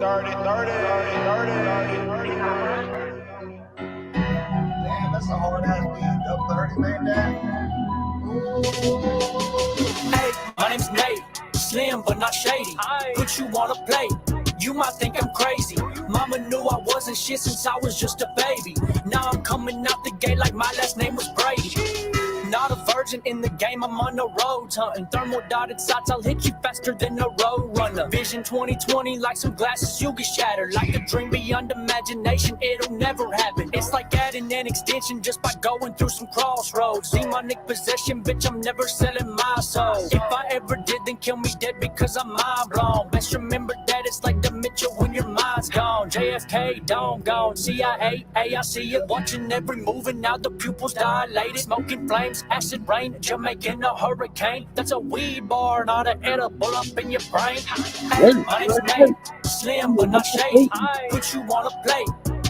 30, 30, 30, 30, 30. Damn, that's a hard ass beat. Up 30, man, that. Hey, my name's Nate. Slim but not shady. Put you on a plate. You might think I'm crazy. Mama knew I wasn't shit since I was just a baby. Now I'm coming out the gate like my last name was Brady. Not a virgin in the game, I'm on the roads hunting. Thermal dotted sights, I'll hit you faster than a road runner. Vision 2020, like some glasses, you get shattered. Like a dream beyond imagination, it'll never happen. It's like adding an extension just by going through some crossroads. Demonic possession, bitch, I'm never selling my soul. If I ever did, then kill me dead because I'm mind blown. Best remember that it's like the Mitchell when your mind's gone. JFK, Dome gone, CIA, I see you watching every move and now the pupils dilated. Smoking flames, acid rain, Jamaican a hurricane. That's a weed bar, not an edible up in your brain. Hey, my name's Nate, slim but not shady. Put you on a plate.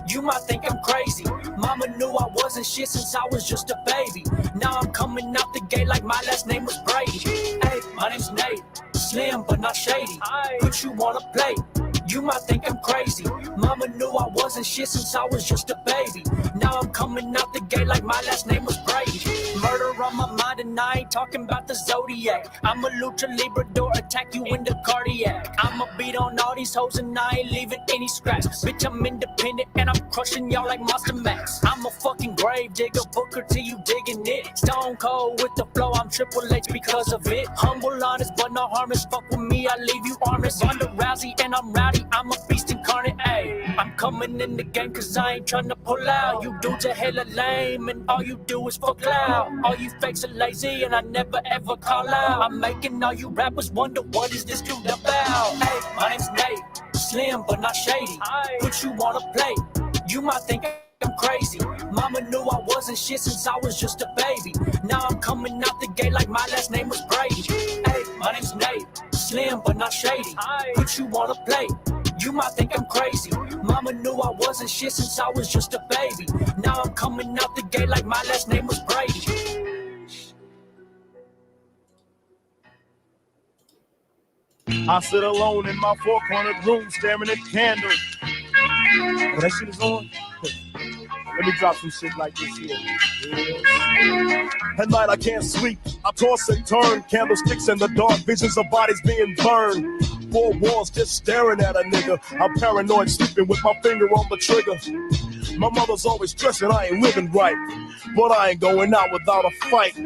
You might think I'm crazy. Mama knew I wasn't shit since I was just a baby. Now I'm coming out the gate like my last name was Brady. Hey, my name's Nate, slim but not shady. Put you on a plate. You might think I'm crazy. Mama knew I wasn't shit since I was just a baby. Now I'm coming out the gate like my last name was Brady. Murder on my mind and I ain't talking about the Zodiac. I'm a lucha librador, attack you in the cardiac. I'ma beat on all these hoes and I ain't leaving any scraps. Bitch, I'm independent and I'm crushing y'all like Monster Max. I'm a fucking grave digger, Booker till you digging it. Stone cold with the flow, I'm Triple H because of it. Humble, honest, but not harmless. Fuck with me, I leave you armless. Ronda Rousey and I'm rowdy, I'm a beast incarnate, ayy. I'm coming in the game cause I ain't tryna pull out. You dudes are hella lame and all you do is fuck loud. All you fakes are lazy and I never ever call out. I'm making all you rappers wonder what is this dude about. Hey, my name's Nate, slim but not shady. Put you on a plate. You might think I'm crazy. Mama knew I wasn't shit since I was just a baby. Now I'm coming out the gate like my last name was Brady. Hey, my name's Nate, slim but not shady. Put you on a plate. You might think I'm crazy. Mama knew I wasn't shit since I was just a baby. Now I'm coming out the gate like my last name was Brady. I sit alone in my four-cornered room staring at candles. Oh, that shit is on? Let me drop some shit like this here. At night I can't sleep, I toss and turn. Candlesticks in the dark, visions of bodies being burned. Four walls just staring at a nigga. I'm paranoid, sleeping with my finger on the trigger. My mother's always stressing I ain't living right, but I ain't going out without a fight.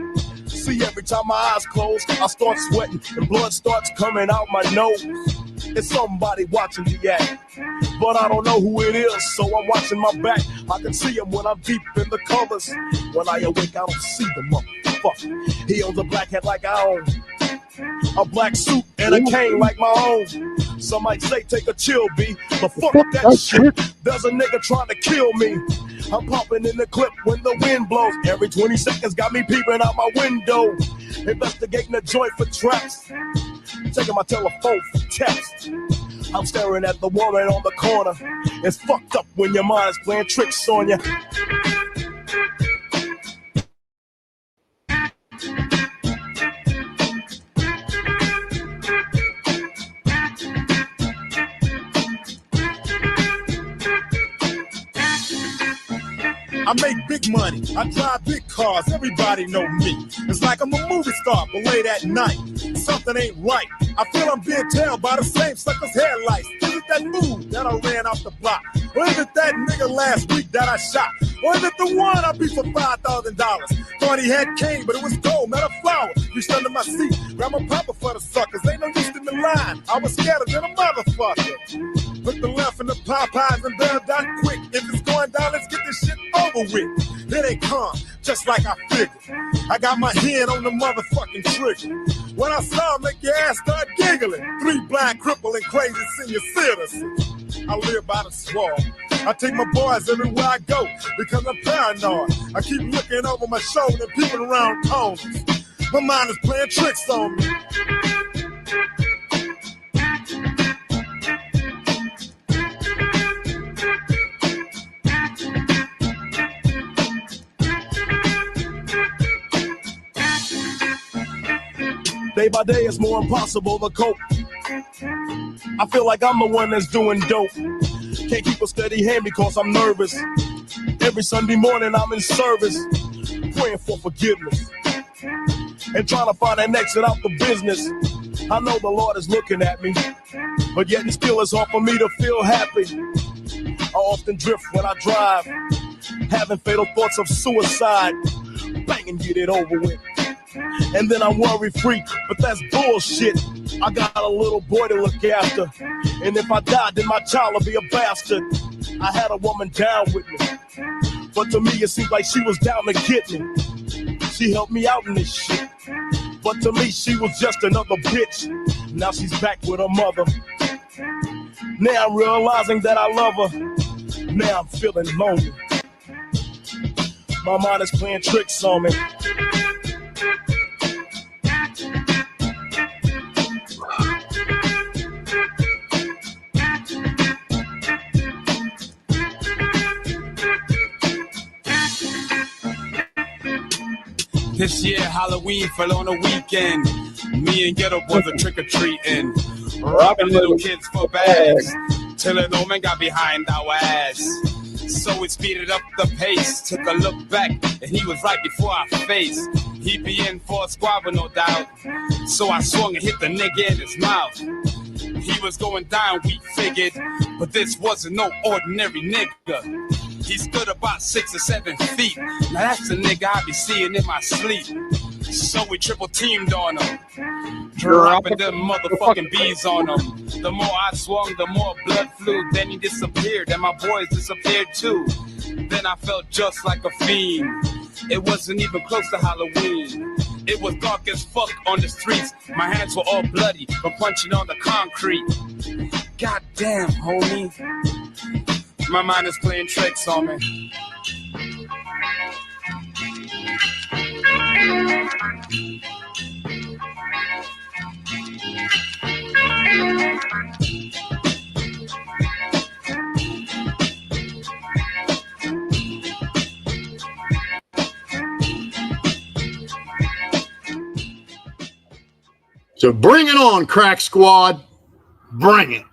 See, every time my eyes close, I start sweating and blood starts coming out my nose. It's somebody watching the act, but I don't know who it is, so I'm watching my back. I can see him when I'm deep in the covers. When I awake, I don't see the motherfucker. He owns a black hat like I own, a black suit and a cane like my own. Some might say take a chill, B, but fuck that shit. There's a nigga trying to kill me. I'm popping in the clip when the wind blows. Every 20 seconds got me peeping out my window. Investigating the joint for traps. Taking my telephone for text. I'm staring at the woman on the corner. It's fucked up when your mind's playing tricks on you. I make big money, I drive big cars, everybody know me. It's like I'm a movie star, but late at night, something ain't right. I feel I'm being tailed by the same sucker's headlights. Is it that move that I ran off the block? Or is it that nigga last week that I shot? Or is it the one I beat for $5,000? Thought he had cane, but it was gold, not a flower. Reached under my seat, grabbed my popper for the suckers. Ain't no use in the line, I was scared than a motherfucker. Put the left in the Popeyes and bail down quick. If it's going down, let's get this shit over with. Here they come, just like I figured. I got my hand on the motherfucking trigger. When I saw him, make your ass start giggling. 3 blind, crippling, crazy senior citizens. I live by the swamp. I take my boys everywhere I go because I'm paranoid. I keep looking over my shoulder and peeping around corners. My mind is playing tricks on me. Day by day it's more impossible to cope. I feel like I'm the one that's doing dope. Can't keep a steady hand because I'm nervous. Every Sunday morning I'm in service, praying for forgiveness and trying to find an exit out the business. I know the Lord is looking at me, but yet it still is hard for me to feel happy. I often drift when I drive, having fatal thoughts of suicide. Bang and get it over with. And then I'm worry free, but that's bullshit. I got a little boy to look after, and if I die, then my child will be a bastard. I had a woman down with me, but to me it seemed like she was down to get me. She helped me out in this shit, but to me she was just another bitch. Now she's back with her mother. Now I'm realizing that I love her. Now I'm feeling lonely. My mind is playing tricks on me. This year Halloween fell on a weekend. Me and Ghetto Boys are trick-or-treating, robbing little kids for bags, till an old man got behind our ass. So we speeded up the pace, took a look back, and he was right before our face. He'd be in for a squabble, no doubt. So I swung and hit the nigga in his mouth. He was going down, we figured, but this wasn't no ordinary nigga. He stood about 6 or 7 feet. Now that's the nigga I be seeing in my sleep. So we triple teamed on him, dropping them motherfucking bees on him. The more I swung, the more blood flew. Then he disappeared, and my boys disappeared too. Then I felt just like a fiend. It wasn't even close to Halloween. It was dark as fuck on the streets. My hands were all bloody from punching on the concrete. Goddamn, homie. My mind is playing tricks on me. So bring it on, Crack Squad. Bring it.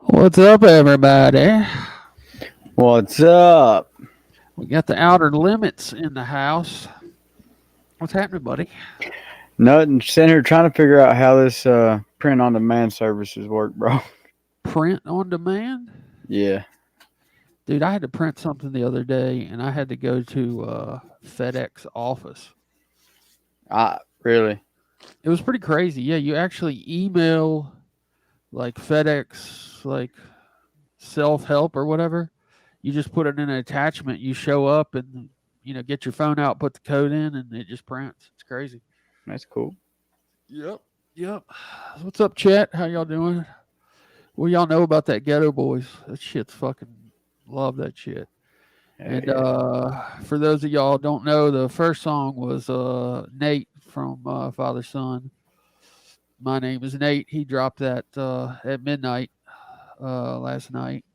What's up, everybody? What's up? We got the Outer Limits in the house. What's happening, buddy? Nothing. Sitting here trying to figure out how this print on demand services work, bro. Print on demand? Yeah. Dude, I had to print something the other day, and I had to go to FedEx office. Really? It was pretty crazy. Yeah, you actually email like FedEx, like self-help or whatever. You just put it in an attachment. You show up and, get your phone out, put the code in, and it just prints. It's crazy. That's cool. Yep. What's up, chat? How y'all doing? What y'all know about that Ghetto Boys? That shit's fucking, love that shit. And for those of y'all who don't know, the first song was Nate from Father Son. My name is Nate. He dropped that at midnight last night.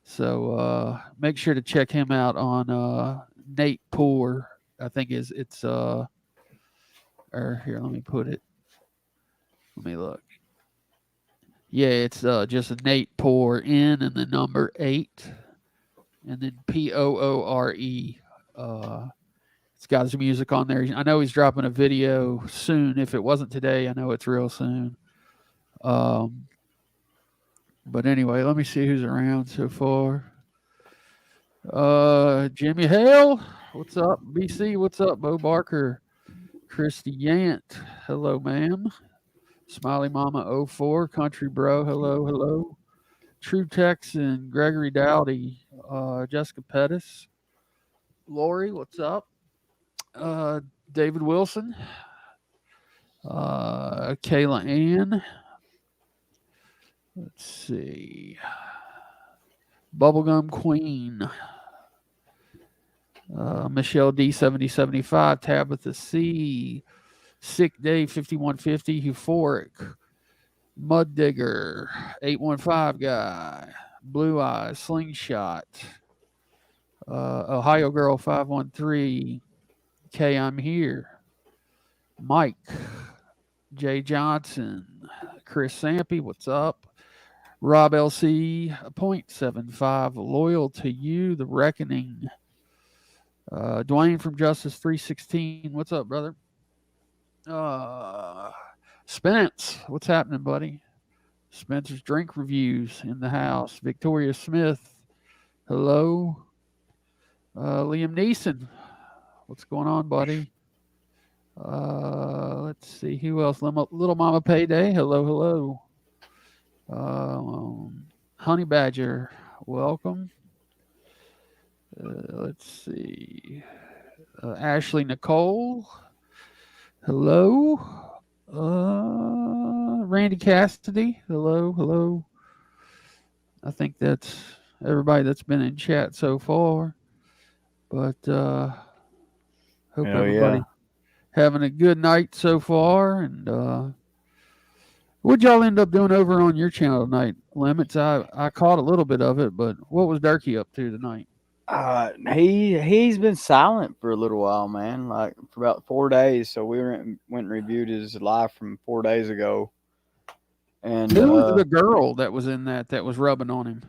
So make sure to check him out on Nate Poor. I think it's or here, let me put it. Let me look. Yeah, it's just Nate Poor, N and the number 8. And then Poore. It's got his music on there. I know he's dropping a video soon. If it wasn't today, I know it's real soon. But anyway, let me see who's around so far. Jimmy Hale, what's up? BC, what's up? Bo Barker, Christy Yant, hello, ma'am. Smiley Mama 04, Country Bro, hello. True Texan, Gregory Dowdy, Jessica Pettis, Lori, what's up? David Wilson, Kayla Ann, let's see, Bubblegum Queen, Michelle D 7075, Tabitha C, Sick Day 5150, Euphoric, Mud Digger, 815 guy, Blue Eyes, Slingshot, Ohio Girl 513, K, I'm here, Mike, Jay Johnson, Chris Sampy, what's up? Rob LC, 0.75, loyal to you, the reckoning. Dwayne from Justice 316, what's up, brother? Spence, what's happening, buddy? Spencer's Drink Reviews in the house. Victoria Smith, hello. Liam Neeson, what's going on, buddy? Let's see who else. Little Mama Payday, hello. Honey Badger, welcome. Let's see. Ashley Nicole, hello. Randy Cassidy, hello. I think that's everybody that's been in chat so far. But hope everybody having a good night so far. And what'd y'all end up doing over on your channel tonight, Limits? I caught a little bit of it, but what was Durkee up to tonight? He's been silent for a little while, man. Like for about 4 days. So we went and reviewed his live from 4 days ago. And who was the girl that was in that was rubbing on him?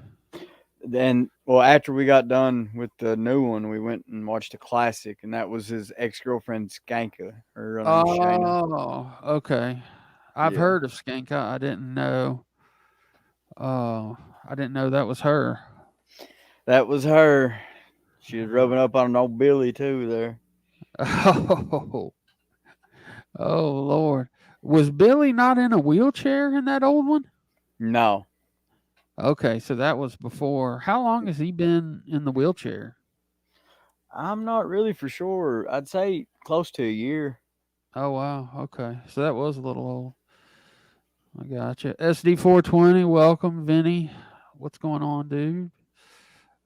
Then, well, after we got done with the new one, we went and watched a classic, and that was his ex-girlfriend Skanka. Her name's Shayna. Oh, okay. I've heard of Skanka. I didn't know. I didn't know that was her. That was her. She was rubbing up on an old Billy too there. Oh, Lord. Was Billy not in a wheelchair in that old one? No. Okay, so that was before. How long has he been in the wheelchair? I'm not really for sure. I'd say close to a year. Oh, wow. Okay, so that was a little old. I gotcha. SD420, welcome. Vinny, what's going on, dude?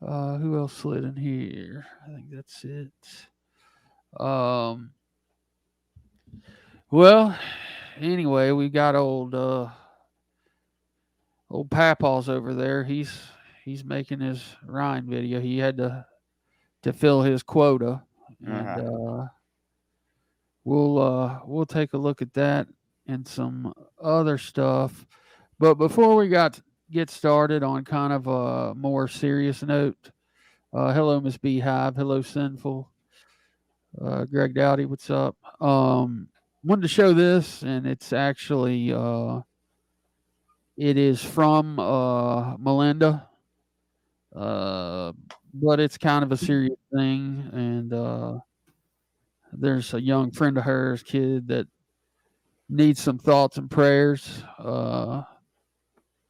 Who else slid in here? I think that's it. Well, anyway, we got old Papaw's over there. He's making his Ryan video. He had to fill his quota, and we'll take a look at that and some other stuff. But before we get started on kind of a more serious note, hello, Miss Beehive. Hello, Sinful. Greg Dowdy, what's up? Wanted to show this, and it's actually it is from Melinda, but it's kind of a serious thing, and there's a young friend of hers, kid, that needs some thoughts and prayers.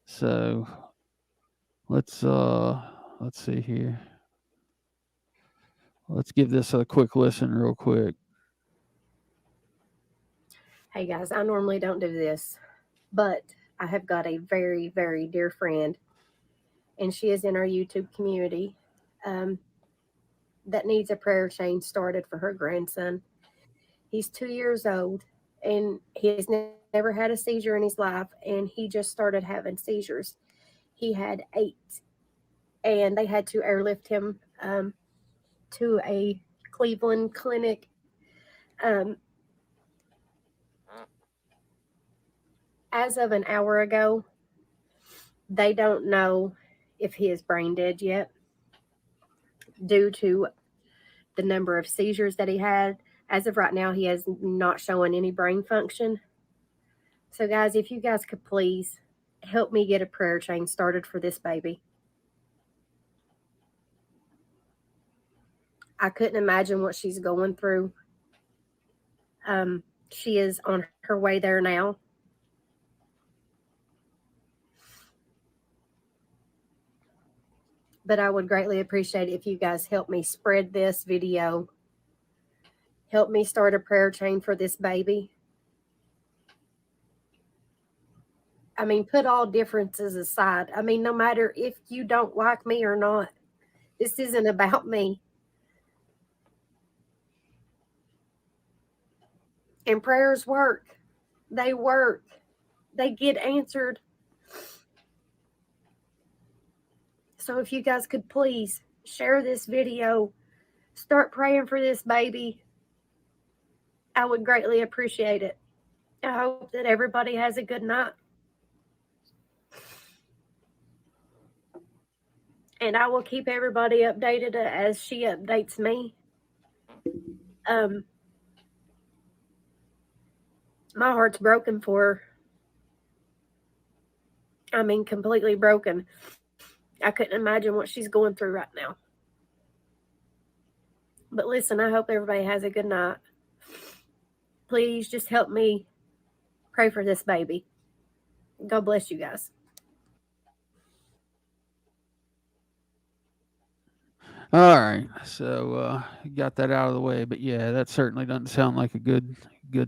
So let's see here. Let's give this a quick listen real quick. Hey guys, I normally don't do this, but I have got a very, very dear friend, and she is in our YouTube community that needs a prayer chain started for her grandson. He's 2 years old, and he has never had a seizure in his life, and he just started having seizures. He had 8, and they had to airlift him to a Cleveland clinic. As of an hour ago, they don't know if he is brain dead yet due to the number of seizures that he had. As of right now, he has not shown any brain function. So guys, if you guys could please help me get a prayer chain started for this baby. I couldn't imagine what she's going through. She is on her way there now. But I would greatly appreciate it if you guys help me spread this video. Help me start a prayer chain for this baby. I mean, put all differences aside. I mean, no matter if you don't like me or not, this isn't about me. And prayers work. They work. They get answered. So if you guys could please share this video, start praying for this baby, I would greatly appreciate it. I hope that everybody has a good night. And I will keep everybody updated as she updates me. My heart's broken for her. I mean, completely broken. I couldn't imagine what she's going through right now. But listen, I hope everybody has a good night. Please just help me pray for this baby. God bless you guys. All right, so got that out of the way, but yeah, that certainly doesn't sound like a good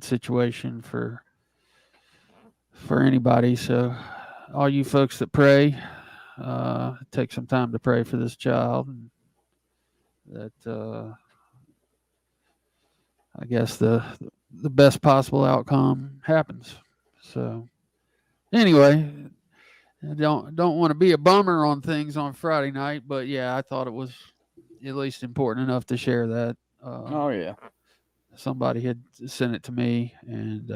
situation for anybody. So, all you folks that pray, take some time to pray for this child, and that I guess the best possible outcome happens. So, anyway, I don't want to be a bummer on things on Friday night, but yeah, I thought it was at least important enough to share that. Oh yeah, somebody had sent it to me, and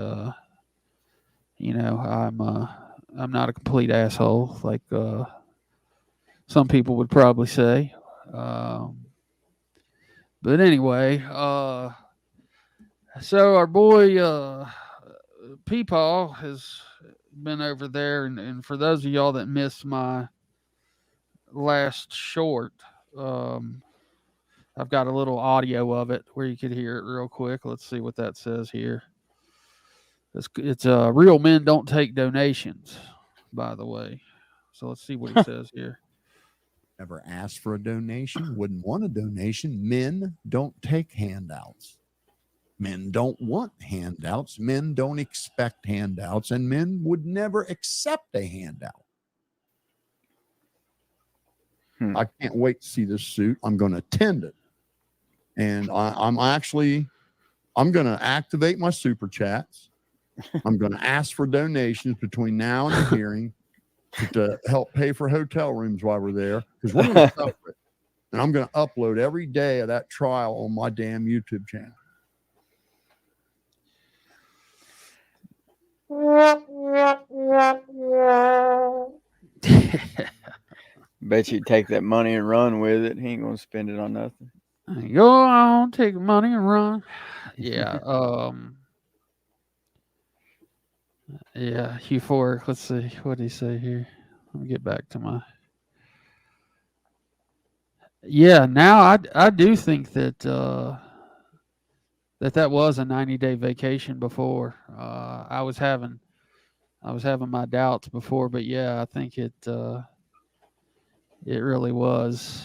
you know, I'm not a complete asshole like some people would probably say. But anyway, so our boy Peepaw has been over there, and for those of y'all that missed my last short, I've got a little audio of it where you could hear it real quick. Let's see what that says here. It's real men don't take donations, by the way. So let's see what he says here. Never asked for a donation, wouldn't want a donation. Men don't take handouts. Men don't want handouts. Men don't expect handouts, and men would never accept a handout. I can't wait to see this suit. I'm going to attend it. And I'm going to activate my super chats. I'm going to ask for donations between now and the hearing to help pay for hotel rooms while we're there, because we're going to cover it. And I'm going to upload every day of that trial on my damn YouTube channel. Bet you take that money and run with it. He ain't gonna spend it on nothing. Go on, take the money and run. Yeah. Yeah, euphoric. Let's see. What did he say here? Let me get back to my. Yeah, now I do think that that was a 90-day vacation before. I was having my doubts before, but yeah, I think it really was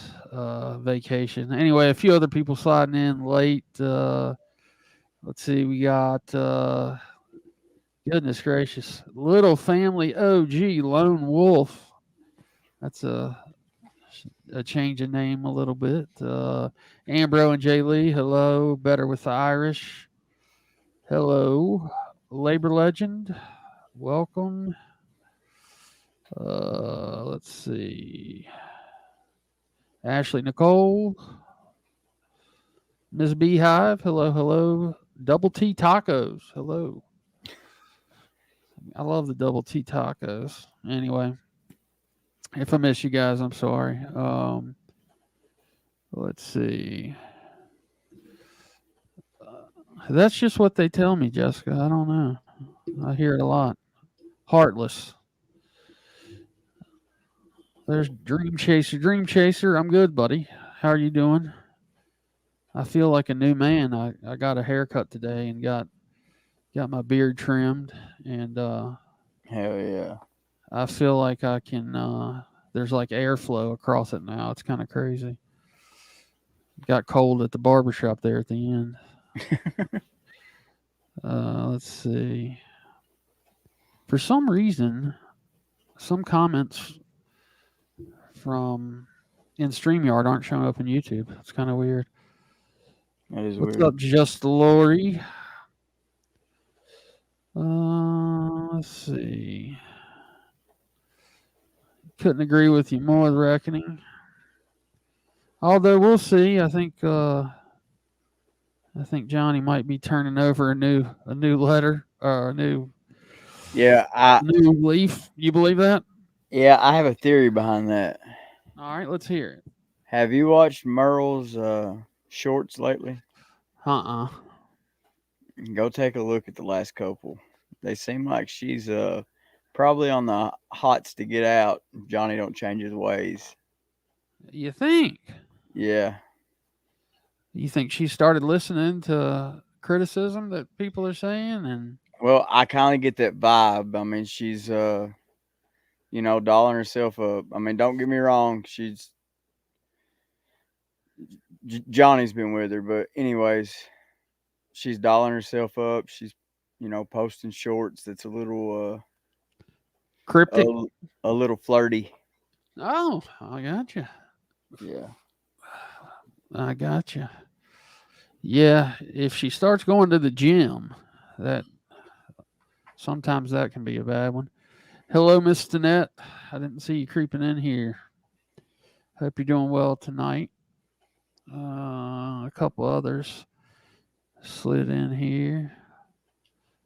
vacation. Anyway, a few other people sliding in late. Let's see, we got goodness gracious, Little Family OG Lone Wolf. That's a change of name a little bit. Ambro and Jay Lee, hello. Better with the Irish, hello. Labor Legend, welcome. Let's see. Ashley Nicole, Ms. Beehive, hello. Double T Tacos, hello. I love the Double T Tacos. Anyway, if I miss you guys, I'm sorry. Let's see. That's just what they tell me, Jessica. I don't know. I hear it a lot. Heartless. There's Dream Chaser. I'm good, buddy. How are you doing? I feel like a new man. I got a haircut today and got my beard trimmed, and hell yeah. I feel like I can there's like airflow across it now. It's kind of crazy. Got cold at the barbershop there at the end. Let's see. For some reason, some comments from in StreamYard aren't showing up in YouTube. It's kind of weird. That is What's weird. up, Just Lori? Let's see. Couldn't agree with you more, The Reckoning. Although we'll see. I think Johnny might be turning over a new letter Yeah, new leaf. You believe that? I have a theory behind that. All right, let's hear it. Have you watched Merle's shorts lately? Go take a look at the last couple. They seem like she's probably on the hots to get out if Johnny don't change his ways. You think? Yeah. You think she started listening to criticism that people are saying? And Well, I kind of get that vibe. I mean, she's dolling herself up. I mean, don't get me wrong, she's Johnny's been with her, but anyways, she's dolling herself up. She's posting shorts that's a little cryptic. A little flirty. Oh, I got you. Yeah. I got you. Yeah, if she starts going to the gym, that sometimes that can be a bad one. Hello, Miss Danette. I didn't see you creeping in here. Hope you're doing well tonight. A couple others slid in here.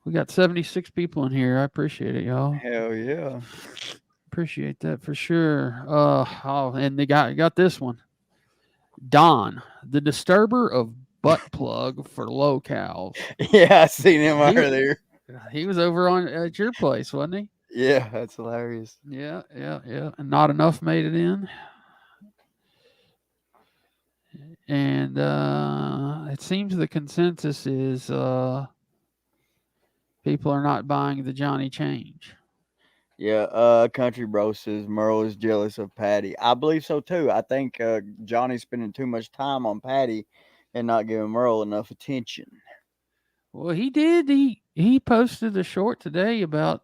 We got 76 people in here. I appreciate it, y'all. Hell yeah. Appreciate that for sure. And they got this one. Don, the disturber of butt plug for locals. Yeah, I seen him earlier. He was over at your place, wasn't he? Yeah, that's hilarious. Yeah. And not enough made it in. And it seems the consensus is people are not buying the Johnny change. Yeah, Country Bro says Merle is jealous of Patty. I believe so too. I think Johnny's spending too much time on Patty and not giving Merle enough attention. Well, he did. He posted a short today about,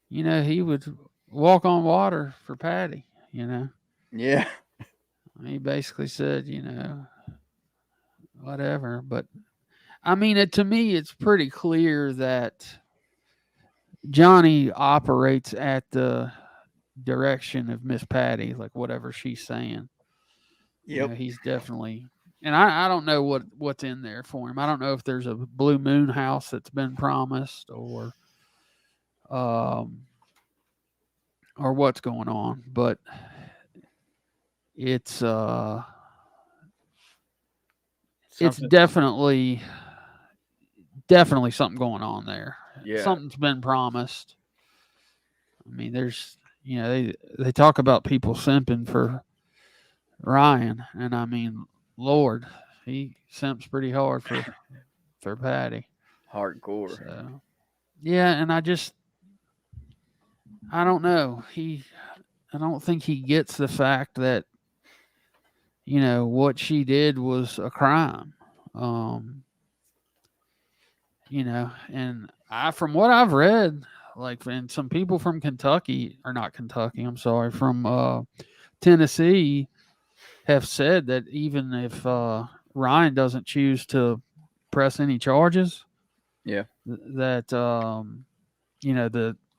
he would walk on water for Patty, Yeah. He basically said, whatever. But, I mean, to me, it's pretty clear that Johnny operates at the direction of Miss Patty, like whatever she's saying. Yep. He's definitely, and I don't know what's in there for him. I don't know if there's a Blue Moon house that's been promised or what's going on, but it's definitely something going on there. Yeah. Something's been promised. I mean, there's, they talk about people simping for Ryan, and I mean, Lord, he simps pretty hard for Patty. Hardcore. So, yeah, and I don't know. I don't think he gets the fact that, what she did was a crime. And from what I've read, and some people from from Tennessee have said that even if Ryan doesn't choose to press any charges, that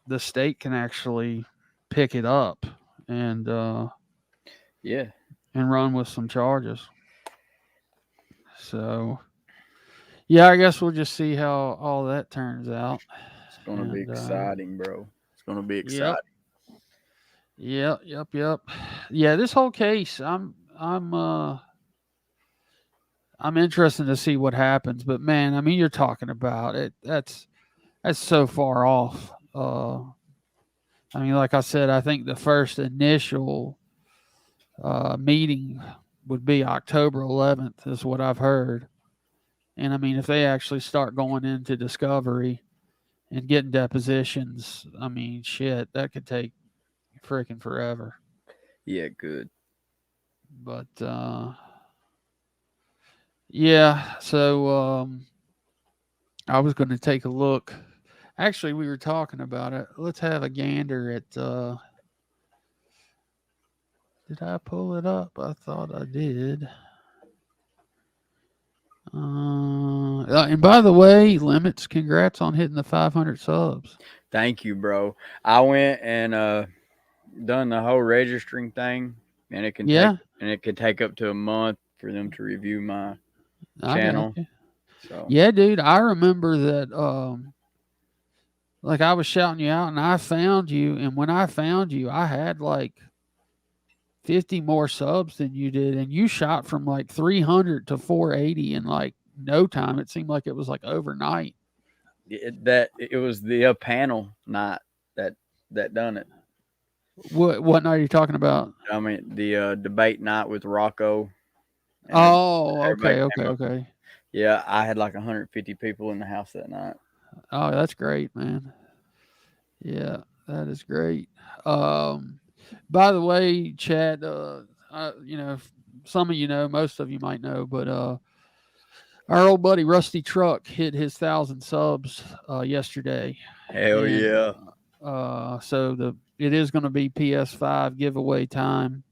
the state can actually pick it up and run with some charges. So yeah, I guess we'll just see how all that turns out. It's gonna be exciting, bro. It's gonna be exciting. Yep. Yeah, this whole case, I'm interested to see what happens. But man, I mean, you're talking about it. That's so far off. I mean, like I said, I think the first initial meeting would be October 11th, is what I've heard. And I mean, if they actually start going into discovery and getting depositions, I mean, shit, that could take freaking forever. Yeah, good. But yeah, so I was going to take a look. Actually, we were talking about it. Let's have a gander at. Did I pull it up? I thought I did. And by the way, Limits, congrats on hitting the 500 subs. Thank you, bro. I went and done the whole registering thing, and it could take up to a month for them to review my channel. So. Yeah, dude, I remember that Like I was shouting you out and I found you. And when I found you, I had like 50 more subs than you did. And you shot from like 300 to 480 in like no time. It seemed like it was like overnight. It was the panel night that done it. What night are you talking about? I mean, the debate night with Rocco. Oh, everybody okay. Yeah, I had like 150 people in the house that night. Oh, that's great, man. Yeah, that is great. By the way, Chad, you know, some of you know, most of you might know, but our old buddy Rusty Truck hit his 1,000 subs yesterday. Hell And, yeah! So it is going to be PS5 giveaway time,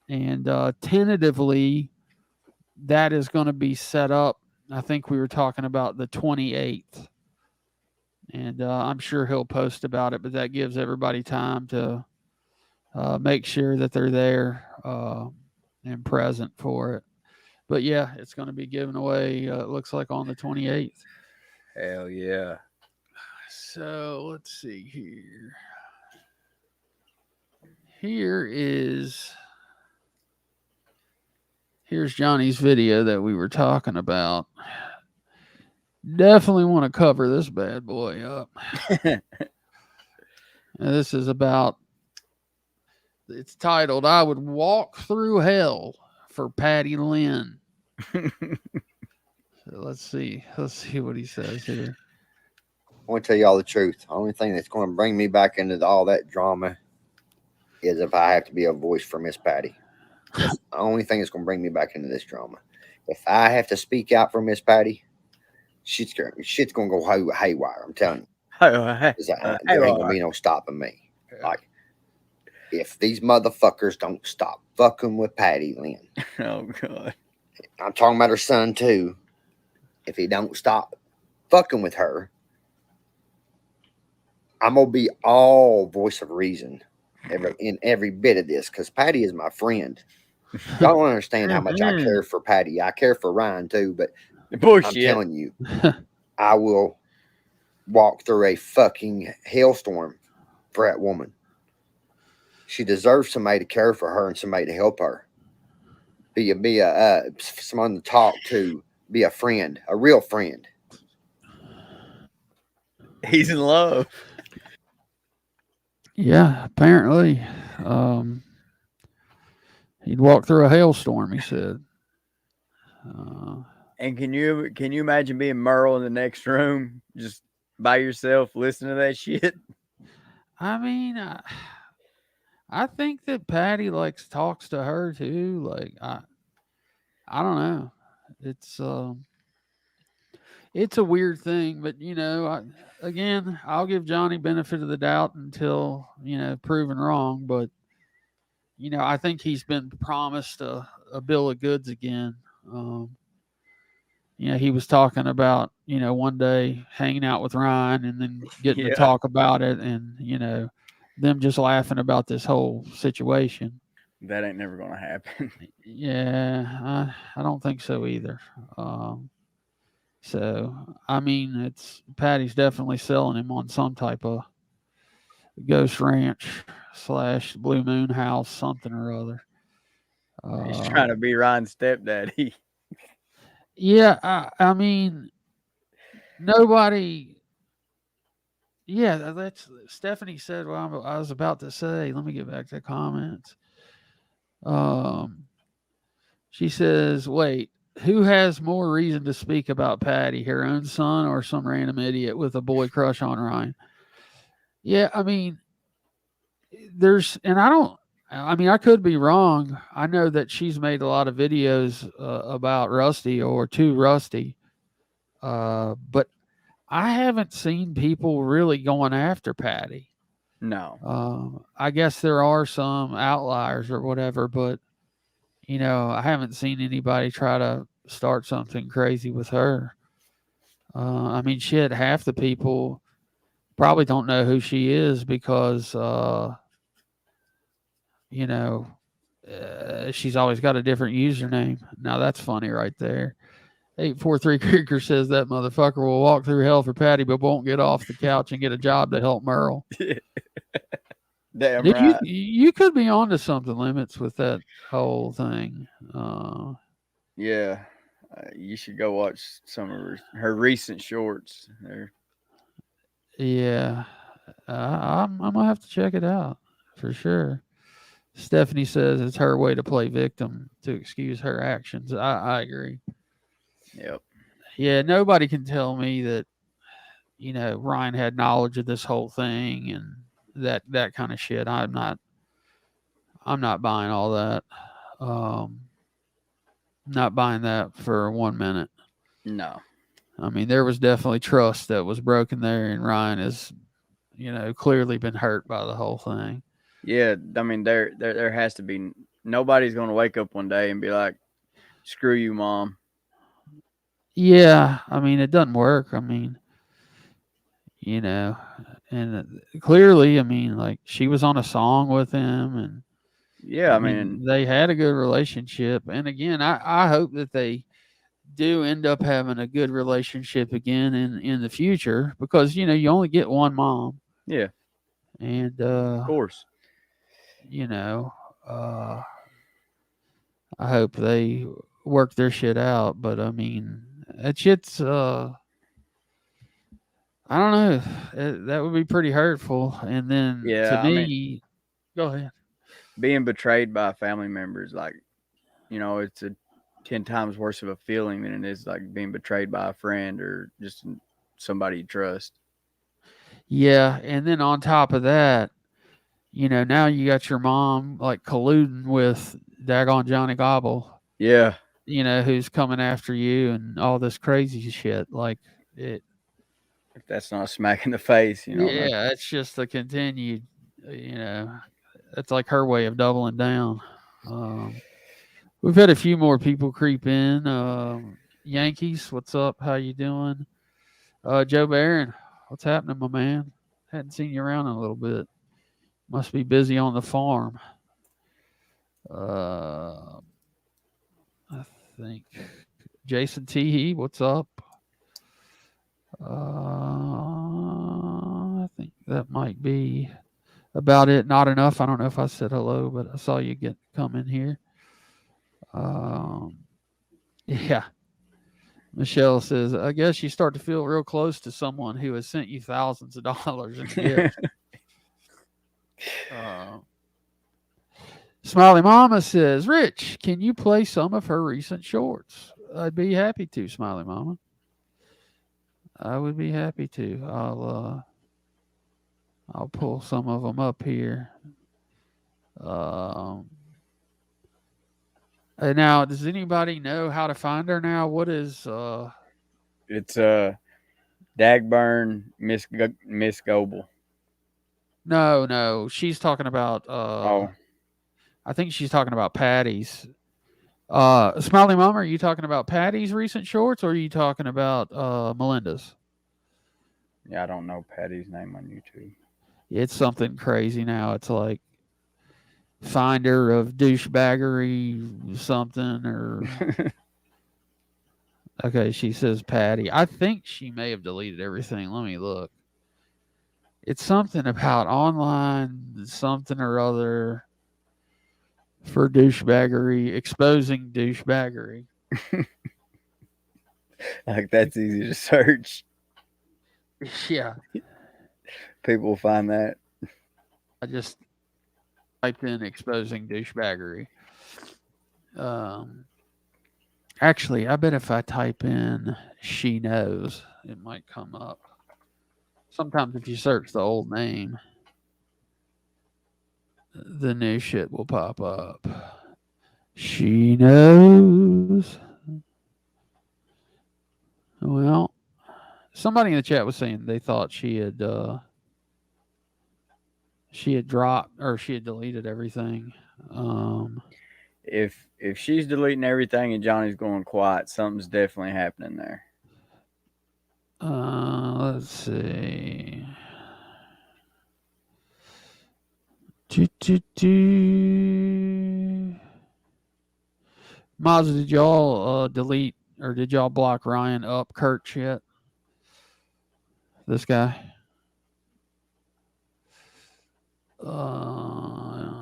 and tentatively that is going to be set up. I think we were talking about the 28th, and I'm sure he'll post about it. But that gives everybody time to make sure that they're there and present for it. But yeah, it's going to be given away. It looks like on the 28th. Hell yeah! So let's see here. Here's Johnny's video that we were talking about. Definitely want to cover this bad boy up. This is about, it's titled, "I Would Walk Through Hell for Patty Lynn." So let's see what he says here. I want to tell you all the truth. The only thing that's going to bring me back into all that drama is if I have to be a voice for Miss Patty. That's the only thing that's going to bring me back into this drama. If I have to speak out for Miss Patty, shit's going to go haywire. I'm telling you. There ain't going to be no stopping me. Like, if these motherfuckers don't stop fucking with Patty Lynn. Oh, God. I'm talking about her son, too. If he don't stop fucking with her, I'm going to be all voice of reason in every bit of this, because Patty is my friend. Y'all don't understand how much I care for Patty. I care for Ryan, too, but I'm telling you, I will walk through a fucking hailstorm for that woman. She deserves somebody to care for her and somebody to help her. Be someone to talk to, be a friend, a real friend. He's in love. Yeah, apparently. He'd walk through a hailstorm, he said. And can you imagine being Merle in the next room, just by yourself, listening to that shit? I mean, I think that Patty talks to her too. Like I don't know. It's a weird thing, but you know, I'll give Johnny benefit of the doubt until, you know, proven wrong. But you know, I think he's been promised a bill of goods again. You know, he was talking about, you know, one day hanging out with Ryan and then getting to talk about it, and you know, them just laughing about this whole situation. That ain't never gonna happen. Yeah, I don't think so either. So I mean, Patty's definitely selling him on some type of Ghost Ranch / Blue Moon House, something or other. He's trying to be Ryan's stepdaddy. Yeah, I mean, nobody. Yeah, that's Stephanie said. Well, I was about to say. Let me get back to the comments. She says, "Wait, who has more reason to speak about Patty? Her own son or some random idiot with a boy crush on Ryan?" Yeah, I mean, I could be wrong. I know that she's made a lot of videos about Rusty or to Rusty, but I haven't seen people really going after Patty. No. I guess there are some outliers or whatever, but you know, I haven't seen anybody try to start something crazy with her. I mean, shit, half the people probably don't know who she is because, you know, she's always got a different username. Now that's funny right there. 843 Creeker says that motherfucker will walk through hell for Patty, but won't get off the couch and get a job to help Merle. Damn Dude, right. you could be onto something, Limits, with that whole thing. Yeah. You should go watch some of her recent shorts. Yeah. I'm going to have to check it out for sure. Stephanie says it's her way to play victim to excuse her actions. I agree. Yep. Yeah, nobody can tell me that, Ryan had knowledge of this whole thing and that kind of shit. I'm not buying all that. Not buying that for 1 minute. No. I mean, there was definitely trust that was broken there, and Ryan has, clearly been hurt by the whole thing. Yeah, I mean, there has to be. Nobody's going to wake up one day and be like, "Screw you, Mom." Yeah, I mean, it doesn't work. I mean, and clearly, I mean, like, she was on a song with him, and yeah, I mean, they had a good relationship. And again, I hope that they do end up having a good relationship again in the future, because you only get one mom. Yeah, and of course, I hope they work their shit out. But I mean, that shit's I don't know. That would be pretty hurtful. And then to me, go ahead. Being betrayed by family members, like, it's a 10 times worse of a feeling than it is like being betrayed by a friend or just somebody you trust. Yeah, and then on top of that, now you got your mom like colluding with daggone Johnny Gobble. Yeah. Who's coming after you and all this crazy shit. Like it. If that's not a smack in the face, Yeah, it's just a continued, it's like her way of doubling down. We've had a few more people creep in. Yankees, what's up? How you doing? Joe Barron, what's happening, my man? Hadn't seen you around in a little bit. Must be busy on the farm. I think Jason Teehee, what's up? I think that might be about it. Not enough. I don't know if I said hello, but I saw you come in here. Yeah. Michelle says, I guess you start to feel real close to someone who has sent you thousands of dollars in gifts. Smiley Mama says, Rich, can you play some of her recent shorts? I'd be happy to, Smiley Mama. I would be happy to. I'll pull some of them up here. Now, does anybody know how to find her now? What is It's Dagburn Miss Goble. No. She's talking about I think she's talking about Patty's. Smiley Mama, are you talking about Patty's recent shorts, or are you talking about Melinda's? Yeah, I don't know Patty's name on YouTube. It's something crazy now. It's like finder of douchebaggery something, or okay, she says Patty. I think she may have deleted everything. Let me look. It's something about online something or other for douchebaggery, exposing douchebaggery. Like, that's easy to search. Yeah. People find that. I just typed in exposing douchebaggery. Actually, I bet if I type in she knows, it might come up. Sometimes if you search the old name, the new shit will pop up. She knows. Well, somebody in the chat was saying they thought she had dropped, or she had deleted everything. If she's deleting everything and Johnny's going quiet, something's definitely happening there. Let's see. Mazda, did y'all delete or did y'all block Ryan up Kurtz yet? This guy.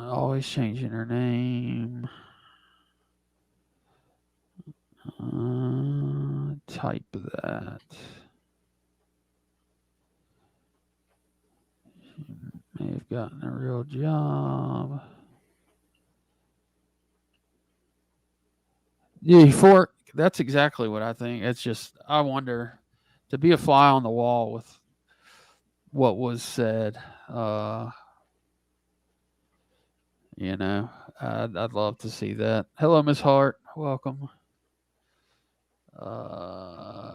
Always changing her name. Type that. She may have gotten a real job. Yeah, that's exactly what I think. It's just, I wonder, to be a fly on the wall with what was said. You know, I'd love to see that. Hello, Miss Hart. Welcome.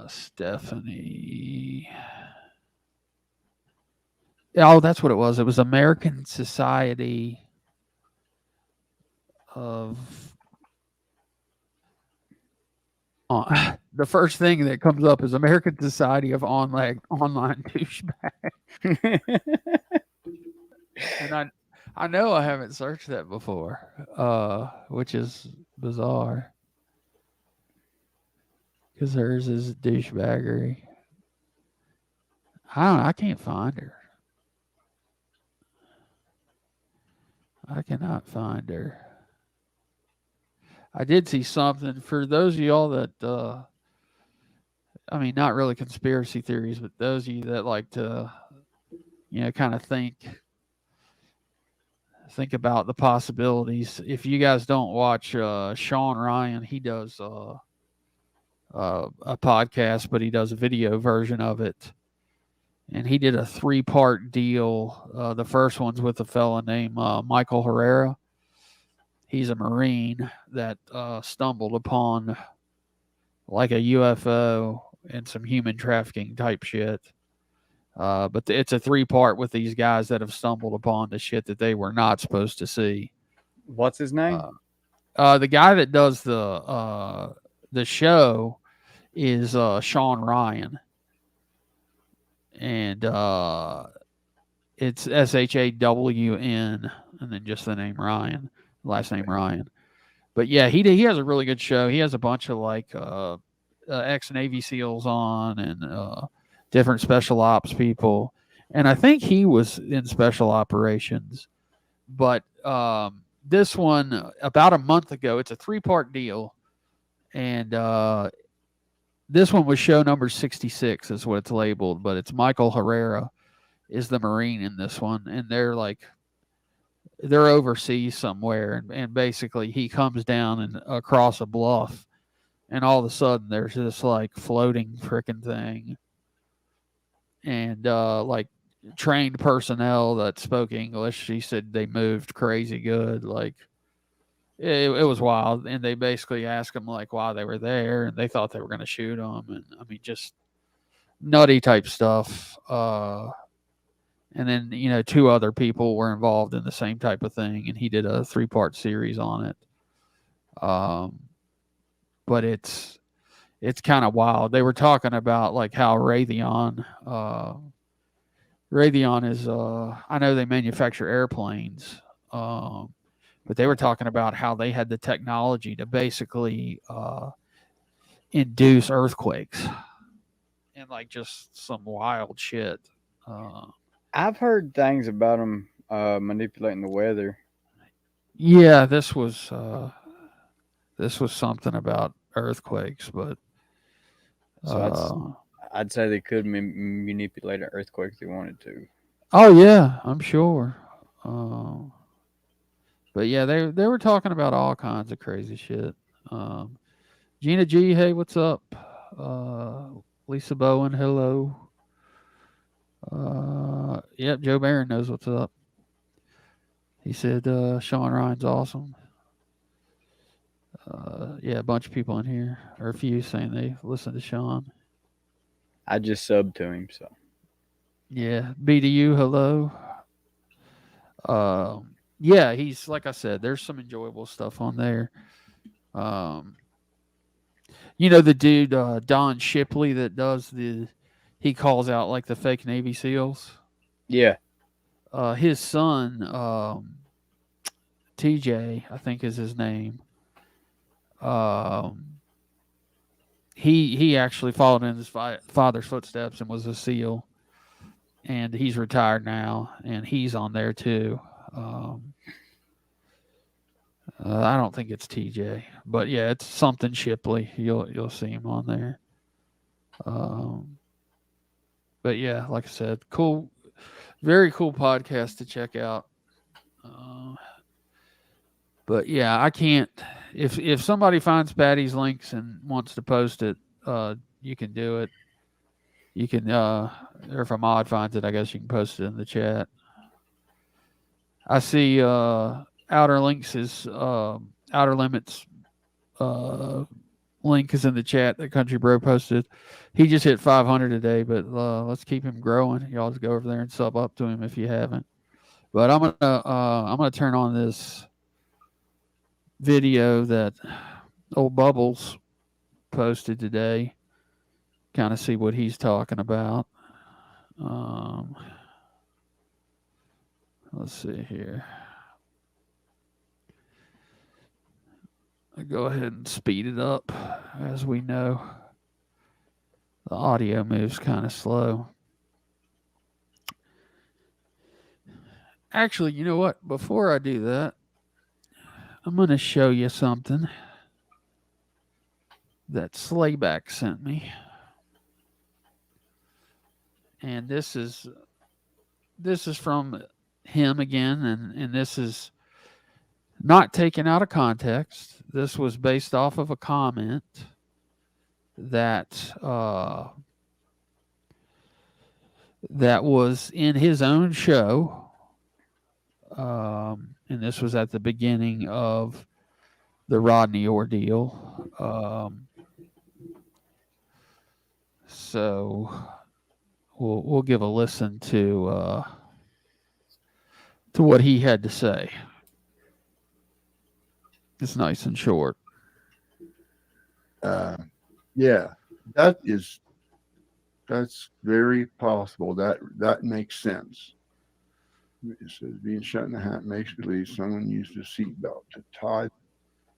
Stephanie. Oh, that's what it was. It was American Society of... the first thing that comes up is American Society of Online Douchebag. And I know I haven't searched that before, which is bizarre. Because hers is douchebaggery. I can't find her. I cannot find her. I did see something for those of y'all that, I mean, not really conspiracy theories, but those of you that like to, you know, kind of think about the possibilities. If you guys don't watch Sean Ryan, he does a podcast, but he does a video version of it. And he did a 3-part deal. The first one's with a fella named Michael Herrera. He's a Marine that stumbled upon like a UFO and some human trafficking type shit. But it's a 3-part with these guys that have stumbled upon the shit that they were not supposed to see. What's his name? The guy that does the show is Sean Ryan. And it's SHAWN and then just the name Ryan. Last name Ryan. But yeah, he has a really good show. He has a bunch of like ex-Navy SEALs on and different special ops people. And I think he was in special operations. But this one, about a month ago, it's a 3-part deal. And this one was show number 66 is what it's labeled. But it's Michael Herrera is the Marine in this one. And they're overseas somewhere, and basically he comes down and across a bluff, and all of a sudden there's this like floating freaking thing, and like trained personnel that spoke English, he said they moved crazy good, like it was wild, and they basically asked him like why they were there, and they thought they were going to shoot him, and I mean just nutty type stuff. And then, you know, 2 other people were involved in the same type of thing, and he did a 3-part series on it. But it's kind of wild. They were talking about like how Raytheon is, I know they manufacture airplanes, but they were talking about how they had the technology to basically induce earthquakes and like just some wild shit. I've heard things about them manipulating the weather. Yeah, this was something about earthquakes, but so I'd say they could manipulate an earthquake if they wanted to. Oh yeah, I'm sure. But yeah, they were talking about all kinds of crazy shit. Gina G, hey, what's up? Lisa Bowen, hello. Yep, Joe Barron knows what's up. He said Sean Ryan's awesome. Yeah, a bunch of people in here, or a few saying they listen to Sean. I just subbed to him, so. Yeah, BDU, hello. Yeah, he's, like I said, there's some enjoyable stuff on there. You know the dude Don Shipley that does he calls out like the fake Navy SEALs. Yeah. His son, TJ, I think is his name. he actually followed in his father's footsteps and was a SEAL, and he's retired now, and he's on there too. I don't think it's TJ, but yeah, it's something Shipley. You'll see him on there. But yeah, like I said, cool, very cool podcast to check out. But yeah, I can't. If somebody finds Patty's links and wants to post it, you can do it. You can, or if Ahmad finds it, I guess you can post it in the chat. I see Outer Links is Outer Limits link is in the chat that Country Bro posted. He just hit 500 today, but let's keep him growing. Y'all just go over there and sub up to him if you haven't. But I'm gonna turn on this video that old Bubbles posted today. Kind of see what he's talking about. Let's see here. I'll go ahead and speed it up. As we know, the audio moves kind of slow. Actually, you know what? Before I do that, I'm going to show you something that Slayback sent me. And this is from him again, and this is not taken out of context. This was based off of a comment that that was in his own show, and this was at the beginning of the Rodney ordeal. So we'll give a listen to what he had to say. It's nice and short. Yeah, that's very possible. That makes sense. It says being shot in the hat makes believe someone used a seatbelt to tie.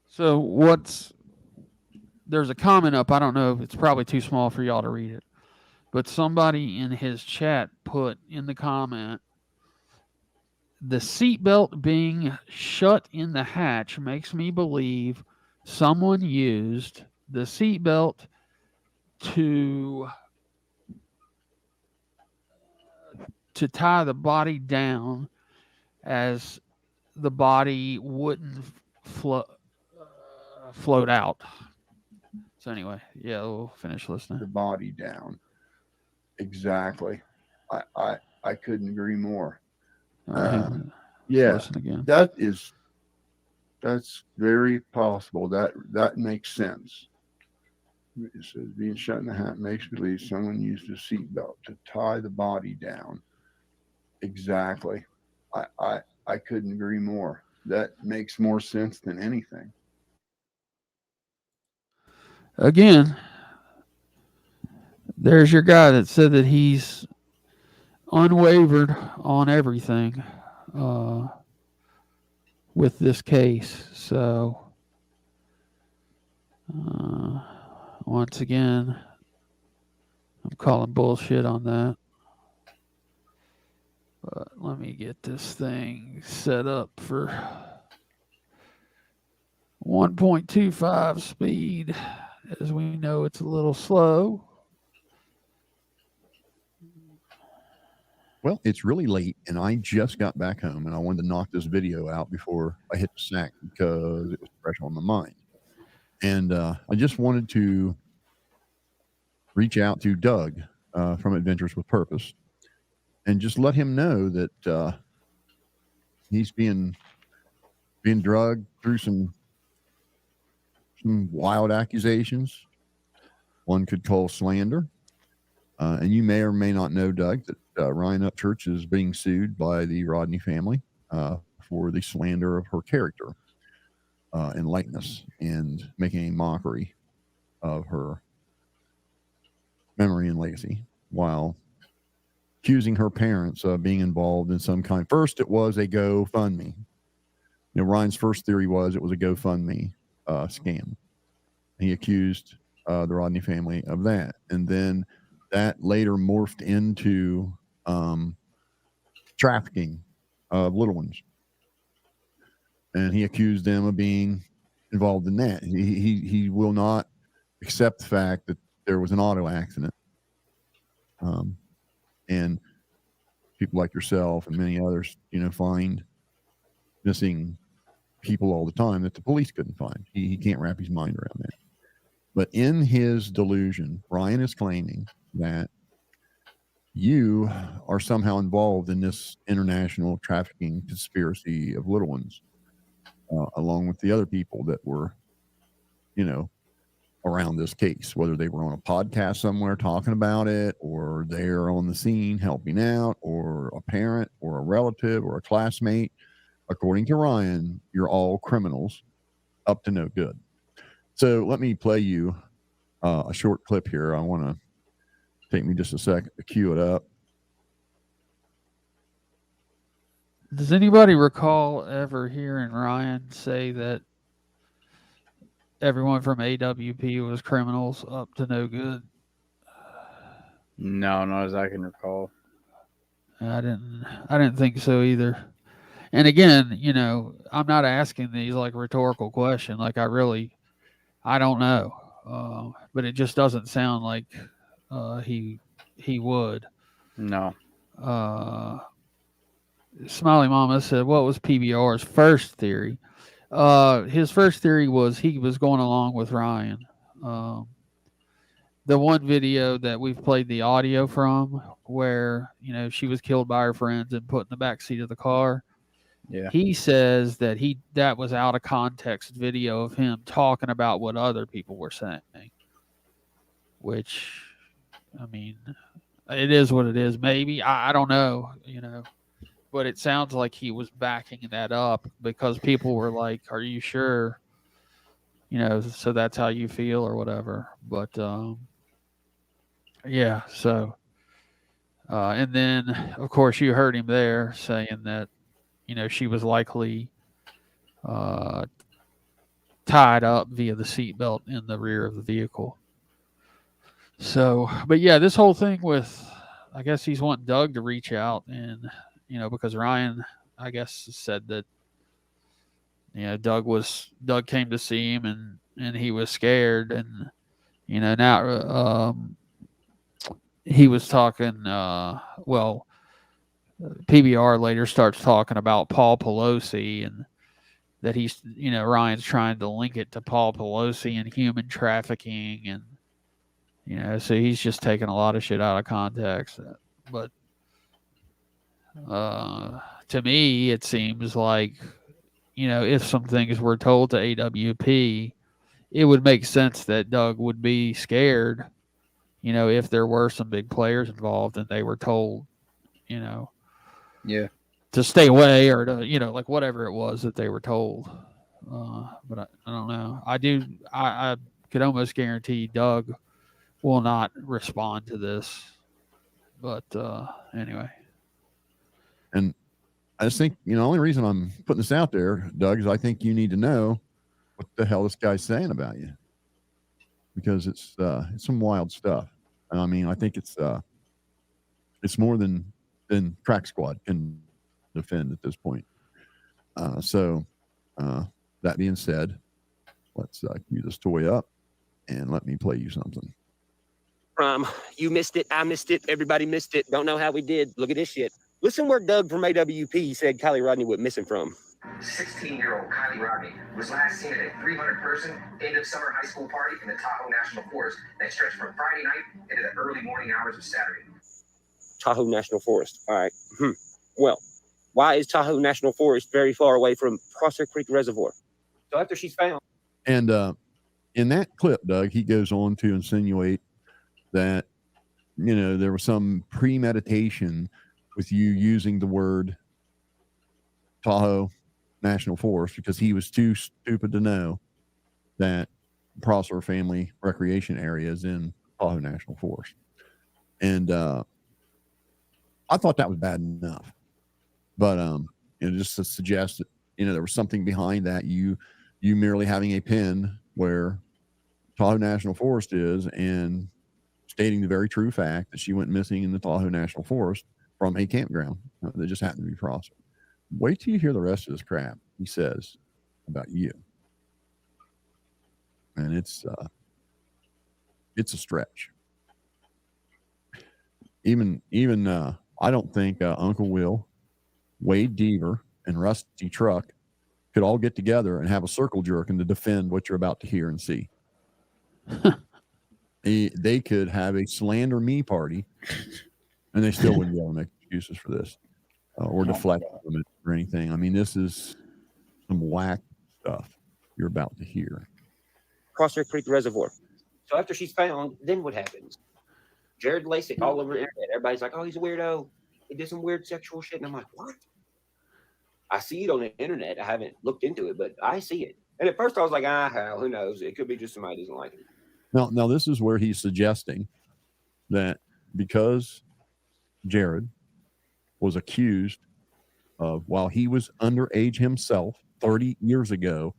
So there's a comment up. I don't know if it's probably too small for y'all to read it, but somebody in his chat put in the comment, the seatbelt being shut in the hatch makes me believe someone used the seatbelt to tie the body down as the body wouldn't float out. So anyway, yeah, we'll finish listening. The body down. Exactly. I couldn't agree more. Yeah, that's very possible. That makes sense. It says being shot in the hat makes believe someone used a seatbelt to tie the body down. Exactly. I couldn't agree more. That makes more sense than anything. Again, there's your guy that said that he's unwavered on everything with this case. So once again, I'm calling bullshit on that. But let me get this thing set up for 1.25 speed. As we know, it's a little slow. Well, it's really late, and I just got back home, and I wanted to knock this video out before I hit the sack because it was fresh on my mind. And I just wanted to reach out to Doug from Adventures with Purpose and just let him know that he's being drugged through some wild accusations. One could call slander. And you may or may not know, Doug, that Ryan Upchurch is being sued by the Rodney family for the slander of her character and likeness and making a mockery of her memory and legacy while accusing her parents of being involved in some kind. First, it was a GoFundMe. Ryan's first theory was it was a GoFundMe scam. He accused the Rodney family of that. And then that later morphed into trafficking of little ones. And he accused them of being involved in that. He will not accept the fact that there was an auto accident. And people like yourself and many others, find missing people all the time that the police couldn't find. He can't wrap his mind around that. But in his delusion, Ryan is claiming that you are somehow involved in this international trafficking conspiracy of little ones, along with the other people that were, around this case, whether they were on a podcast somewhere talking about it, or they're on the scene helping out, or a parent or a relative or a classmate. According to Ryan, you're all criminals up to no good. So let me play you a short clip here. I want to take me just a second to cue it up. Does anybody recall ever hearing Ryan say that everyone from AWP was criminals up to no good? No, not as I can recall. I didn't think so either. And again, I'm not asking these like rhetorical question. Like I don't know. But it just doesn't sound like he would. No. Smiley Mama said, what was PBR's first theory? His first theory was he was going along with Ryan. The one video that we've played the audio from where, she was killed by her friends and put in the back seat of the car. Yeah. He says that that was out of context video of him talking about what other people were saying, which, I mean, it is what it is. Maybe, I don't know, but it sounds like he was backing that up because people were like, are you sure? So that's how you feel or whatever. But, yeah. So, and then of course you heard him there saying that, she was likely, tied up via the seatbelt in the rear of the vehicle. So, but yeah, this whole thing with, I guess he's wanting Doug to reach out and, because Ryan, I guess, said that, Doug came to see him and he was scared. And, now, he was talking, PBR later starts talking about Paul Pelosi and that he's, Ryan's trying to link it to Paul Pelosi and human trafficking. And, so he's just taking a lot of shit out of context. But to me, it seems like, if some things were told to AWP, it would make sense that Doug would be scared, if there were some big players involved and they were told, yeah, to stay away or to, like whatever it was that they were told. But I don't know. I could almost guarantee Doug will not respond to this. But anyway. And I just think, the only reason I'm putting this out there, Doug, is I think you need to know what the hell this guy's saying about you, because it's some wild stuff. And I mean, I think it's more than Crack Squad can defend at this point. So that being said, let's cue this toy up and let me play you something. You missed it. I missed it. Everybody missed it. Don't know how we did. Look at this shit. Listen where Doug from AWP said Kylie Rodney went missing from. 16-year-old Kylie Rodney was last seen at a 300-person end-of-summer high school party in the Tahoe National Forest that stretched from Friday night into the early morning hours of Saturday. Tahoe National Forest. All right. Well, why is Tahoe National Forest very far away from Prosser Creek Reservoir? So after she's found. And in that clip, Doug, he goes on to insinuate that, there was some premeditation with you using the word Tahoe National Forest because he was too stupid to know that Prosser Family Recreation Area is in Tahoe National Forest. And I thought that was bad enough. But just to suggest that, there was something behind that, you merely having a pen where Tahoe National Forest is and stating the very true fact that she went missing in the Tahoe National Forest from a campground that just happened to be Prosser. Wait till you hear the rest of this crap he says about you. And it's a stretch. Even I don't think Uncle Will, Wade Deaver, and Rusty Truck could all get together and have a circle jerk and to defend what you're about to hear and see. They could have a slander me party, and they still wouldn't be able to make excuses for this or deflect from it or anything. I mean, this is some whack stuff you're about to hear. Crosshair Creek Reservoir. So after she's found, then what happens? Jared Lasik all over the internet. Everybody's like, oh, he's a weirdo. He did some weird sexual shit. And I'm like, what? I see it on the internet. I haven't looked into it, but I see it. And at first I was like, hell, who knows? It could be just somebody who doesn't like it. Now this is where he's suggesting that because Jared was accused of, while he was underage himself 30 years ago,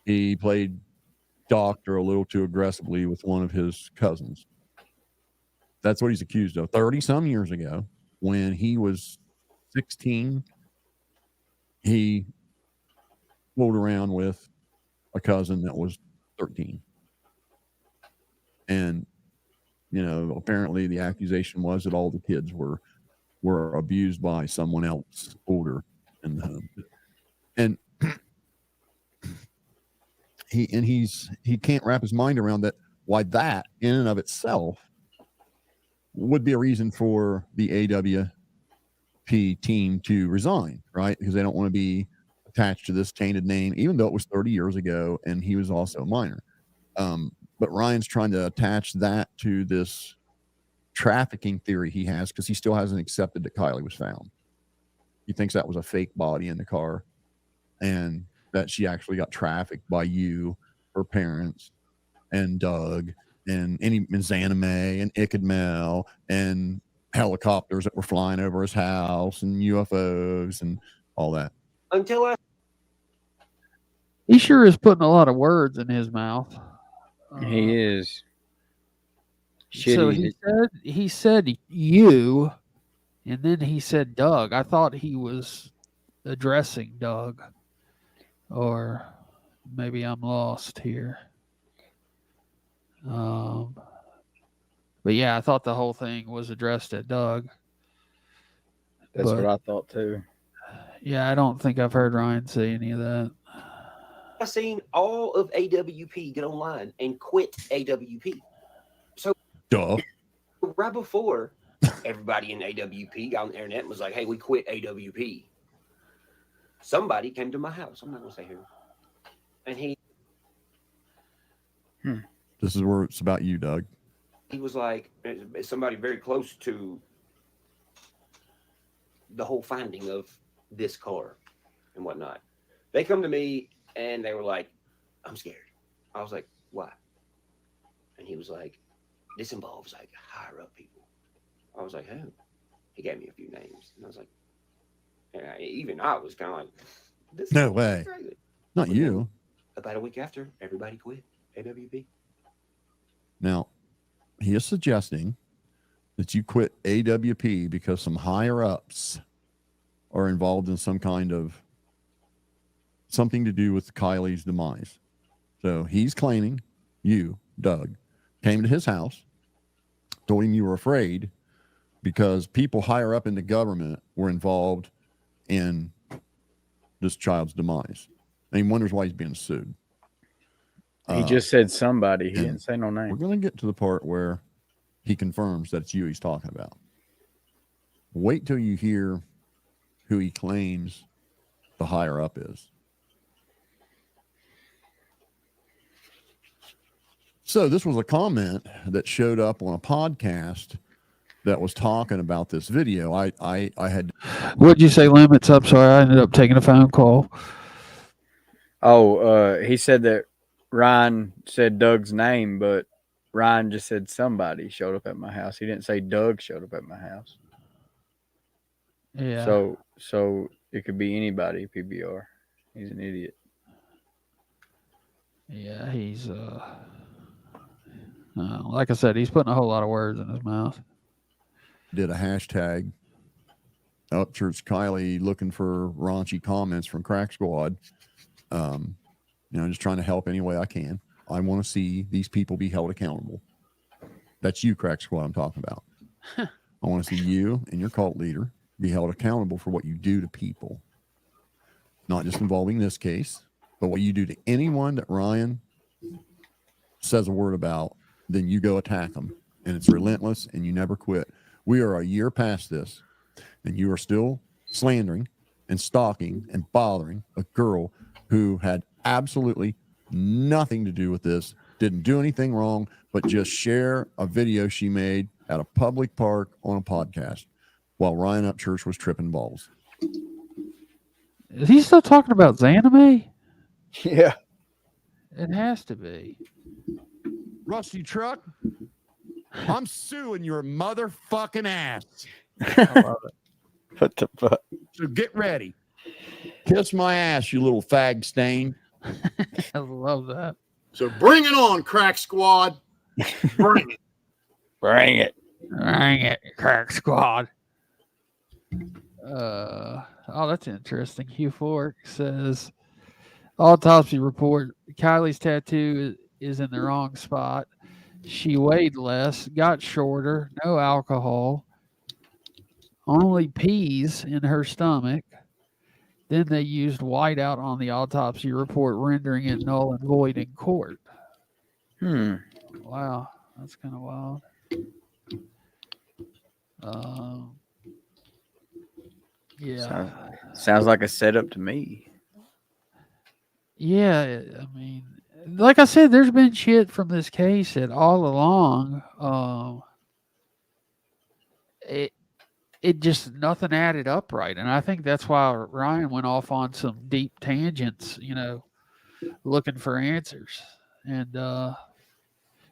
he played doctor a little too aggressively with one of his cousins. That's what he's accused of. 30 some years ago, when he was 16, he fooled around with a cousin that was 13. And, apparently the accusation was that all the kids were abused by someone else older. And he can't wrap his mind around that, why that in and of itself would be a reason for the AWP team to resign, right? Because they don't want to be attached to this tainted name, even though it was 30 years ago and he was also a minor. But Ryan's trying to attach that to this trafficking theory he has because he still hasn't accepted that Kylie was found. He thinks that was a fake body in the car and that she actually got trafficked by you, her parents, and Doug, and Xana May, and Ickadmel, and helicopters that were flying over his house, and UFOs, and all that. He sure is putting a lot of words in his mouth. He is. So he said you, and then he said Doug. I thought he was addressing Doug, or maybe I'm lost here. But yeah, I thought the whole thing was addressed at Doug. That's what I thought too. Yeah, I don't think I've heard Ryan say any of that. I've seen all of AWP get online and quit AWP. So right before everybody in AWP got on the internet and was like, hey, we quit AWP. Somebody came to my house. I'm not going to say who. And he... This is where it's about you, Doug. He was like, somebody very close to the whole finding of this car and whatnot. They come to me and they were like, I'm scared. I was like, why? And he was like, this involves like higher up people. I was like, who? He gave me a few names. And I was like, and I was kind of like, this no way. Crazy. Not you. About a week after, everybody quit AWP. Now, he is suggesting that you quit AWP because some higher ups are involved in some kind of something to do with Kylie's demise. So he's claiming you, Doug, came to his house, told him you were afraid because people higher up in the government were involved in this child's demise. And he wonders why he's being sued. He just said somebody. He didn't say no name. We're going to get to the part where he confirms that it's you he's talking about. Wait till you hear who he claims the higher up is. So this was a comment that showed up on a podcast that was talking about this video. I had... What'd you say, Limits? I'm sorry, I ended up taking a phone call. Oh, he said that Ryan said Doug's name, but Ryan just said somebody showed up at my house. He didn't say Doug showed up at my house. Yeah. So it could be anybody, PBR. He's an idiot. Yeah, he's Like I said, he's putting a whole lot of words in his mouth. Did a hashtag Upchurch Kylie looking for raunchy comments from Crack Squad. Just trying to help any way I can. I want to see these people be held accountable. That's you, Crack Squad, I'm talking about. I want to see you and your cult leader be held accountable for what you do to people. Not just involving this case, but what you do to anyone that Ryan says a word about, then you go attack them. And it's relentless and you never quit. We are a year past this, and you are still slandering and stalking and bothering a girl who had absolutely nothing to do with this, didn't do anything wrong, but just share a video she made at a public park on a podcast while Ryan Upchurch was tripping balls. Is he still talking about Xaname? Yeah. It has to be. Rusty Truck, I'm suing your motherfucking ass. I love it. What the fuck? So get ready. Kiss my ass, you little fag stain. I love that. So bring it on, Crack Squad. Bring it. Bring it. Bring it, Crack Squad. That's interesting. Hugh Fork says, autopsy report, Kylie's tattoo is in the wrong spot. She weighed less, got shorter, no alcohol, only peas in her stomach. Then they used whiteout on the autopsy report, rendering it null and void in court. Wow, that's kind of wild. Yeah. Sounds like a setup to me. Yeah, I mean, like I said, there's been shit from this case that all along, it just nothing added up right, and I think that's why Ryan went off on some deep tangents, looking for answers, and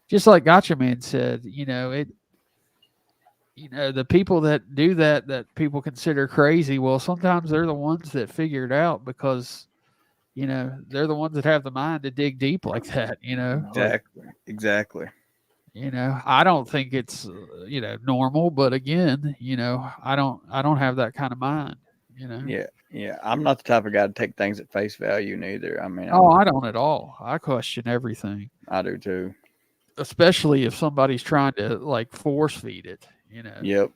just like Gotcha Man said, the people that do that people consider crazy, well, sometimes they're the ones that figure it out because they're the ones that have the mind to dig deep like that, Exactly. I don't think it's normal, but again, I don't have that kind of mind, Yeah. I'm not the type of guy to take things at face value neither. I mean, I don't at all. I question everything. I do too. Especially if somebody's trying to like force feed it, Yep.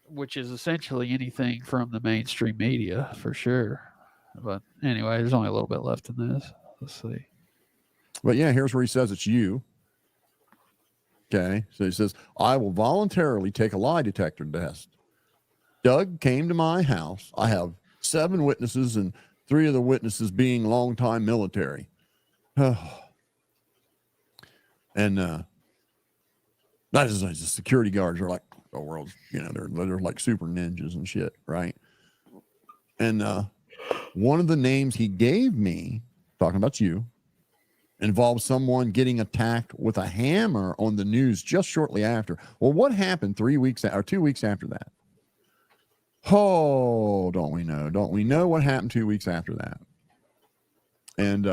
Which is essentially anything from the mainstream media for sure. But anyway, there's only a little bit left in this. Let's see. But yeah, here's where he says it's you. Okay. So he says, I will voluntarily take a lie detector test. Doug came to my house. I have 7 witnesses, and 3 of the witnesses being longtime military. And that is the security guards are like the world's, they're like super ninjas and shit, right? And one of the names he gave me, talking about you, involves someone getting attacked with a hammer on the news just shortly after. Well, what happened 2 weeks after that? Oh, don't we know? Don't we know what happened 2 weeks after that? And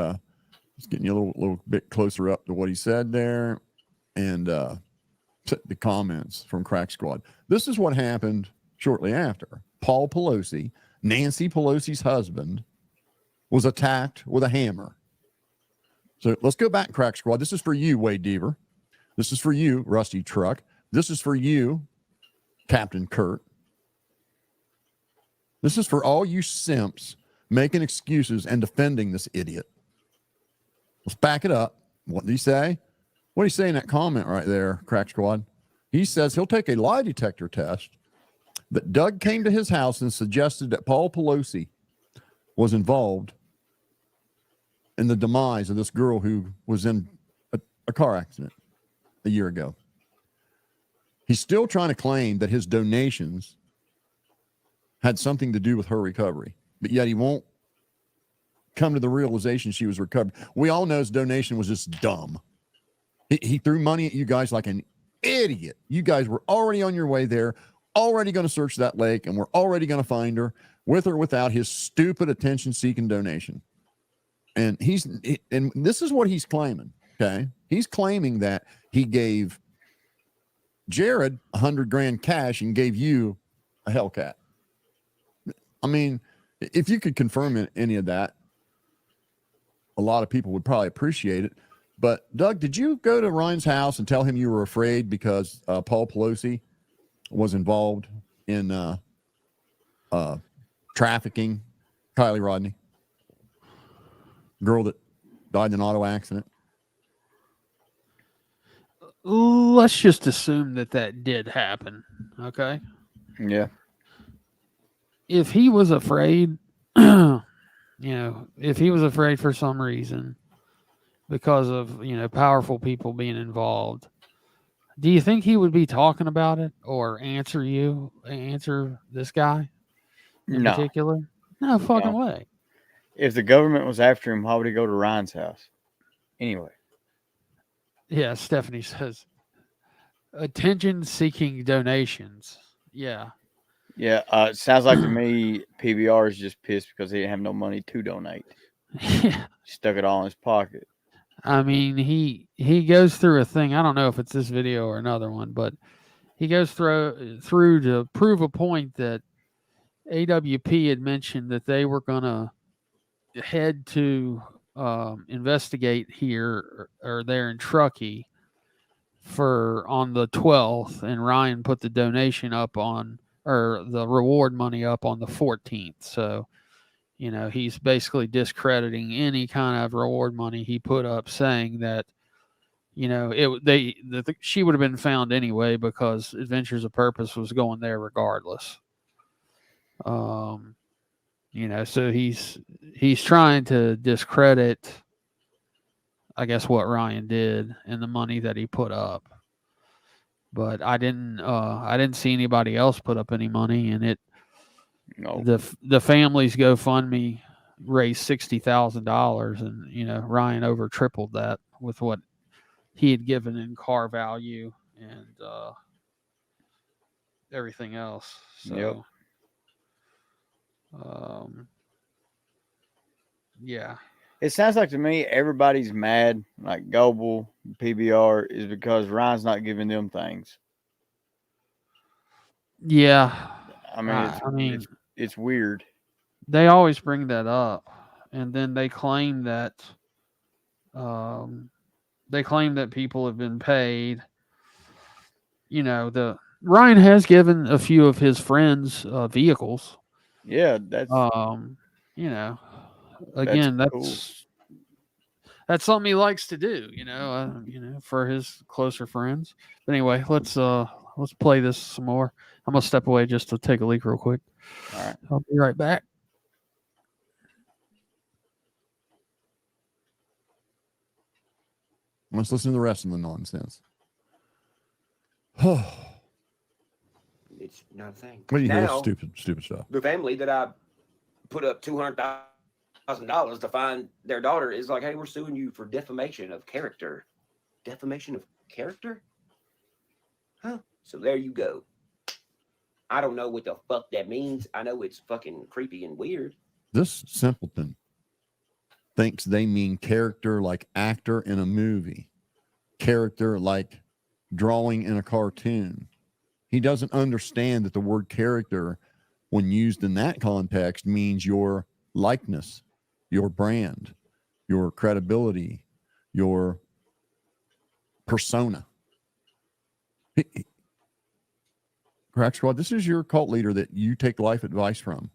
just getting you a little bit closer up to what he said there, and the comments from Crack Squad. This is what happened shortly after. Paul Pelosi, Nancy Pelosi's husband, was attacked with a hammer. So let's go back, Crack Squad. This is for you, Wade Deaver. This is for you, Rusty Truck. This is for you, Captain Kurt. This is for all you simps making excuses and defending this idiot. Let's back it up. What did he say? What did he say in that comment right there, Crack Squad? He says he'll take a lie detector test, that Doug came to his house and suggested that Paul Pelosi was involved in the demise of this girl who was in a car accident a year ago. He's still trying to claim that his donations had something to do with her recovery, but yet he won't come to the realization she was recovered. We all know his donation was just dumb. He threw money at you guys like an idiot. You guys were already on your way there, already going to search that lake, and we're already going to find her with or without his stupid attention-seeking donation. And and this is what he's claiming. Okay. He's claiming that he gave Jared $100,000 cash and gave you a Hellcat. I mean, if you could confirm any of that, a lot of people would probably appreciate it. But Doug, did you go to Ryan's house and tell him you were afraid because Paul Pelosi was involved in trafficking Kylie Rodney, girl that died in an auto accident? Let's just assume that did happen. Okay. Yeah. If he was afraid, if he was afraid for some reason because of, powerful people being involved, do you think he would be talking about it or answer this guy in particular? No fucking way. If the government was after him, why would he go to Ryan's house? Anyway. Yeah, Stephanie says, attention-seeking donations. Yeah. Yeah, it sounds like to me, PBR is just pissed because he didn't have no money to donate. Yeah. Stuck it all in his pocket. I mean, he goes through a thing. I don't know if it's this video or another one, but he goes through to prove a point that AWP had mentioned that they were going to head to investigate here or there in Truckee on the 12th, and Ryan put the donation up or the reward money up on the 14th. So, he's basically discrediting any kind of reward money he put up, saying that, she would have been found anyway because Adventures of Purpose was going there regardless. So he's trying to discredit, I guess, what Ryan did and the money that he put up. But I didn't see anybody else put up any money, and the family's GoFundMe raised $60,000, and Ryan over tripled that with what he had given in car value and everything else. So, yeah. It sounds like to me everybody's mad, like Goble, PBR, is because Ryan's not giving them things. Yeah. I mean, it's weird. They always bring that up, and then they claim that people have been paid. Ryan has given a few of his friends vehicles. Yeah, that's again, that's cool. That's something he likes to do, for his closer friends. But anyway, let's play this some more. I'm gonna step away just to take a leak real quick. All right, I'll be right back. Let's listen to the rest of the nonsense. It's not a thing. What do you hear? Now, Stupid stuff. The family that I put up $200,000 to find their daughter is like, hey, we're suing you for defamation of character. Defamation of character? Huh? So there you go. I don't know what the fuck that means. I know it's fucking creepy and weird. This simpleton thinks they mean character like actor in a movie, character like drawing in a cartoon. He doesn't understand that the word character, when used in that context, means your likeness, your brand, your credibility, your persona. Crack Squad, this is your cult leader that you take life advice from.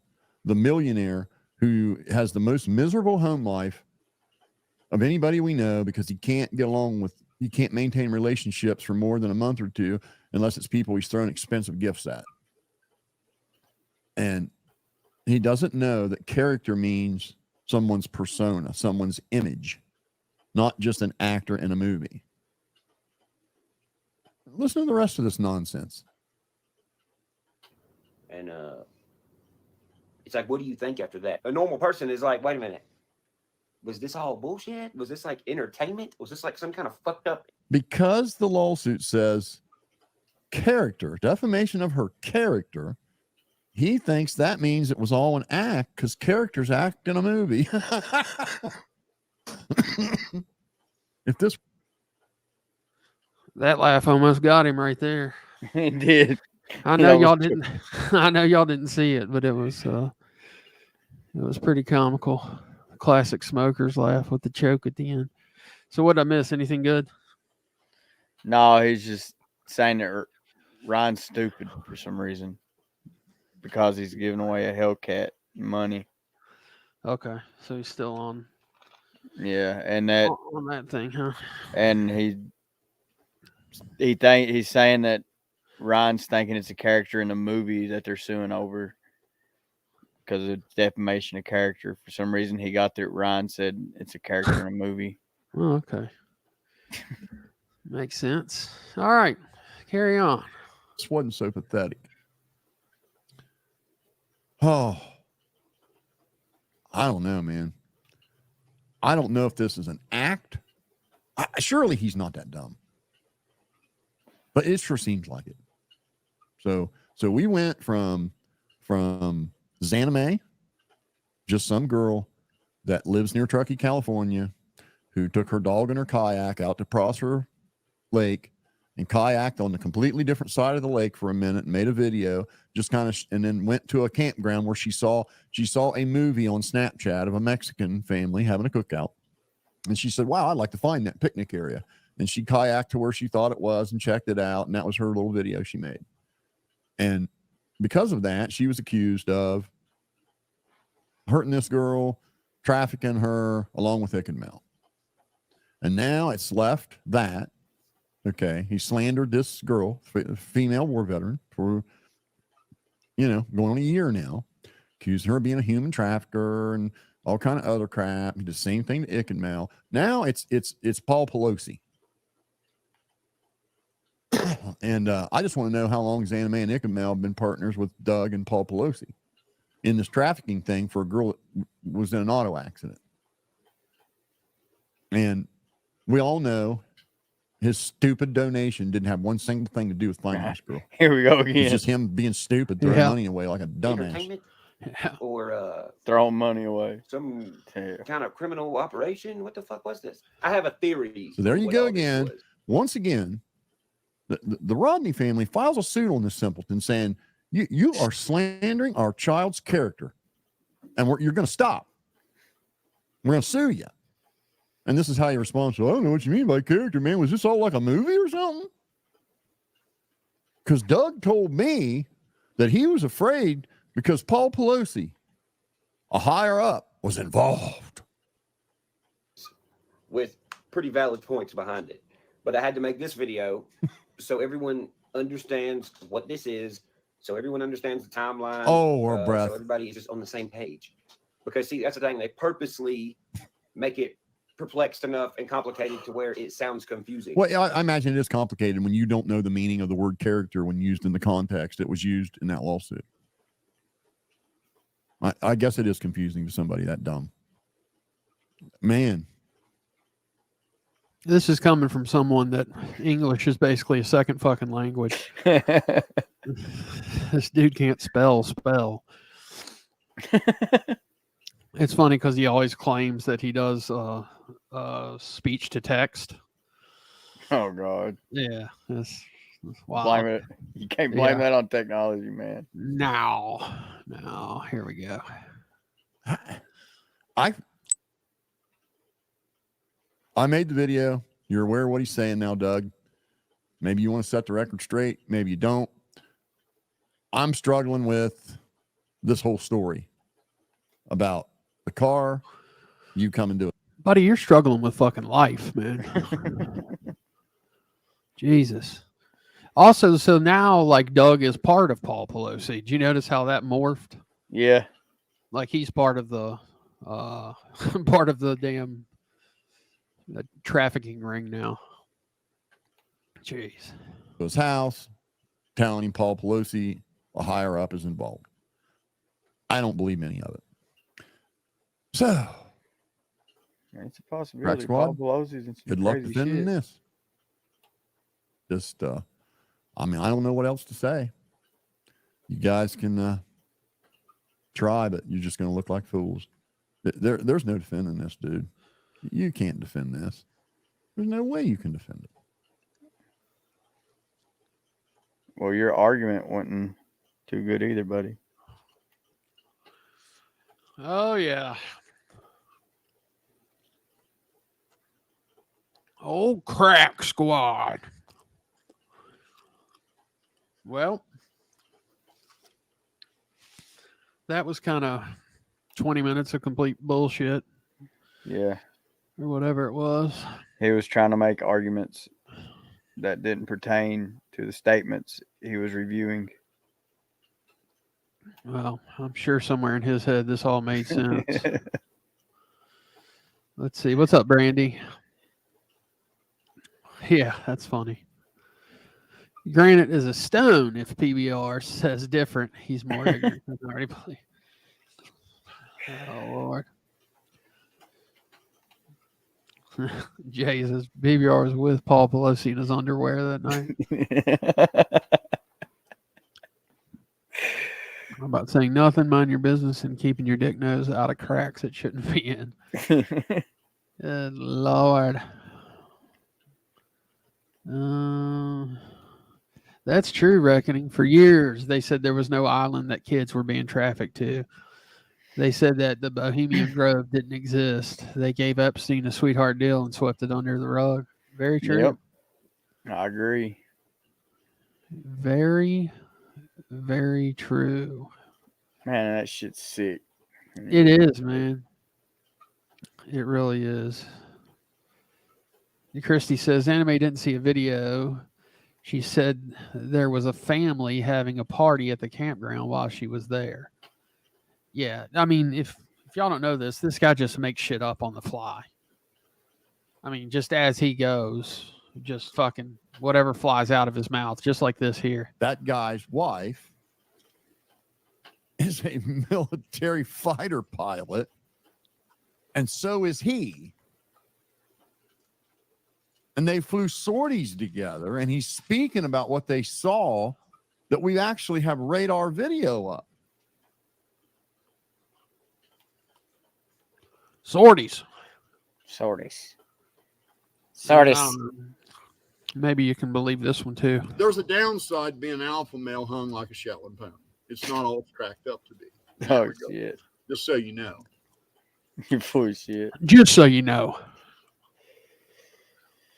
The millionaire who has the most miserable home life of anybody we know because he can't maintain relationships for more than a month or two unless it's people he's throwing expensive gifts at. And he doesn't know that character means someone's persona, someone's image, not just an actor in a movie. Listen to the rest of this nonsense. And it's like, what do you think after that? A normal person is like, wait a minute. Was this all bullshit? Was this like entertainment? Was this like some kind of fucked up? Because the lawsuit says character, defamation of her character, he thinks that means it was all an act because characters act in a movie. If this That laugh almost got him right there. It did. I know y'all didn't. I know y'all didn't see it, but it was pretty comical. Classic smokers laugh with the choke at the end. So what did I miss? Anything good? No, he's just saying that Ryan's stupid for some reason because he's giving away a Hellcat money. Okay, so he's still on. Yeah, and that on that thing, huh? And he's saying that Ryan's thinking it's a character in the movie that they're suing over because of defamation of character. For some reason, he got that Ryan said it's a character in a movie. Oh, okay. Makes sense. All right, carry on. This wasn't so pathetic. Oh, I don't know, man. I don't know if this is an act. Surely he's not that dumb, but it sure seems like it. So we went from Xana May, just some girl that lives near Truckee, California, who took her dog and her kayak out to Prosser Lake and kayaked on the completely different side of the lake for a minute and made a video, just kind of, and then went to a campground where she saw a movie on Snapchat of a Mexican family having a cookout. And she said, wow, I'd like to find that picnic area. And she kayaked to where she thought it was and checked it out. And that was her little video she made. And because of that, she was accused of hurting this girl, trafficking her, along with Hick and Mel. And now it's left that, okay, he slandered this girl, female war veteran, for, going on a year now, accusing her of being a human trafficker and all kind of other crap. He did the same thing to Hick and Mel. Now it's Paul Pelosi. And I just want to know how long Xana May and Hick and Mel have been partners with Doug and Paul Pelosi in this trafficking thing for a girl that was in an auto accident. And we all know his stupid donation didn't have one single thing to do with finding this girl. Here we go again. It's just him being stupid, throwing money away like a dumbass. Entertainment or throwing money away. Some kind of criminal operation. What the fuck was this? I have a theory. So there you go again. Once again, the Rodney family files a suit on this simpleton saying, you are slandering our child's character, and you're going to stop. We're going to sue you. And this is how he responds to, I don't know what you mean by character, man. Was this all like a movie or something? Because Doug told me that he was afraid because Paul Pelosi, a higher up, was involved. With pretty valid points behind it. But I had to make this video so everyone understands what this is, so everyone understands the timeline. Oh, our breath. So everybody is just on the same page. Because, see, that's the thing. They purposely make it perplexed enough and complicated to where it sounds confusing. Well, I imagine it is complicated when you don't know the meaning of the word character when used in the context it was used in that lawsuit. I guess it is confusing to somebody that dumb. Man. This is coming from someone that English is basically a second fucking language. This dude can't spell. It's funny because he always claims that he does speech to text. Oh God! Yeah, that's wow. Blame it. You can't blame that on technology, man. No. Here we go. I made the video. You're aware of what he's saying now, Doug. Maybe you want to set the record straight. Maybe you don't. I'm struggling with this whole story about the car, you coming to it. Buddy, you're struggling with fucking life, man. Jesus. Also, so now, like, Doug is part of Paul Pelosi. Did you notice how that morphed? Yeah. Like, he's part of the damn trafficking ring now. Jeez. His house, telling him Paul Pelosi, a higher up, is involved. I don't believe any of it. So, it's a possibility. Paul Pelosi's in some good luck crazy defending shit. this. Just, I don't know what else to say. You guys can try, but you're just going to look like fools. There's no defending this, dude. You can't defend this. There's no way you can defend it. Well, your argument wasn't too good either, buddy. Oh yeah. Old crack squad. Well, that was kind of 20 minutes of complete bullshit. Yeah. Or whatever it was. He was trying to make arguments that didn't pertain to the statements he was reviewing. Well, I'm sure somewhere in his head this all made sense. Let's see. What's up, Brandy? Yeah, that's funny. Granite is a stone. If PBR says different, he's more ignorant than already believe. Oh, Lord. Jay says PBR was with Paul Pelosi in his underwear that night. I'm about saying nothing. Mind your business and keeping your dick nose out of cracks it shouldn't be in. Good Lord. That's true, Reckoning. For years, they said there was no island that kids were being trafficked to. They said that the Bohemian Grove didn't exist. They gave Epstein a sweetheart deal and swept it under the rug. Very true. Yep. I agree. Very, very true. Man, that shit's sick. It is, man. It really is. Christy says, Anime didn't see a video. She said there was a family having a party at the campground while she was there. Yeah, I mean, if y'all don't know this guy just makes shit up on the fly. I mean, just as he goes, just fucking whatever flies out of his mouth, just like this here. That guy's wife is a military fighter pilot, and so is he. And they flew sorties together, and he's speaking about what they saw, that we actually have radar video up. Sorties. Maybe you can believe this one too. There's a downside being alpha male hung like a Shetland pony. It's not all cracked up to be. Oh, shit. Just so you know. You full of shit. Just so you know.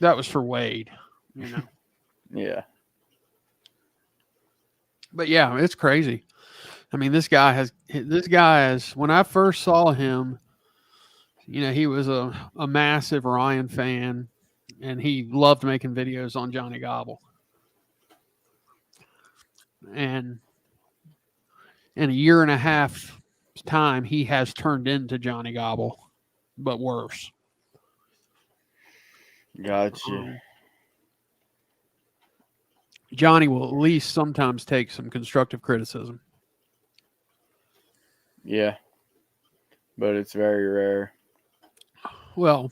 That was for Wade, you know. Yeah. But yeah, it's crazy. I mean, this guy is, when I first saw him, you know, he was a massive Ryan fan, and he loved making videos on Johnny Gobble. And in a year and a half time, he has turned into Johnny Gobble, but worse. Gotcha. Johnny will at least sometimes take some constructive criticism. Yeah. But it's very rare. Well,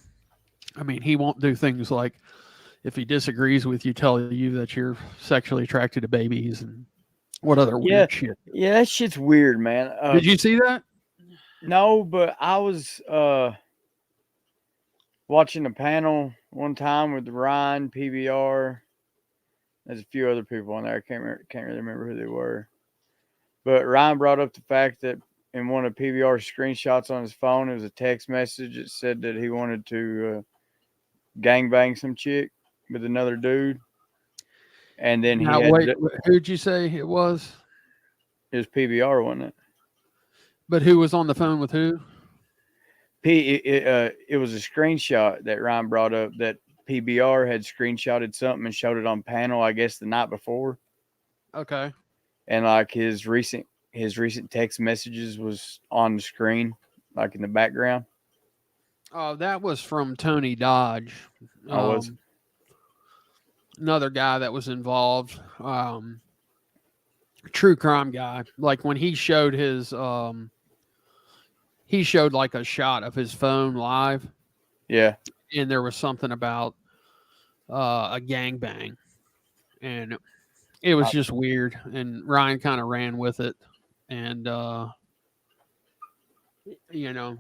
I mean, he won't do things like, if he disagrees with you, tell you that you're sexually attracted to babies and what other weird shit. Yeah, that shit's weird, man. Did you see that? No, but I was watching a panel one time with Ryan, PBR. There's a few other people on there. I can't really remember who they were. But Ryan brought up the fact that in one of PBR's screenshots on his phone, it was a text message that said that he wanted to gangbang some chick with another dude. And then who'd you say it was? It was PBR, wasn't it? But who was on the phone with who? It was a screenshot that Ryan brought up that PBR had screenshotted something and showed it on panel, I guess, the night before. Okay. And like his recent text messages was on the screen, like in the background. Oh, that was from Tony Dodge. Was another guy that was involved. True crime guy. Like when he showed his he showed like a shot of his phone live. Yeah. And there was something about a gangbang. And it was just weird. And Ryan kind of ran with it. And you know.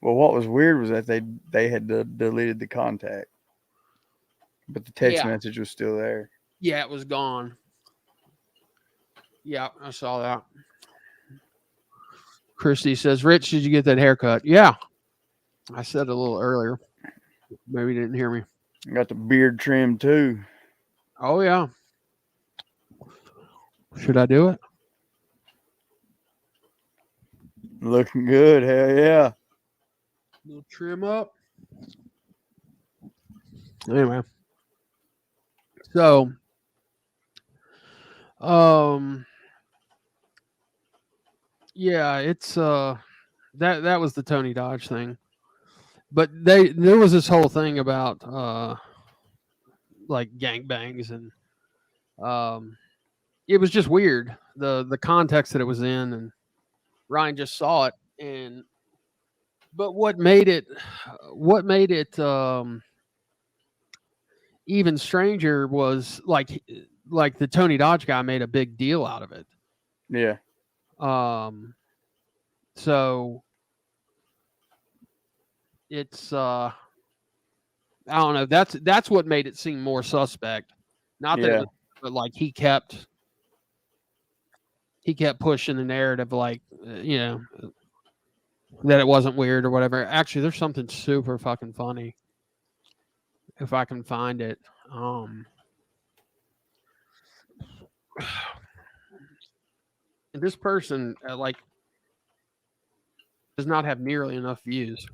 Well, what was weird was that they had deleted the contact. But the text message was still there. Yeah, it was gone. Yeah, I saw that. Christy says, Rich, did you get that haircut? Yeah. I said it a little earlier. Maybe you didn't hear me. Got the beard trim too. Oh, yeah. Should I do it? Looking good. Hell yeah. Little trim up. Anyway. So, yeah, it's that was the Tony Dodge thing. But there was this whole thing about like gangbangs, and it was just weird, the context that it was in, and Ryan just saw it. And but what made it even stranger was like the Tony Dodge guy made a big deal out of it. Yeah. So it's I don't know. That's what made it seem more suspect. Not that, it was, but like he kept pushing the narrative, like that it wasn't weird or whatever. Actually, there's something super fucking funny if I can find it. This person like does not have nearly enough views.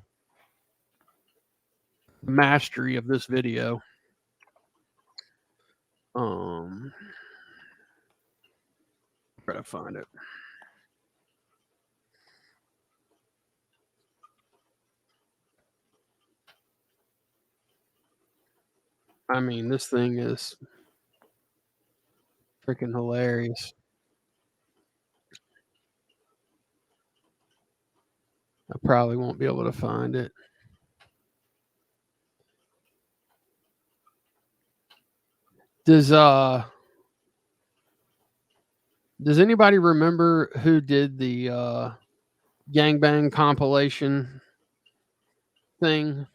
The mastery of this video. Try to find it. I mean, this thing is freaking hilarious. I probably won't be able to find it. Does anybody remember who did the gangbang compilation thing?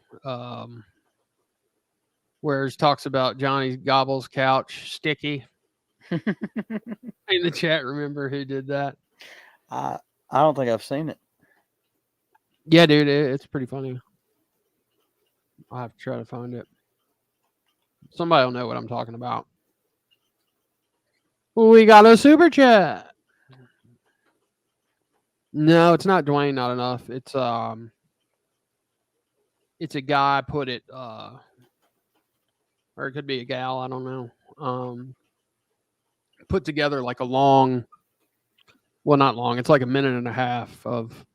Where it talks about Johnny Gobble's couch, Sticky. In the chat, remember who did that? I don't think I've seen it. Yeah, dude, it's pretty funny. I'll have to try to find it. Somebody will know what I'm talking about. We got a super chat. No, it's not Dwayne, not enough. It's a guy put it or it could be a gal, I don't know. Put together like a long, well, not long, it's like a minute and a half of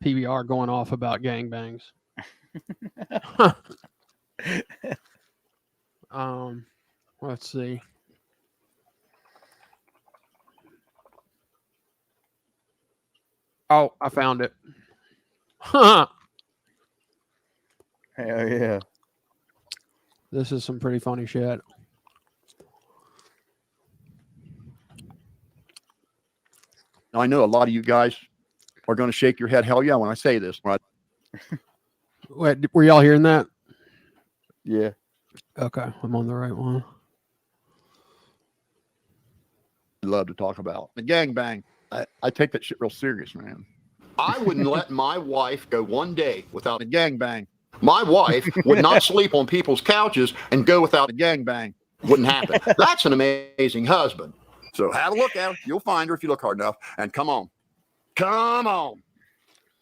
PBR going off about gangbangs. Let's see. Oh, I found it. Hell yeah. This is some pretty funny shit. Now, I know a lot of you guys are going to shake your head, hell yeah, when I say this, right? Wait, were y'all hearing that? Yeah. Okay, I'm on the right one. Love to talk about the gangbang. I take that shit real serious, man. I wouldn't let my wife go one day without a gangbang. My wife would not sleep on people's couches and go without a gangbang. Wouldn't happen. That's an amazing husband. So have a look at her. You'll find her if you look hard enough. And come on. Come on.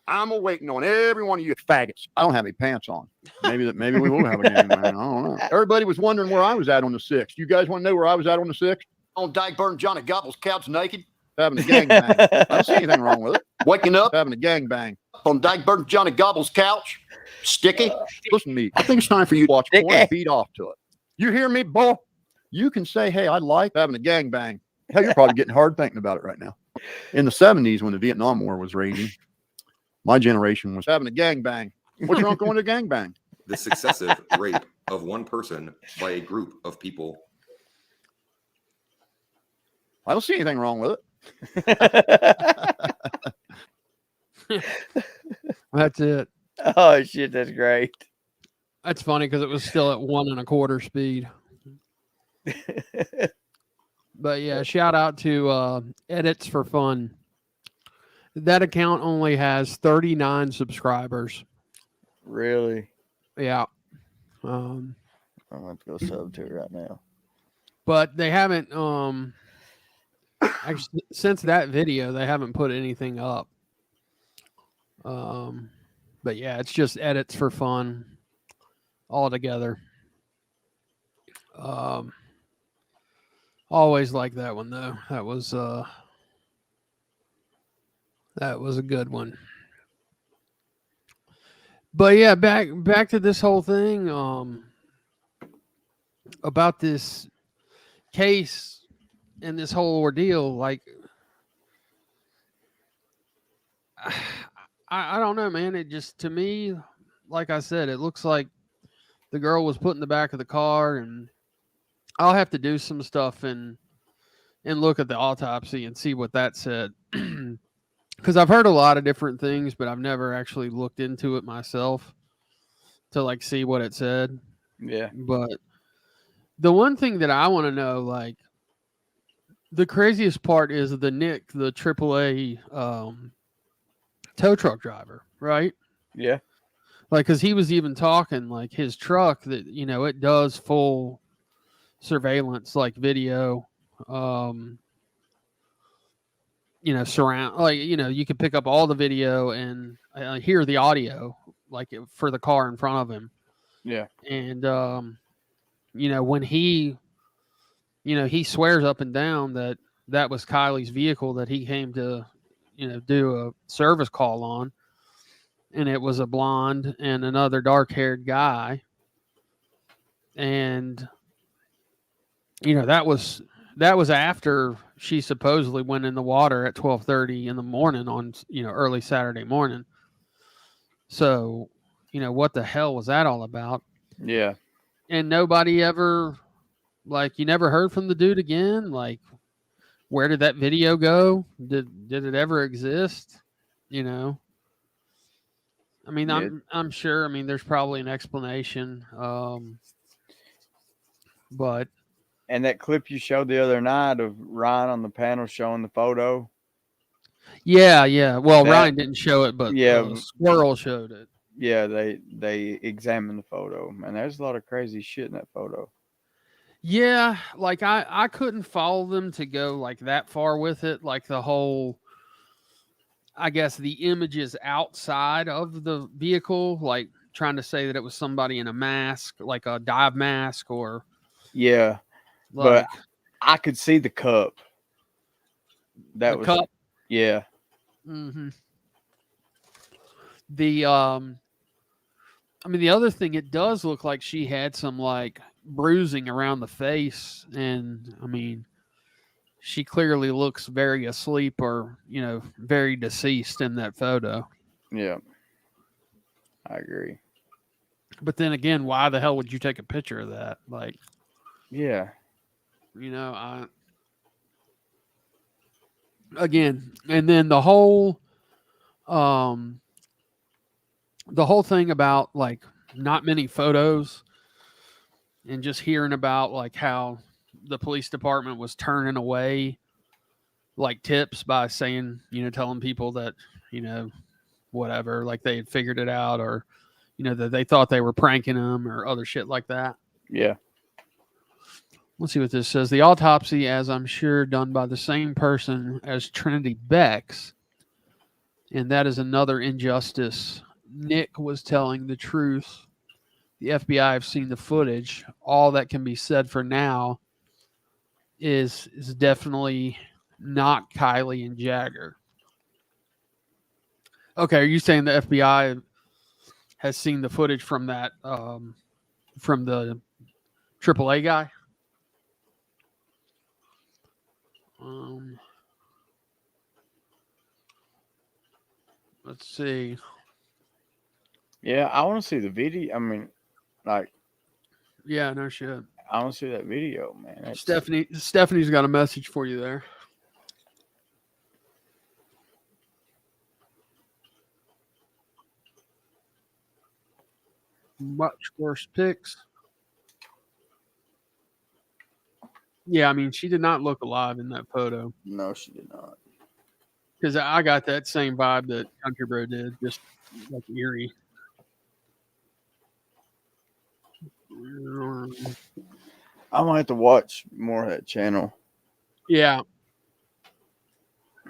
I'm waiting on every one of you faggots. I don't have any pants on. Maybe we will have a gangbang. I don't know. Everybody was wondering where I was at on the 6th. You guys want to know where I was at on the 6th? On Dykeburn Johnny Gobble's couch naked. Having a gangbang. I don't see anything wrong with it. Waking up, having a gangbang. On Dykeburn Johnny Gobble's couch. Sticky. Listen to me. I think it's time for you to watch porn and beat off to it. You hear me, boy? You can say, hey, I like having a gangbang. Hell, you're probably getting hard thinking about it right now. In the 70s, when the Vietnam War was raging, my generation was having a gangbang. What's wrong going to gangbang? The successive rape of one person by a group of people. I don't see anything wrong with it. That's it. Oh shit, that's great. That's funny because it was still at 1 1/4 speed. But yeah, shout out to Edits for Fun. That account only has 39 subscribers. Really? Yeah. I'm going to go sub to it right now. But they haven't actually since that video they haven't put anything up. But yeah, it's just Edits for Fun all together. Always like that one though. That was a good one. But yeah, back to this whole thing about this case and this whole ordeal. Like, I don't know, man. It just, to me, like I said, it looks like the girl was put in the back of the car, and I'll have to do some stuff and look at the autopsy and see what that said. Because I've heard a lot of different things, but I've never actually looked into it myself to like see what it said. Yeah. But the one thing that I want to know, like, the craziest part is the Nick, the AAA tow truck driver, right? Yeah. Like, because he was even talking, like, his truck that, you know, it does full surveillance, like video, you know, surround, like, you know, you can pick up all the video and hear the audio, like, for the car in front of him. Yeah. And, you know, when he, you know, he swears up and down that that was Kylie's vehicle that he came to, you know, do a service call on. And it was a blonde and another dark-haired guy. And, you know, that was after she supposedly went in the water at 12:30 in the morning on, you know, early Saturday morning. So, you know, what the hell was that all about? Yeah. And nobody ever, like, you never heard from the dude again? Like, where did that video go? Did it ever exist? You know? I mean, Yeah. I'm sure. I mean, there's probably an explanation. But And that clip you showed the other night of Ryan on the panel showing the photo. yeah. Well, Ryan didn't show it, but yeah, Squirrel showed it. Yeah, they examined the photo, and there's a lot of crazy shit in that photo. Yeah, like I couldn't follow them to go like that far with it. Like the whole, I guess the images outside of the vehicle, like trying to say that it was somebody in a mask, like a dive mask, or yeah, like, but I could see the cup. That the was cup. Yeah. Mm-hmm. The I mean, the other thing, it does look like she had some like bruising around the face, and I mean, she clearly looks very asleep or, you know, very deceased in that photo. Yeah, I agree. But then again, why the hell would you take a picture of that? Like, yeah, you know, again, and then the whole thing about like not many photos and just hearing about like how the police department was turning away like tips by saying, you know, telling people that, you know, whatever, like they had figured it out, or, you know, that they thought they were pranking them or other shit like that. Yeah. Let's see what this says. The autopsy, as I'm sure, done by the same person as Trinity Becks. And that is another injustice. Nick was telling the truth. The FBI have seen the footage. All that can be said for now is definitely not Kylie and Jagger. Okay, are you saying the FBI has seen the footage from that, from the AAA guy? Let's see. Yeah, I want to see the video. I mean, like, yeah, no shit. I want to see that video, man. Stephanie's got a message for you there. Much worse picks. Yeah, I mean, she did not look alive in that photo. No, she did not. Because I got that same vibe that Country Bro did, just like eerie. I might have to watch more of that channel. Yeah.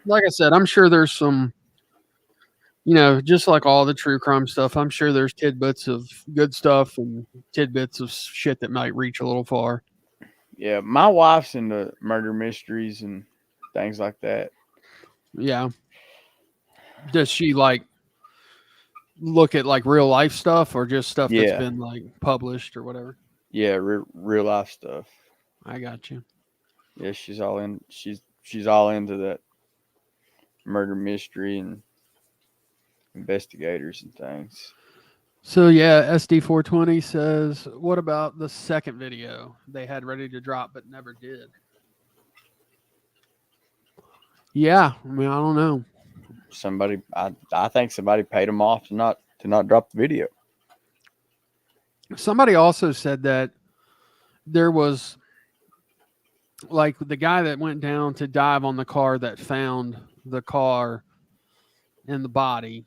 Like I said, I'm sure there's some, just like all the true crime stuff, I'm sure there's tidbits of good stuff and tidbits of shit that might reach a little far. Yeah, my wife's into murder mysteries and things like that. Yeah. Does she like look at like real life stuff or just stuff that's been like published or whatever? Yeah, real life stuff. I got you. Yeah, she's all in. She's all into that murder mystery and investigators and things. So yeah, SD420 says, what about the second video they had ready to drop but never did? Yeah, I mean, I don't know. I think somebody paid them off to not drop the video. Somebody also said that there was like the guy that went down to dive on the car that found the car and the body.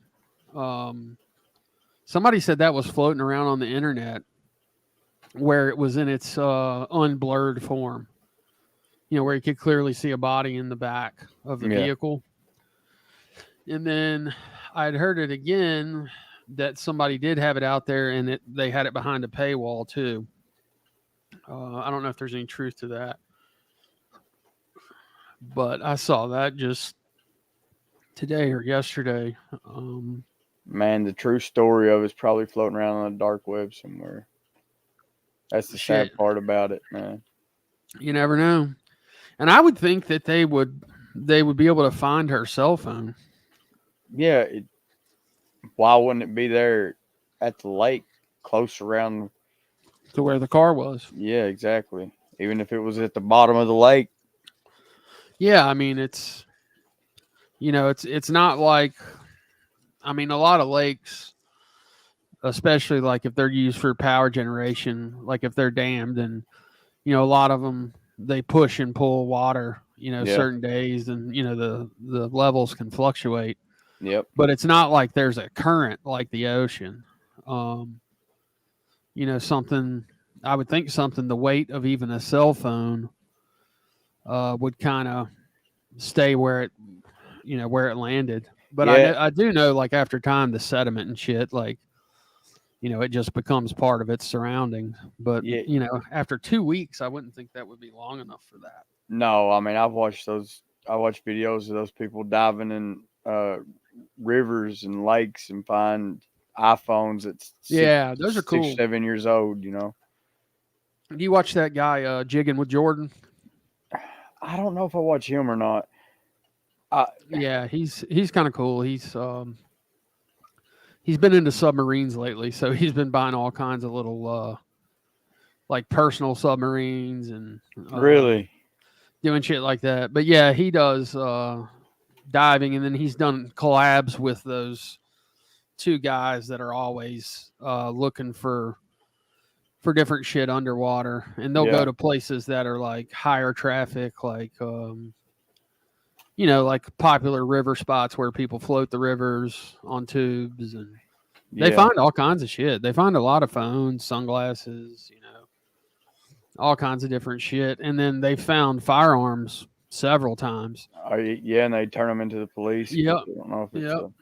Somebody said that was floating around on the internet where it was in its unblurred form, where you could clearly see a body in the back of the vehicle. And then I'd heard it again that somebody did have it out there and they had it behind a paywall too. I don't know if there's any truth to that, but I saw that just today or yesterday. Man, the true story of it's probably floating around on the dark web somewhere. That's the sad part about it, man. You never know. And I would think that they would be able to find her cell phone. Yeah. Why wouldn't it be there at the lake, close around to where the car was? Yeah, exactly. Even if it was at the bottom of the lake. Yeah, I mean, it's not like, I mean, a lot of lakes, especially like if they're used for power generation, like if they're dammed and, a lot of them, they push and pull water, certain days and, the levels can fluctuate. Yep. But it's not like there's a current like the ocean. Something, I would think something, the weight of even a cell phone would kind of stay where it landed. But I do know, like, after time, the sediment and shit, like, it just becomes part of its surroundings. But, after 2 weeks, I wouldn't think that would be long enough for that. No, I mean, I watched videos of those people diving in rivers and lakes and find iPhones that's those are cool. 6, 7 years old, Do you watch that guy Jigging with Jordan? I don't know if I watch him or not. Yeah, he's kind of cool. He's been into submarines lately, so he's been buying all kinds of little like personal submarines and really doing shit like that. But yeah, he does diving, and then he's done collabs with those two guys that are always looking for different shit underwater, and they'll go to places that are like higher traffic, like like popular river spots where people float the rivers on tubes, and they find all kinds of shit. They find a lot of phones, sunglasses, all kinds of different shit. And then they found firearms several times. And they turn them into the police. Yep. I don't know if it's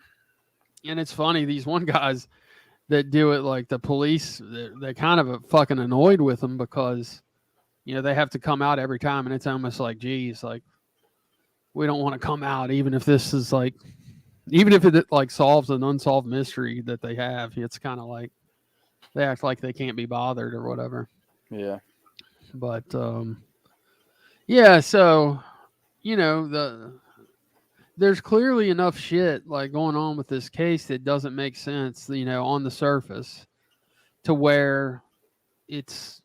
And it's funny, these one guys that do it, like the police, they're kind of fucking annoyed with them because, they have to come out every time, and it's almost like, geez, like, we don't want to come out, even if this is like, even if it like solves an unsolved mystery that they have. It's kind of like they act like they can't be bothered or whatever. Yeah. But yeah, so there's clearly enough shit like going on with this case that doesn't make sense, on the surface, to where it's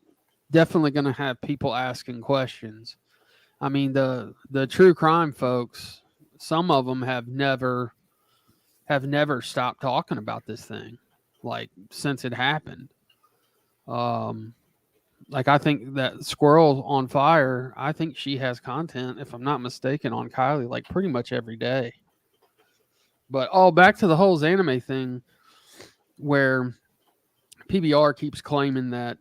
definitely going to have people asking questions. I mean, the true crime folks, some of them have never stopped talking about this thing, like, since it happened. like I think that Squirrel on Fire, I think she has content, if I'm not mistaken, on Kylie like pretty much every day. But back to the whole anime thing, where PBR keeps claiming that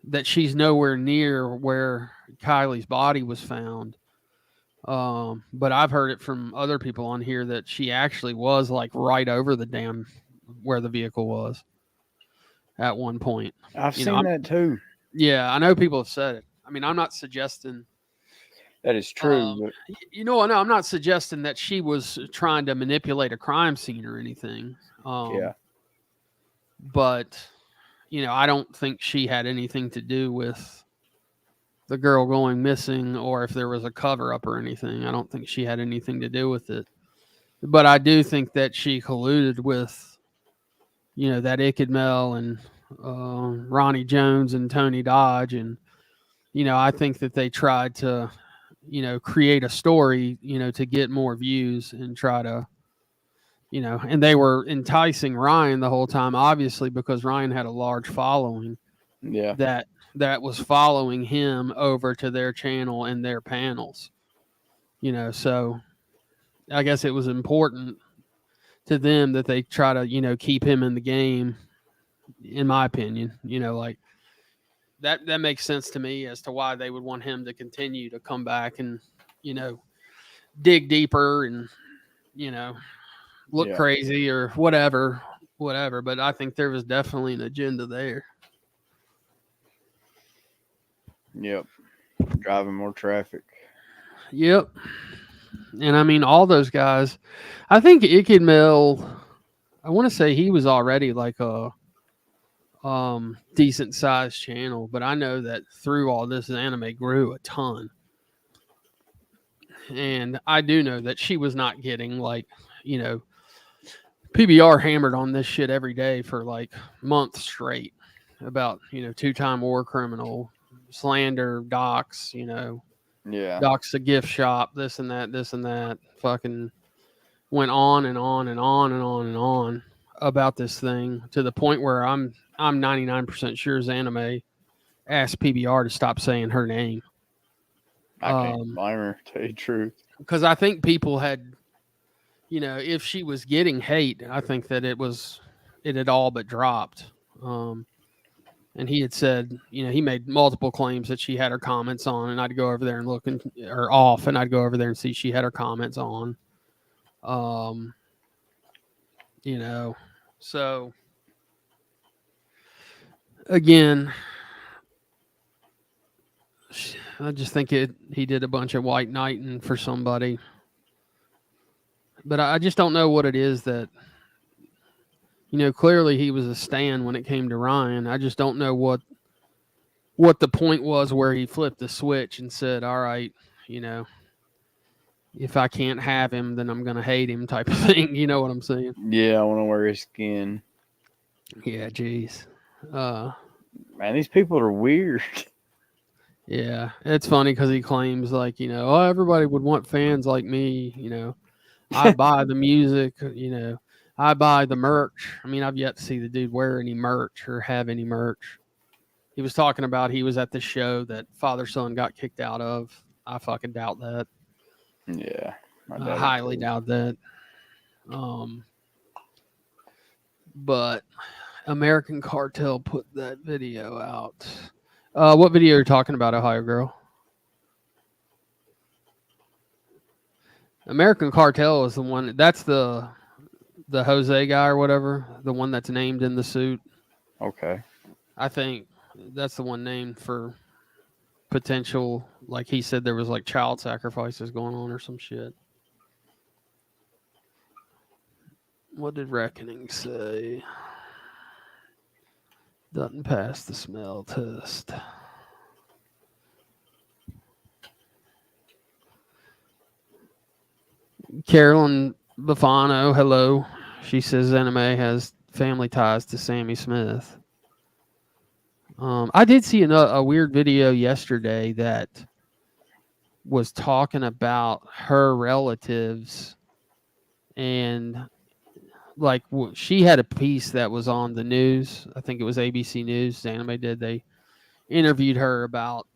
that she's nowhere near where Kylie's body was found. But I've heard it from other people on here that she actually was like right over the damn where the vehicle was at one point. I've seen that too. Yeah, I know people have said it. I mean, I'm not suggesting that is true. But... I'm not suggesting that she was trying to manipulate a crime scene or anything. Yeah. But, I don't think she had anything to do with the girl going missing, or if there was a cover up or anything. I don't think she had anything to do with it. But I do think that she colluded with, that Ickadmel and Ronnie Jones and Tony Dodge. And, I think that they tried to, create a story, to get more views and try to, and they were enticing Ryan the whole time, obviously, because Ryan had a large following. Yeah. That was following him over to their channel and their panels. So I guess it was important to them that they try to, keep him in the game, in my opinion. Like that makes sense to me as to why they would want him to continue to come back and, dig deeper and, look crazy or whatever. But I think there was definitely an agenda there. Yep. Driving more traffic. Yep. And I mean, all those guys, I think Ickadmel, I want to say he was already like a decent sized channel, but I know that through all this, anime grew a ton. And I do know that she was not getting like, PBR hammered on this shit every day for like months straight about, 2-time war criminal, slander, docs, Yeah. Doc's a gift shop, this and that. Fucking went on and on and on and on and on about this thing to the point where I'm 99% sure Anime asked PBR to stop saying her name. I can't blame her, to tell you the truth. Because I think people had, if she was getting hate, I think that it had all but dropped. And he had said, he made multiple claims that she had her comments on, and I'd go over there and look or off, and I'd go over there and see she had her comments on. So again, I just think he did a bunch of white knighting for somebody, but I just don't know what it is that. Clearly he was a stan when it came to Ryan. I just don't know what the point was where he flipped the switch and said, all right, if I can't have him, then I'm going to hate him type of thing. You know what I'm saying? Yeah, I want to wear his skin. Yeah, geez. Man, these people are weird. Yeah, it's funny because he claims like, everybody would want fans like me. I buy the music, I buy the merch. I mean, I've yet to see the dude wear any merch or have any merch. He was talking about he was at the show that Father Son got kicked out of. I fucking doubt that. Yeah. I highly doubt that. But American Cartel put that video out. What video are you talking about, Ohio Girl? American Cartel is the one. That's the Jose guy or whatever, the one that's named in the suit. Okay. I think that's the one named for potential, like he said there was like child sacrifices going on or some shit. What did Reckoning say? Doesn't pass the smell test. Carolyn Bufano, hello. She says Anime has family ties to Sammy Smith. I did see a weird video yesterday that was talking about her relatives and like she had a piece that was on the news. I think it was ABC News. Anime did. They interviewed her about,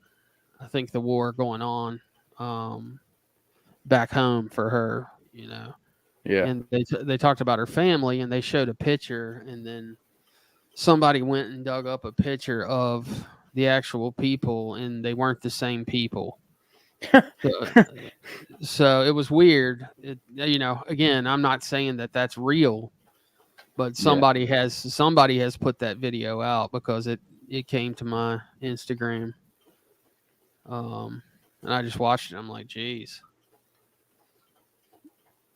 I think, the war going on back home for her, you know. Yeah. And they talked about her family, and they showed a picture, and then somebody went and dug up a picture of the actual people, and they weren't the same people. So it was weird. You know, again, I'm not saying that that's real, but somebody has put that video out because it came to my Instagram. And I just watched it. I'm like, geez.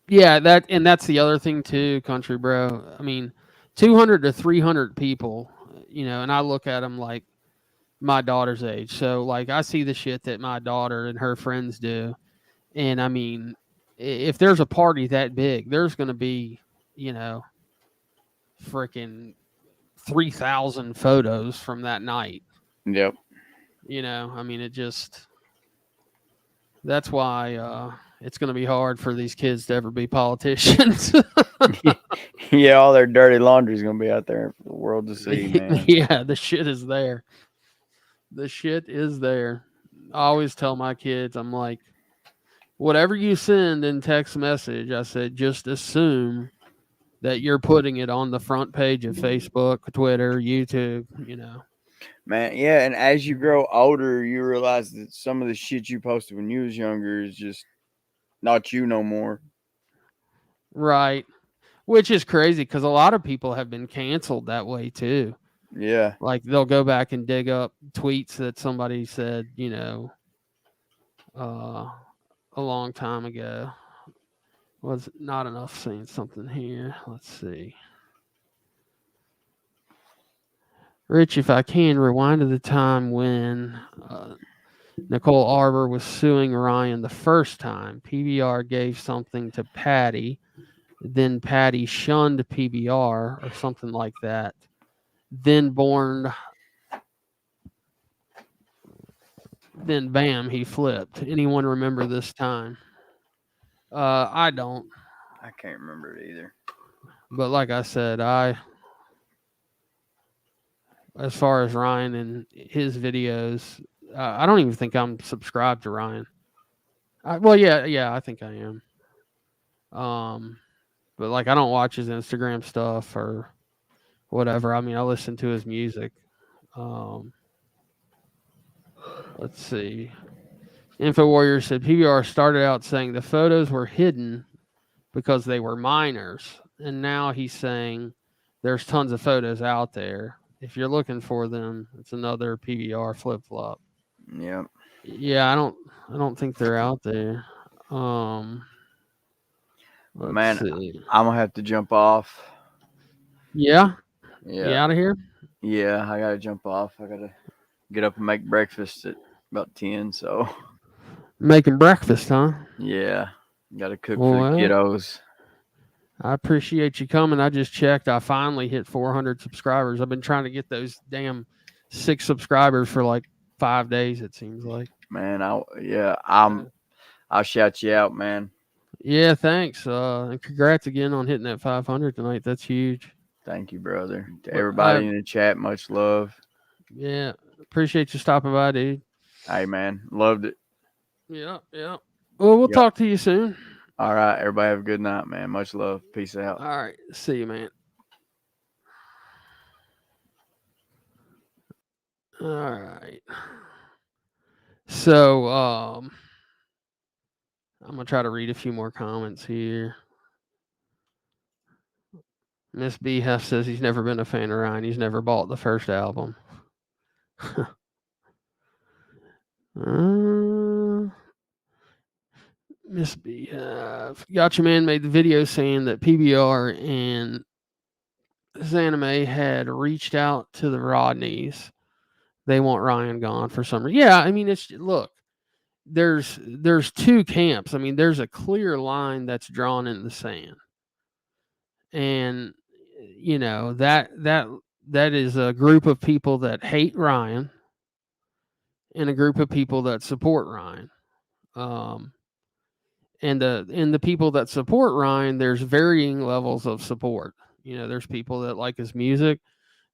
Yeah, that's the other thing too, country bro. I mean, 200 to 300 people, you know, and I look at them like my daughter's age. So like I see the shit that my daughter and her friends do. And I mean, if there's a party that big, there's going to be, you know, freaking 3,000 photos from that night. Yep. You know, I mean, that's why it's going to be hard for these kids to ever be politicians. Yeah, all their dirty laundry is going to be out there for the world to see, man. Yeah, the shit is there. The shit is there. I always tell my kids, I'm like, whatever you send in text message, I said, just assume that you're putting it on the front page of Facebook, Twitter, YouTube, you know. Man, yeah, and as you grow older, you realize that some of the shit you posted when you was younger is just not you no more. Right. Which is crazy because a lot of people have been canceled that way too. Yeah. Like they'll go back and dig up tweets that somebody said, you know, a long time ago. Was not enough saying something here. Let's see. Rich, if I can, rewind to the time when Nicole Arbor was suing Ryan the first time. PBR gave something to Patty. Then Patty shunned PBR or something like that. Then bam, he flipped. Anyone remember this time? I don't. I can't remember it either. But like I said, as far as Ryan and his videos, I don't even think I'm subscribed to Ryan. Yeah, I think I am. But like I don't watch his Instagram stuff or whatever. I mean, I listen to his music. Let's see. InfoWarrior said PBR started out saying the photos were hidden because they were minors, and now he's saying there's tons of photos out there. If you're looking for them, it's another PBR flip flop. Yep. Yeah, I don't think they're out there. Man, see. I'm gonna have to jump off. Yeah. Yeah. You out of here? Yeah, I gotta jump off. I gotta get up and make breakfast at about 10. So making breakfast, huh? Yeah, gotta cook for the kiddos. I appreciate you coming. I just checked. I finally hit 400 subscribers. I've been trying to get those damn 6 subscribers for like 5 days. It seems like. Man, I'll shout you out, man. Yeah, thanks. And congrats again on hitting that 500 tonight. That's huge. Thank you, brother. To everybody in the chat, much love. Yeah, appreciate you stopping by, dude. Hey, man, loved it. Yeah. Well, we'll talk to you soon. All right, everybody have a good night, man. Much love. Peace out. All right, see you, man. All right. So, I'm gonna try to read a few more comments here. Miss B Huff says he's never been a fan of Ryan. He's never bought the first album. Miss B Huff. Gotcha Man made the video saying that PBR and Zanime had reached out to the Rodneys. They want Ryan gone for some reason. Yeah, I mean, there's 2 camps. I mean, there's a clear line that's drawn in the sand. And you know, that is a group of people that hate Ryan and a group of people that support Ryan. and the people that support Ryan, there's varying levels of support. You know, there's people that like his music.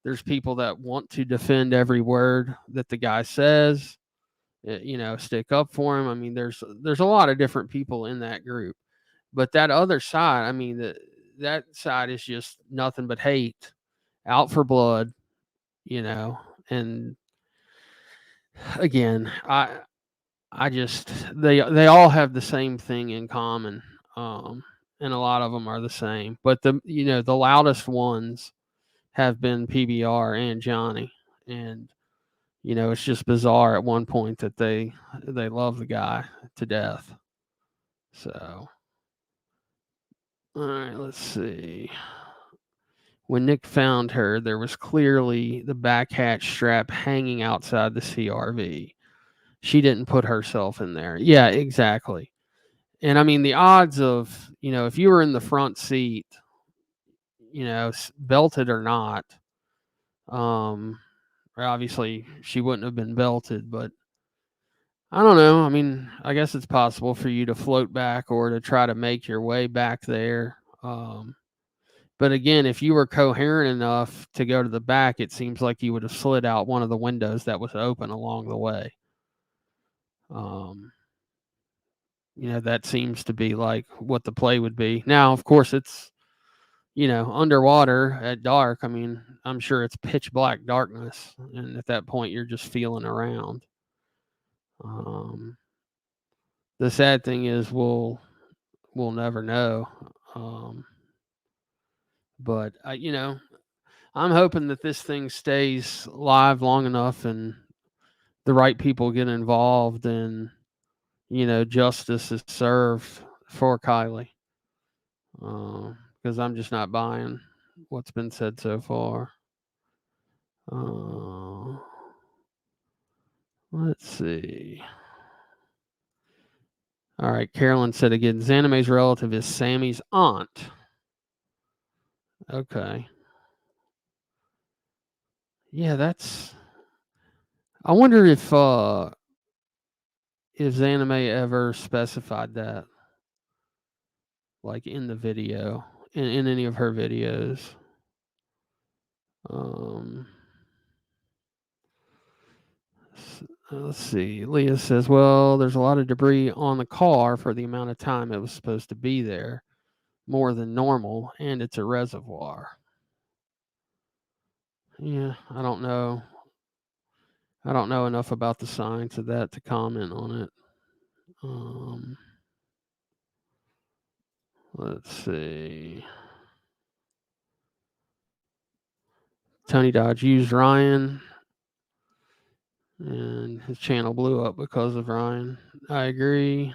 There's people that want to defend every word that the guy says, you know, stick up for him. I mean, there's a lot of different people in that group. But that other side, I mean, that side is just nothing but hate, out for blood, you know. And again, I just they all have the same thing in common, and a lot of them are the same. But the loudest ones have been PBR and Johnny, and you know, it's just bizarre at one point that they love the guy to death. So, all right, let's see. When Nick found her, there was clearly the back hatch strap hanging outside the CRV. She didn't put herself in there. Yeah, exactly. And I mean, the odds of, you know, if you were in the front seat, you know, belted or not, obviously she wouldn't have been belted, but I don't know. I mean, I guess it's possible for you to float back or to try to make your way back there. But again, if you were coherent enough to go to the back, it seems like you would have slid out one of the windows that was open along the way. You know, that seems to be like what the play would be. Now, of course, it's, you know, underwater at dark. I mean, I'm sure it's pitch black darkness. And at that point, you're just feeling around. The sad thing is we'll never know. But you know, I'm hoping that this thing stays live long enough and the right people get involved and, you know, justice is served for Kylie. Because I'm just not buying what's been said so far. Let's see. All right, Carolyn said again, Xanime's relative is Sammy's aunt. Okay. Yeah, that's... I wonder if Xanime ever specified that, like in the video, in any of her videos. Let's see. Leah says, well, there's a lot of debris on the car for the amount of time it was supposed to be there, more than normal, and it's a reservoir. Yeah, I don't know. I don't know enough about the science of that to comment on it. Let's see. Tony Dodge used Ryan, and his channel blew up because of Ryan. I agree.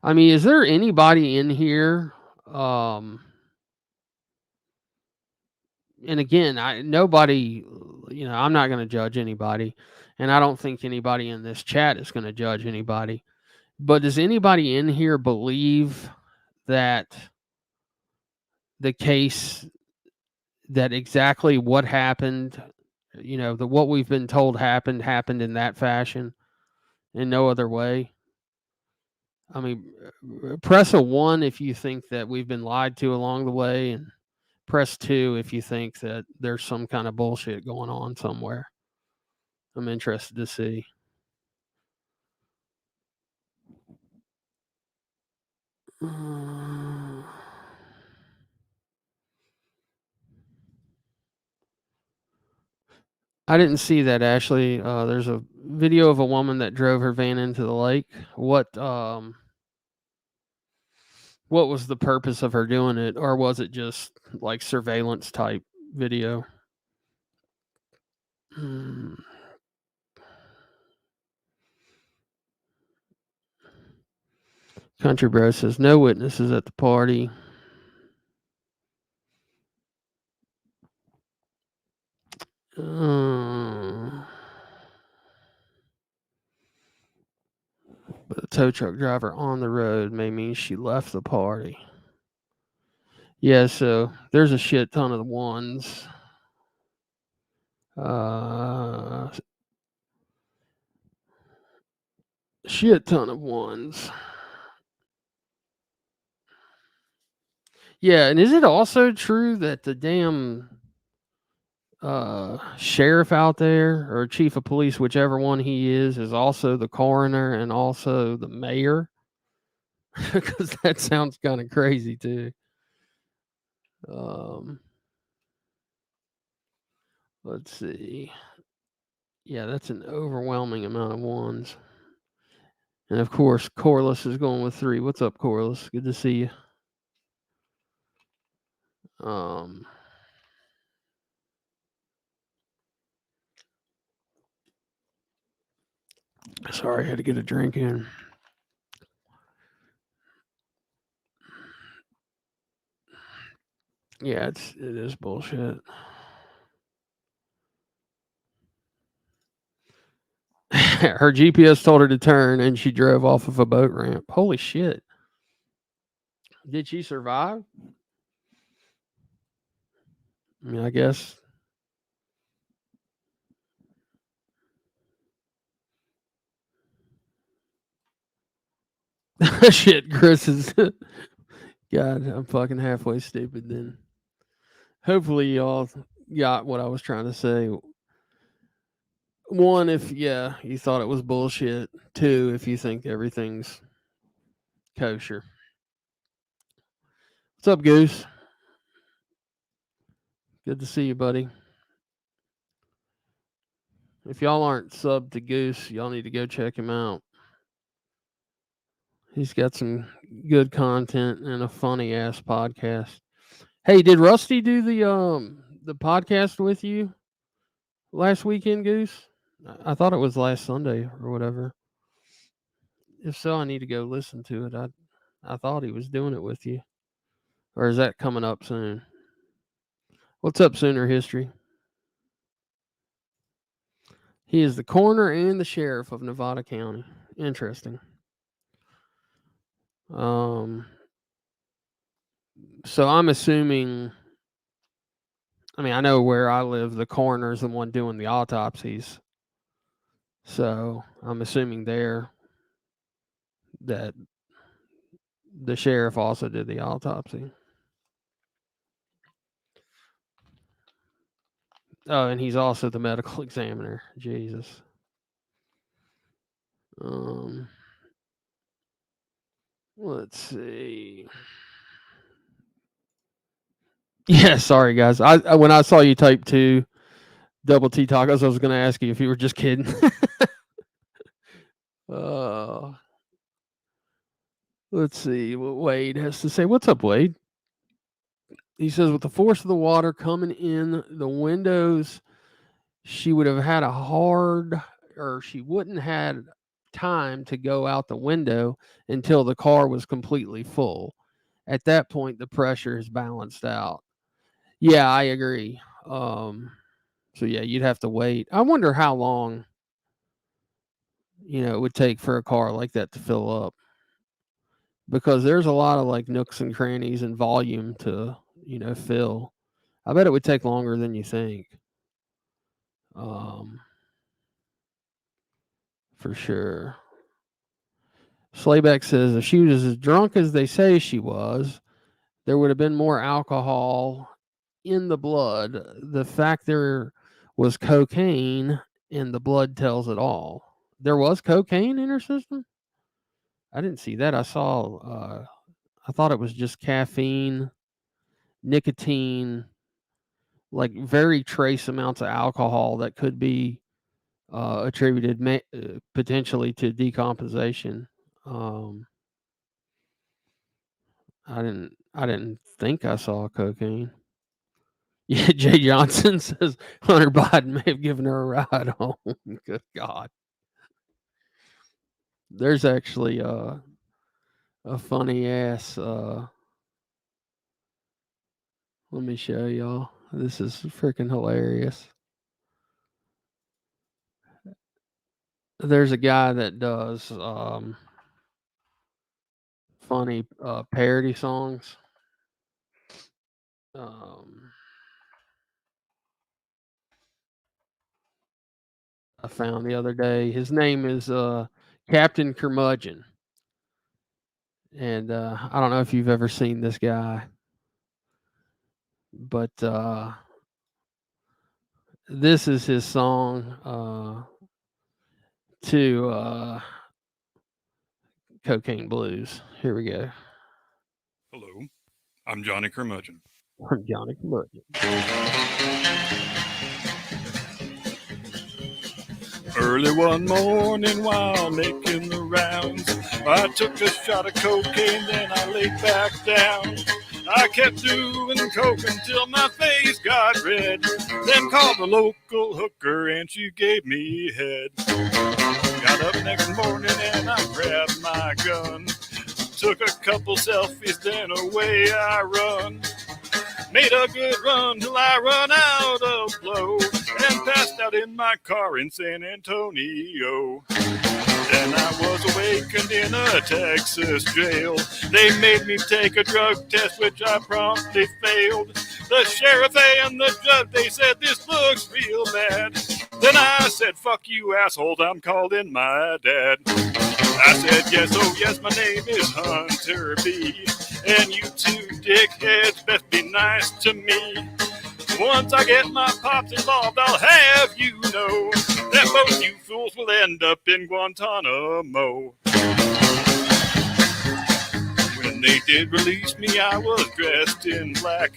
I mean, is there anybody in here? And again, nobody, you know, I'm not going to judge anybody, and I don't think anybody in this chat is going to judge anybody. But does anybody in here believe that the case, that exactly what happened, you know, what we've been told happened in that fashion, in no other way? I mean, press a 1 if you think that we've been lied to along the way, and press 2 if you think that there's some kind of bullshit going on somewhere. I'm interested to see. I didn't see that, Ashley. There's a video of a woman that drove her van into the lake. What was the purpose of her doing it, or was it just like surveillance type video? Country Bro says no witnesses at the party. But the tow truck driver on the road may mean she left the party. Yeah, so there's a shit ton of the ones. Shit ton of ones. Yeah, and is it also true that the damn sheriff out there, or chief of police, whichever one he is also the coroner and also the mayor? Because that sounds kind of crazy too. Let's see. Yeah, that's an overwhelming amount of ones. And of course, Corliss is going with 3. What's up, Corliss? Good to see you. Sorry, I had to get a drink in. Yeah, it is bullshit. Her GPS told her to turn, and she drove off of a boat ramp. Holy shit! Did she survive? I mean, I guess. Shit, Chris is. God, I'm fucking halfway stupid then. Hopefully, y'all got what I was trying to say. 1, if you thought it was bullshit. 2, if you think everything's kosher. What's up, Goose? Good to see you, buddy. If y'all aren't subbed to Goose, y'all need to go check him out. He's got some good content and a funny ass podcast. Hey, did Rusty do the podcast with you last weekend, Goose? I thought it was last Sunday or whatever. If so, I need to go listen to it. I thought he was doing it with you. Or is that coming up soon? What's up, Sooner History? He is the coroner and the sheriff of Nevada County. Interesting. So I'm assuming, I mean, I know where I live, the coroner's the one doing the autopsies. So I'm assuming there that the sheriff also did the autopsy. Oh, and he's also the medical examiner. Jesus. Let's see. Yeah, sorry guys. I when I saw you type 2 double T tacos, I was going to ask you if you were just kidding. Let's see what Wade has to say. What's up, Wade? He says, with the force of the water coming in the windows, she would have had she wouldn't had time to go out the window until the car was completely full. At that point, the pressure is balanced out. Yeah, I agree. So yeah, you'd have to wait. I wonder how long, it would take for a car like that to fill up, because there's a lot of like nooks and crannies and volume to, fill. I bet it would take longer than you think. For sure. Slayback says if she was as drunk as they say she was, there would have been more alcohol in the blood. The fact there was cocaine in the blood tells it all. There was cocaine in her system? I didn't see that. I thought it was just caffeine, nicotine, like very trace amounts of alcohol that could be attributed potentially to decomposition. I didn't think I saw cocaine. Yeah, Jay Johnson says Hunter Biden may have given her a ride home. Good God. There's actually a funny ass. Let me show y'all. This is freaking hilarious. There's a guy that does funny parody songs. I found the other day. His name is Captain Curmudgeon. And I don't know if you've ever seen this guy, but this is his song to Cocaine Blues. Here we go. Hello, I'm Johnny Curmudgeon. I'm Johnny Curmudgeon. Early one morning while making the rounds, I took a shot of cocaine, then I laid back down. I kept doing coke until my face got red, then called the local hooker and she gave me head. Got up next morning and I grabbed my gun, took a couple selfies, then away I run. Made a good run till I run out of blow and passed out in my car in San Antonio. Then I was awakened in a Texas jail. They made me take a drug test, which I promptly failed. The sheriff and the judge, they said, this looks real bad. Then I said, fuck you assholes, I'm calling my dad. I said, yes, oh yes, my name is Hunter B. And you two dickheads best be nice to me. Once I get my pops involved, I'll have you know that both you fools will end up in Guantanamo. When they did release me, I was dressed in black.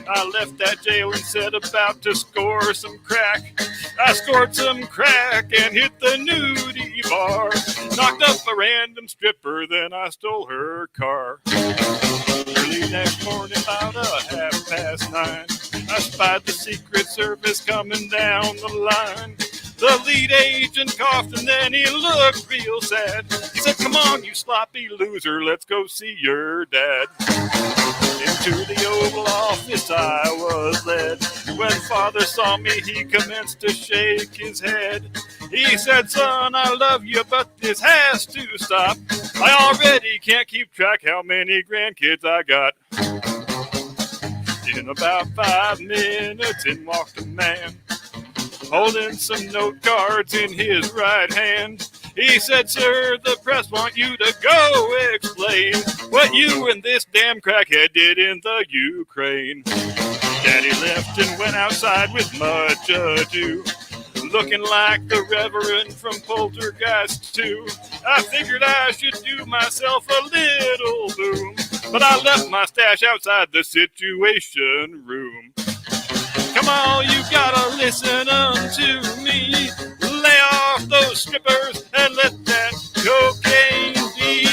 I left that jail and set about to score some crack. I scored some crack and hit the nudie bar. Knocked up a random stripper, then I stole her car. Early next morning, about 9:30, I spied the Secret Service coming down the line. The lead agent coughed and then he looked real sad. He said, come on, you sloppy loser, let's go see your dad. Into the Oval Office I was led. When father saw me, he commenced to shake his head. He said, son, I love you, but this has to stop. I already can't keep track how many grandkids I got. In about 5 minutes, in walked a man, holding some note cards in his right hand. He said, sir, the press want you to go explain what you and this damn crackhead did in the Ukraine. Daddy left and went outside with much ado, looking like the Reverend from Poltergeist 2. I figured I should do myself a little boom, but I left my stash outside the Situation Room. Come on, you gotta listen unto me. Lay off those strippers and let that cocaine be.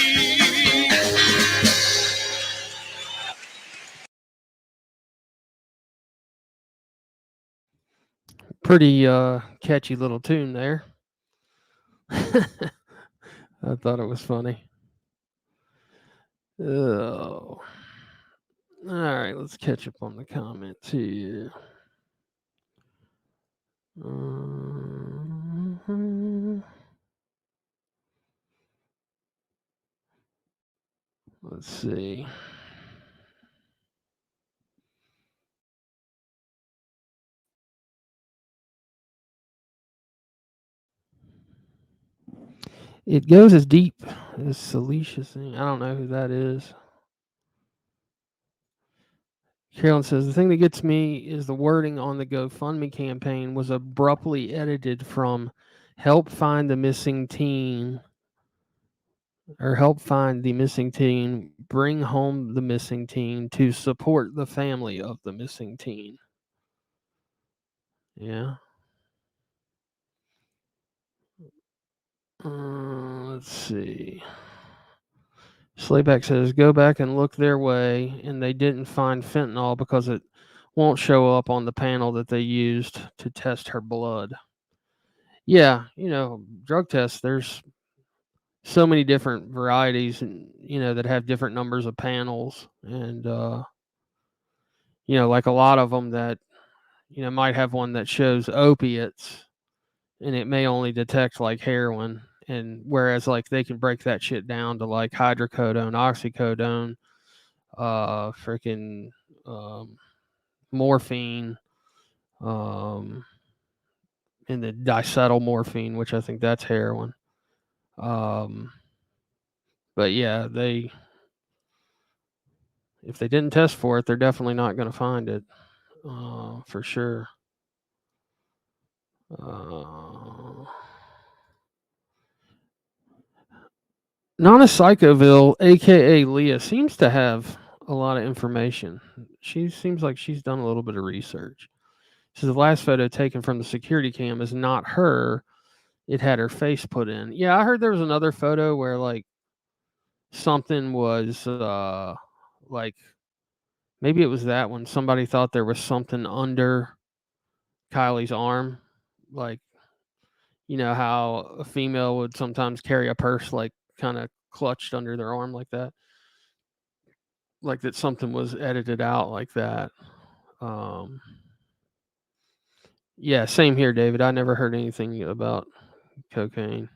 Pretty catchy little tune there. I thought it was funny. Oh. All right, let's catch up on the comments here. Let's see. It goes as deep as Celicia thing. I don't know who that is. Carolyn says, the thing that gets me is the wording on the GoFundMe campaign was abruptly edited from help find the missing teen, or help find the missing teen, bring home the missing teen to support the family of the missing teen. Yeah. Let's see. Slayback says, go back and look their way, and they didn't find fentanyl because it won't show up on the panel that they used to test her blood. Yeah, drug tests, there's so many different varieties and, that have different numbers of panels. And, like a lot of them that, might have one that shows opiates and it may only detect like heroin. And whereas like they can break that shit down to like hydrocodone, oxycodone, morphine, and the diacetylmorphine, which I think that's heroin. But yeah, if they didn't test for it, they're definitely not going to find it, for sure. Nana Psychoville, aka Leah, seems to have a lot of information. She seems like she's done a little bit of research. So the last photo taken from the security cam is not her. It had her face put in. Yeah, I heard there was another photo where like something was like maybe it was that one. Somebody thought there was something under Kylie's arm, like you know how a female would sometimes carry a purse like kind of clutched under their arm like that. Like that something was edited out like that. Yeah, same here, David. I never heard anything about cocaine.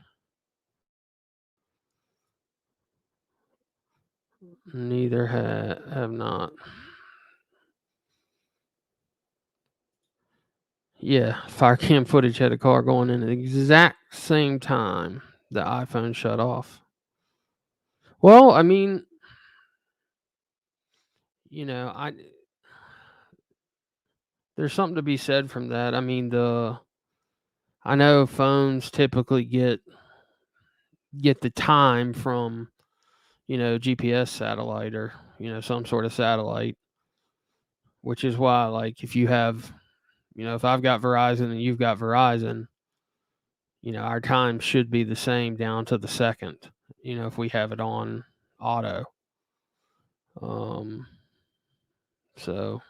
Neither have not. Yeah, fire cam footage had a car going in at the exact same time the iPhone shut off. Well, I mean, you know, there's something to be said from that. I mean, I know phones typically get the time from, you know, GPS satellite or, you know, some sort of satellite, which is why, like, if you have, you know, if I've got Verizon and you've got Verizon, you know, our time should be the same down to the second, you know, if we have it on auto. So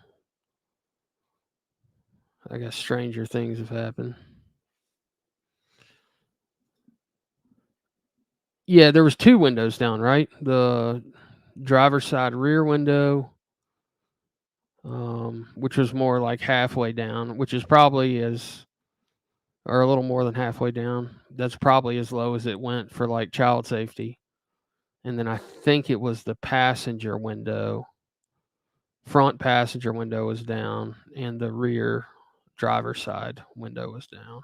I guess stranger things have happened. Yeah, there was 2 windows down, right? The driver's side rear window, which was more like halfway down, which is probably or a little more than halfway down. That's probably as low as it went for like child safety. And then I think it was the passenger window. Front passenger window was down, and the rear driver's side window was down.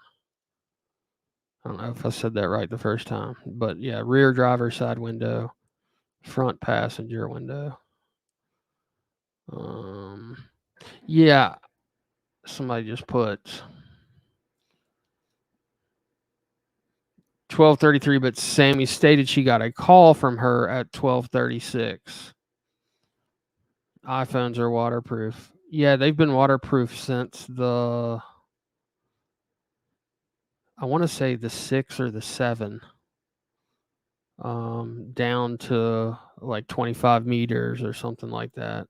I don't know if I said that right the first time, but yeah, rear driver's side window, front passenger window. Yeah, somebody just put 12:33, but Sammy stated she got a call from her at 12:36. iPhones are waterproof. Yeah, they've been waterproof since I want to say the 6 or the 7, down to like 25 meters or something like that.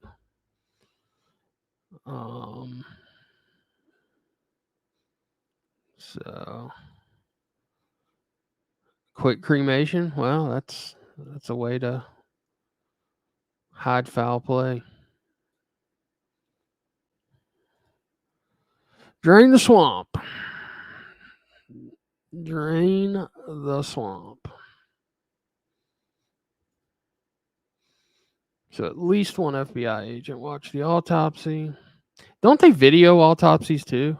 So quick cremation. Well, that's a way to hide foul play. Drain the swamp. Drain the swamp. So at least one FBI agent watched the autopsy. Don't they video autopsies too?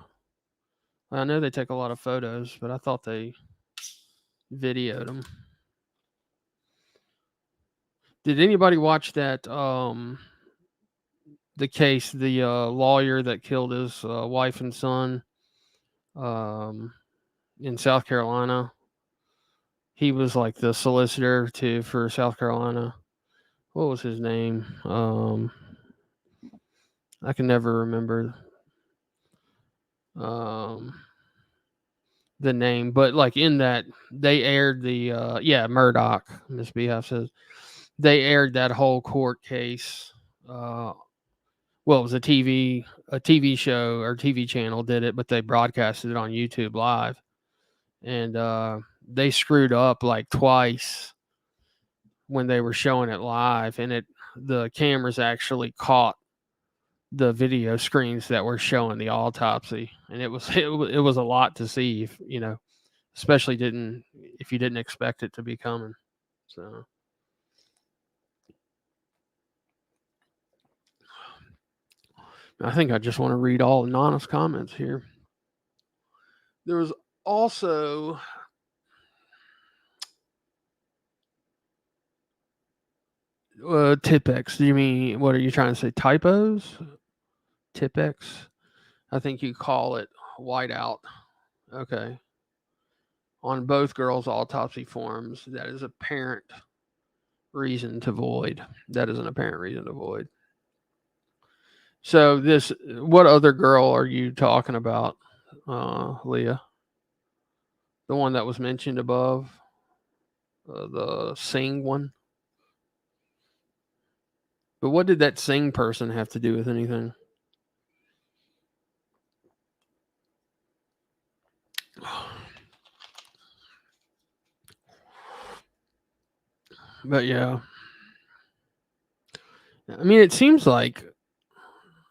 I know they take a lot of photos, but I thought they videoed them. Did anybody watch that? The case, the lawyer that killed his wife and son in South Carolina. He was like the solicitor for South Carolina. What was his name? I can never remember the name, but like in that they aired the Murdoch. Miss Beehive says they aired that whole court case. Well, it was a TV show or TV channel did it, but they broadcasted it on YouTube live, and they screwed up like twice when they were showing it live, and the cameras actually caught the video screens that were showing the autopsy, and it was a lot to see, if you know, especially if you didn't expect it to be coming. So I think I just want to read all of Nana's comments here. There was also Tipex. Do you mean, what are you trying to say? Typos? Tipex? I think you call it whiteout. Okay. On both girls' autopsy forms, that is apparent reason to void. That is an apparent reason to void. So what other girl are you talking about, Leah? The one that was mentioned above? The Singh one? But what did that Singh person have to do with anything? But yeah. I mean, it seems like,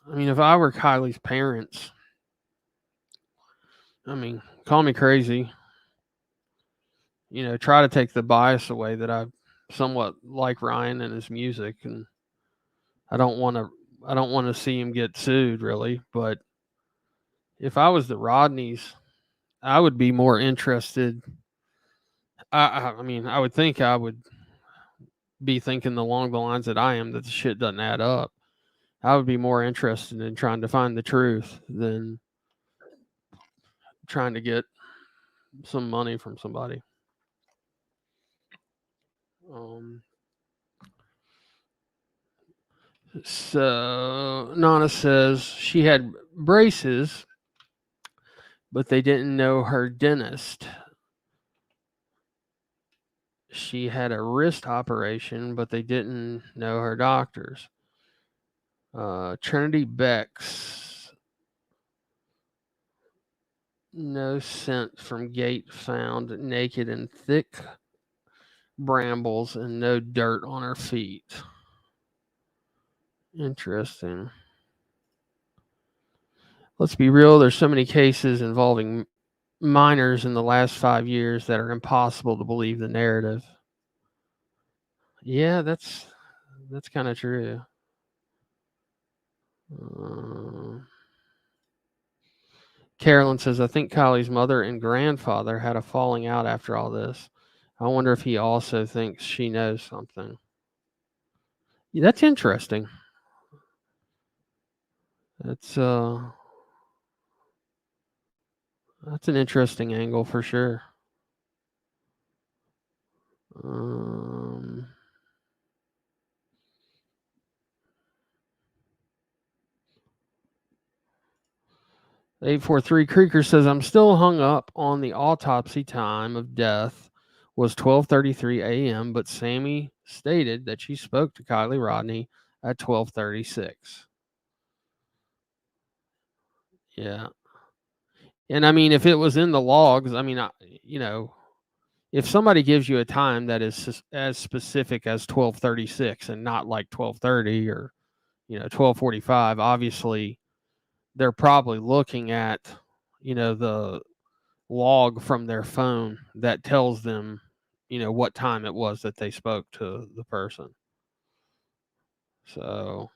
if I were Kylie's parents, call me crazy. Try to take the bias away that I somewhat like Ryan and his music, and I don't want to see him get sued, really. But if I was the Rodneys, I would be more interested. I would think I would be thinking along the lines that I am, that the shit doesn't add up. I would be more interested in trying to find the truth than trying to get some money from somebody. So Nana says she had braces, but they didn't know her dentist. She had a wrist operation, but they didn't know her doctors. Trinity Becks, no scent from gate found, naked in thick brambles and no dirt on her feet. Interesting. Let's be real, there's so many cases involving minors in the last 5 years that are impossible to believe the narrative. Yeah, that's kind of true. Carolyn says, I think Kylie's mother and grandfather had a falling out after all this. I wonder if he also thinks she knows something. Yeah, that's interesting. That's an interesting angle for sure. 843 Creeker says, I'm still hung up on the autopsy time of death was 12:33 a.m., but Sammy stated that she spoke to Kylie Rodney at 12:36. Yeah. And if it was in the logs, if somebody gives you a time that is as specific as 12:36 and not like 12:30 or 12:45, obviously they're probably looking at the log from their phone that tells them what time it was that they spoke to the person. So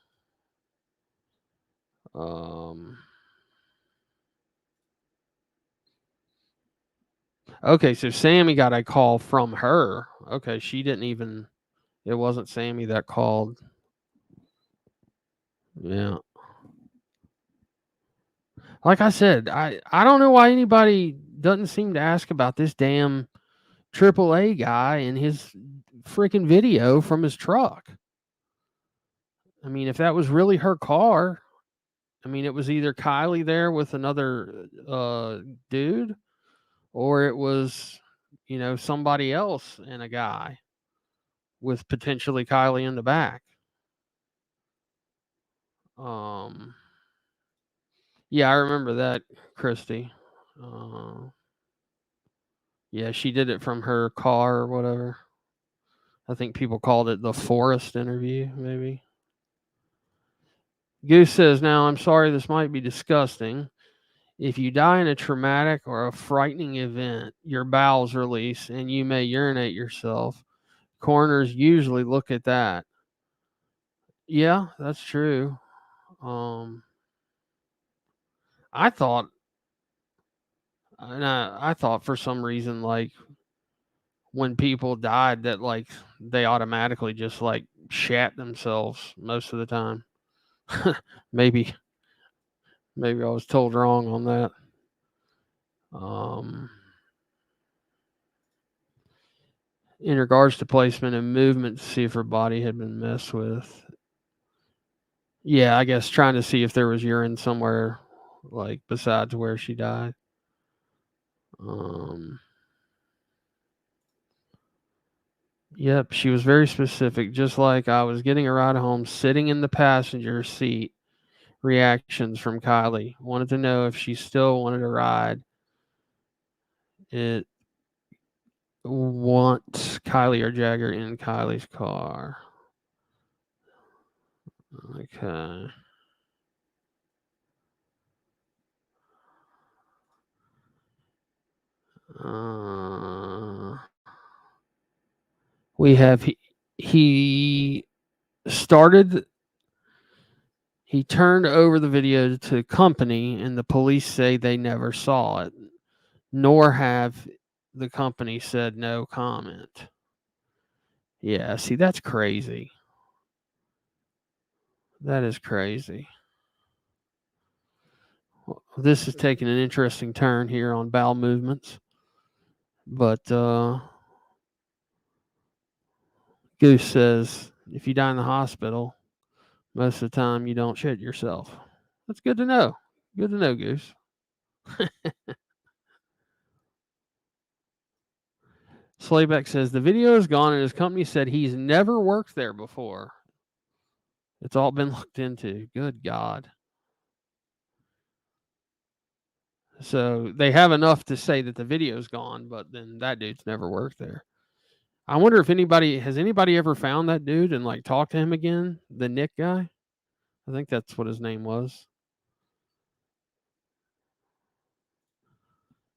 okay, so Sammy got a call from her. Okay, it wasn't Sammy that called. Yeah. Like I said, I don't know why anybody doesn't seem to ask about this damn AAA guy and his freaking video from his truck. If that was really her car, it was either Kylie there with another dude, or it was, somebody else and a guy with potentially Kylie in the back. Yeah, I remember that, Christy. Yeah, she did it from her car or whatever. I think people called it the Forest interview, maybe. Goose says, now, I'm sorry, this might be disgusting. If you die in a traumatic or a frightening event, your bowels release and you may urinate yourself. Coroners usually look at that. Yeah, that's true. I thought for some reason, like when people died, that like they automatically just like shat themselves most of the time. maybe I was told wrong on that. In regards to placement and movement to see if her body had been messed with. Yeah, I guess trying to see if there was urine somewhere like besides where she died. Yep, she was very specific. Just like I was getting a ride home, sitting in the passenger seat. Reactions from Kylie. Wanted to know if she still wanted to ride. It wants Kylie or Jagger in Kylie's car. Okay. We have he started. He turned over the video to the company, and the police say they never saw it, nor have the company said no comment. Yeah, see, that's crazy. That is crazy. Well, this is taking an interesting turn here on bowel movements. But Goose says if you die in the hospital, most of the time you don't shit yourself. That's good to know. Good to know, Goose. Slayback says the video is gone and his company said he's never worked there before. It's all been looked into. Good God. So they have enough to say that the video's gone, but then that dude's never worked there. I wonder if has anybody ever found that dude and like talked to him again? The Nick guy? I think that's what his name was.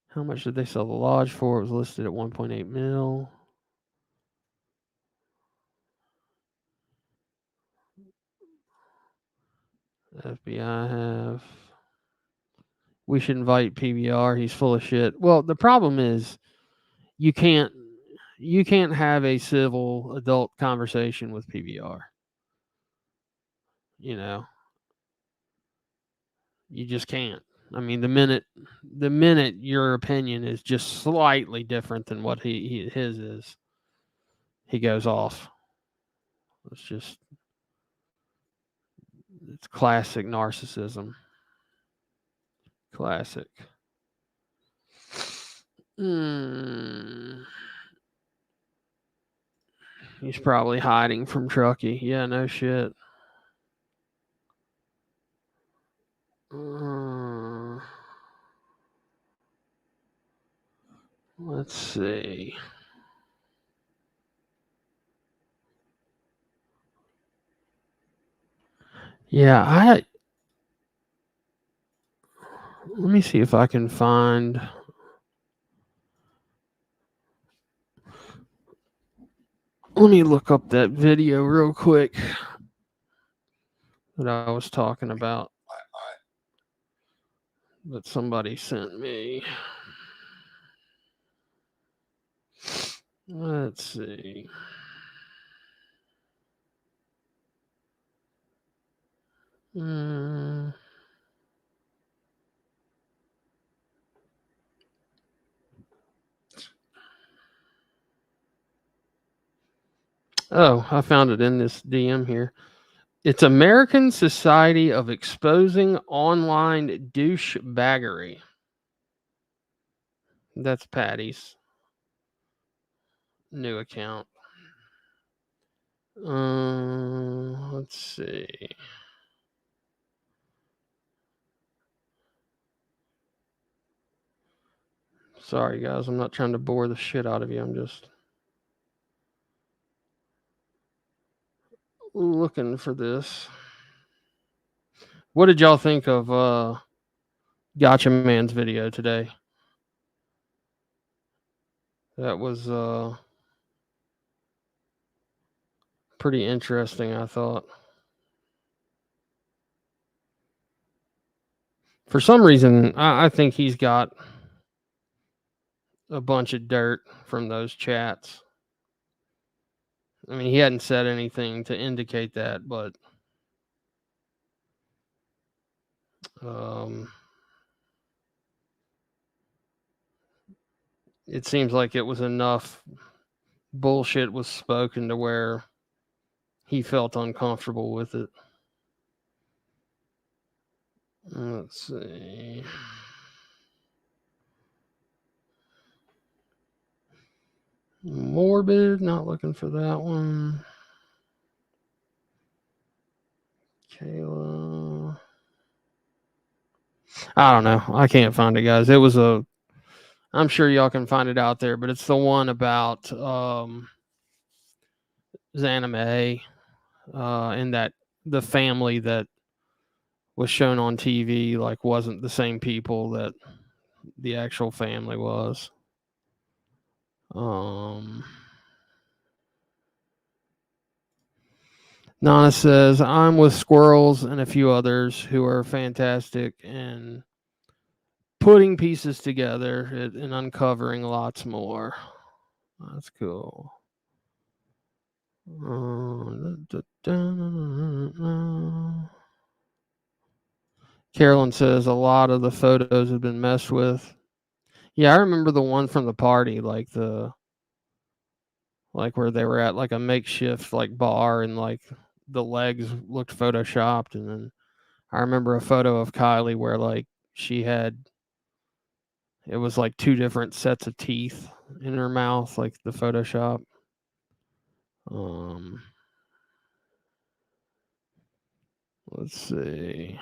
How much did they sell the lodge for? It was listed at 1.8 mil. FBI have. We should invite PBR. He's full of shit. Well, the problem is you can't have a civil adult conversation with PBR. You know, you just can't. I mean, the minute your opinion is just slightly different than what his is, he goes off. It's classic narcissism. Classic. He's probably hiding from Truckee. Yeah, no shit. Let's see. Yeah, let me see if I can find. Let me look up that video real quick that I was talking about that somebody sent me. Let's see. Oh, I found it in this DM here. It's American Society of Exposing Online Douchebaggery. That's Patty's new account. Let's see. Sorry, guys. I'm not trying to bore the shit out of you. I'm just looking for this. What did y'all think of Gotcha Man's video today? That was pretty interesting, I thought. For some reason, I think he's got a bunch of dirt from those chats. I mean, he hadn't said anything to indicate that, but it seems like it was enough bullshit was spoken to where he felt uncomfortable with it. Let's see. Morbid, not looking for that one. Kayla. I don't know. I can't find it, guys. It was I'm sure y'all can find it out there, but it's the one about Xana May and that the family that was shown on TV like wasn't the same people that the actual family was. Nana says, I'm with Squirrels and a few others who are fantastic and putting pieces together and uncovering lots more. That's cool. Carolyn says a lot of the photos have been messed with. Yeah, I remember the one from the party, like where they were at like a makeshift like bar and like the legs looked photoshopped. And then I remember a photo of Kylie where like it was like two different sets of teeth in her mouth, like the Photoshop. Let's see.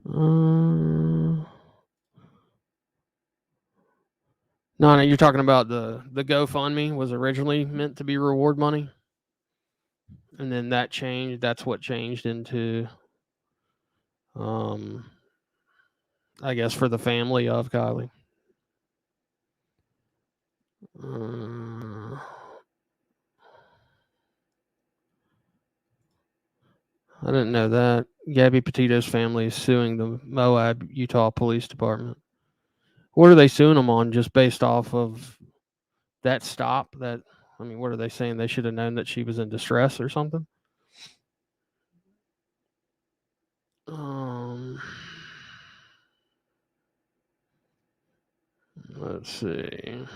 No, you're talking about the GoFundMe was originally meant to be reward money. And then that changed. That's what changed into, I guess, for the family of Kylie. I didn't know that. Gabby Petito's family is suing the Moab, Utah Police Department. What are they suing them on? Just based off of that stop? What are they saying? They should have known that she was in distress or something? Let's see.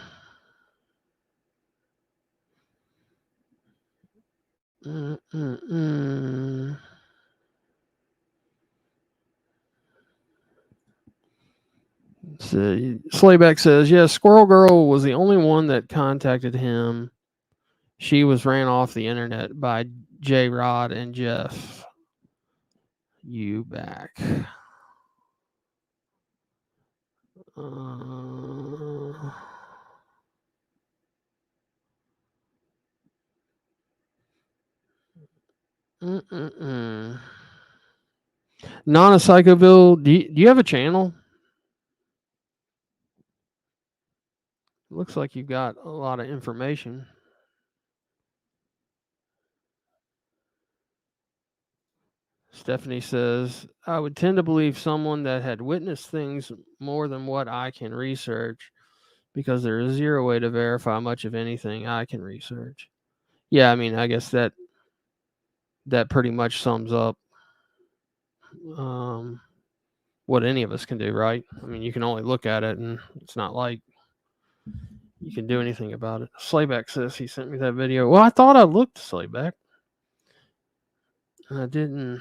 So Slayback says, yes, Squirrel Girl was the only one that contacted him. She was ran off the internet by J Rod and Jeff Eubank. Nana Psychoville, do you have a channel? Looks like you've got a lot of information. Stephanie says, I would tend to believe someone that had witnessed things more than what I can research because there is zero way to verify much of anything I can research. Yeah, I mean, I guess that pretty much sums up what any of us can do, right? I mean, you can only look at it, and it's not like you can do anything about it. Slayback says he sent me that video. Well, I thought I looked Slayback. I didn't.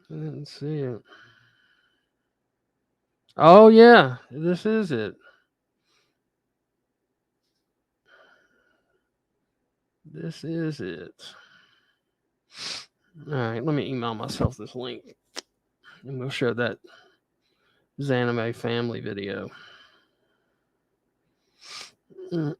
I didn't see it. Oh, yeah. This is it. This is it. All right, let me email myself this link. And we'll show that Xana May family video. All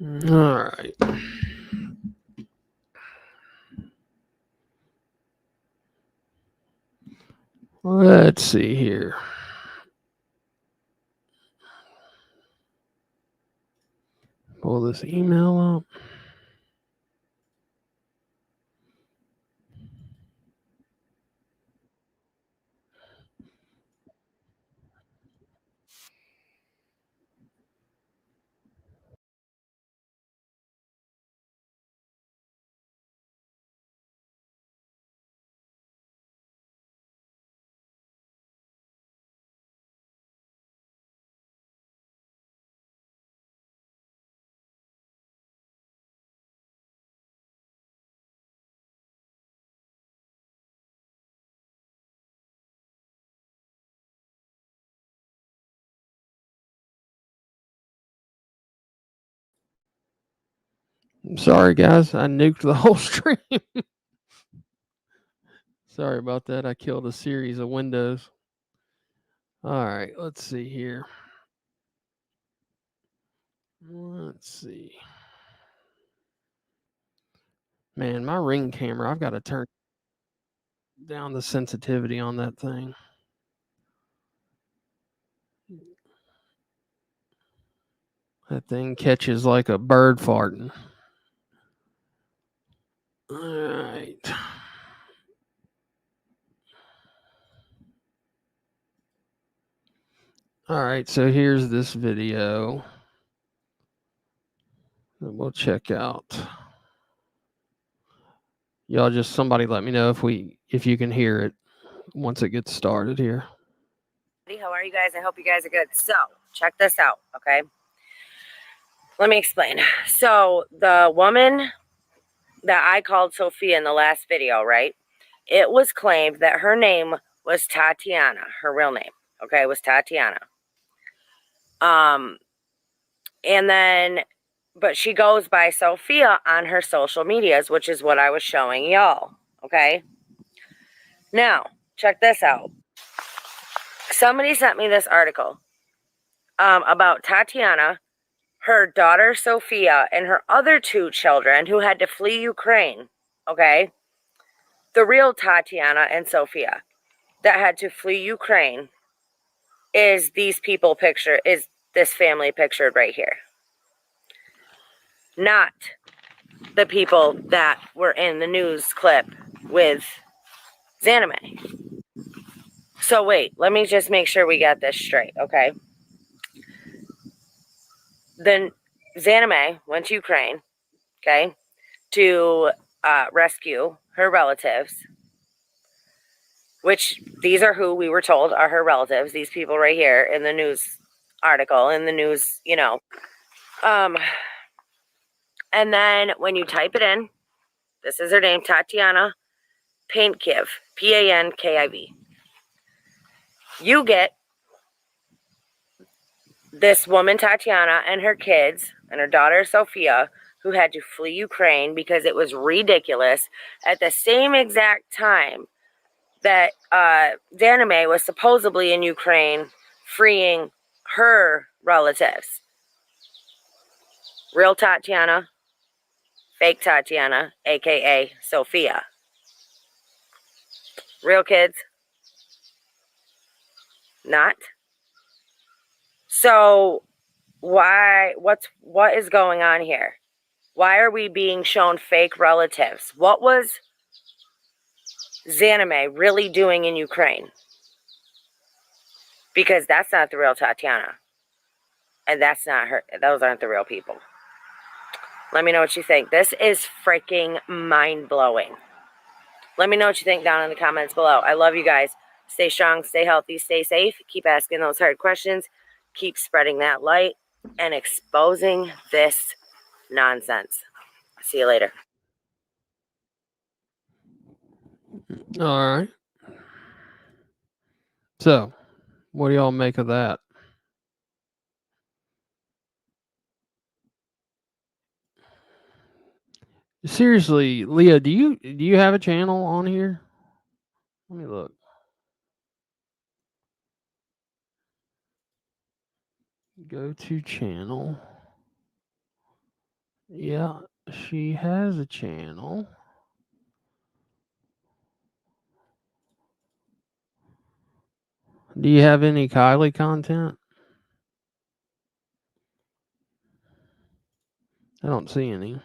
right. Let's see here. Pull this email up. I'm sorry, guys. I nuked the whole stream. Sorry about that. I killed a series of windows. All right, let's see here. Let's see. Man, my Ring camera, I've got to turn down the sensitivity on that thing. That thing catches like a bird farting. All right. All right, so here's this video that we'll check out. Y'all just somebody let me know if you can hear it once it gets started here. How are you guys? I hope you guys are good. So, check this out, okay? Let me explain. So, the woman that I called Sophia in the last video, right? It was claimed that her name was Tatiana. Her real name, okay, was Tatiana. And then, but she goes by Sophia on her social medias, which is what I was showing y'all, okay? Now, check this out. Somebody sent me this article about Tatiana, her daughter Sophia, and her other 2 children who had to flee Ukraine, okay? The real Tatiana and Sophia that had to flee Ukraine is this family pictured right here. Not the people that were in the news clip with Zanime. So wait, let me just make sure we got this straight, okay? Then Zanime went to Ukraine, okay, to rescue her relatives, which these are who we were told are her relatives, these people right here in the news article, in the news, you know. And then when you type it in, this is her name, Tatiana Pankiev, Pankiv. You get this woman, Tatiana, and her kids, and her daughter, Sophia, who had to flee Ukraine because it was ridiculous at the same exact time that Zanime was supposedly in Ukraine freeing her relatives. Real Tatiana, fake Tatiana, a.k.a. Sophia. Real kids? Not. So what is going on here? Why are we being shown fake relatives? What was Zanime really doing in Ukraine? Because that's not the real Tatiana. And that's not her. Those aren't the real people. Let me know what you think. This is freaking mind-blowing. Let me know what you think down in the comments below. I love you guys. Stay strong, stay healthy, stay safe. Keep asking those hard questions. Keep spreading that light and exposing this nonsense. See you later. All right. So, what do y'all make of that? Seriously, Leah, do you have a channel on here? Let me look. Go to channel. Yeah, she has a channel. Do you have any Kylie content? I don't see any.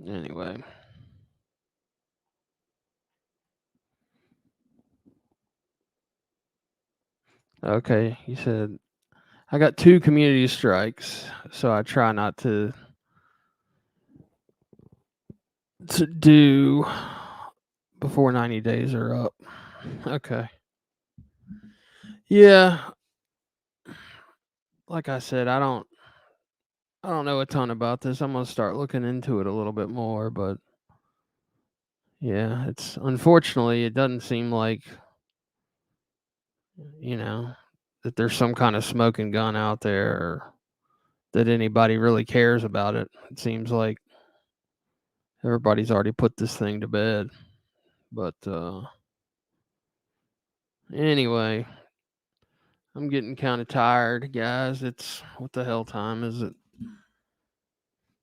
Anyway. Okay, you said I got 2 community strikes, so I try not to do before 90 days are up. Okay. Yeah. Like I said, I don't know a ton about this. I'm going to start looking into it a little bit more, but yeah, it's unfortunately it doesn't seem like that there's some kind of smoking gun out there or that anybody really cares about it. It seems like everybody's already put this thing to bed. But anyway, I'm getting kind of tired, guys. It's what the hell time is it?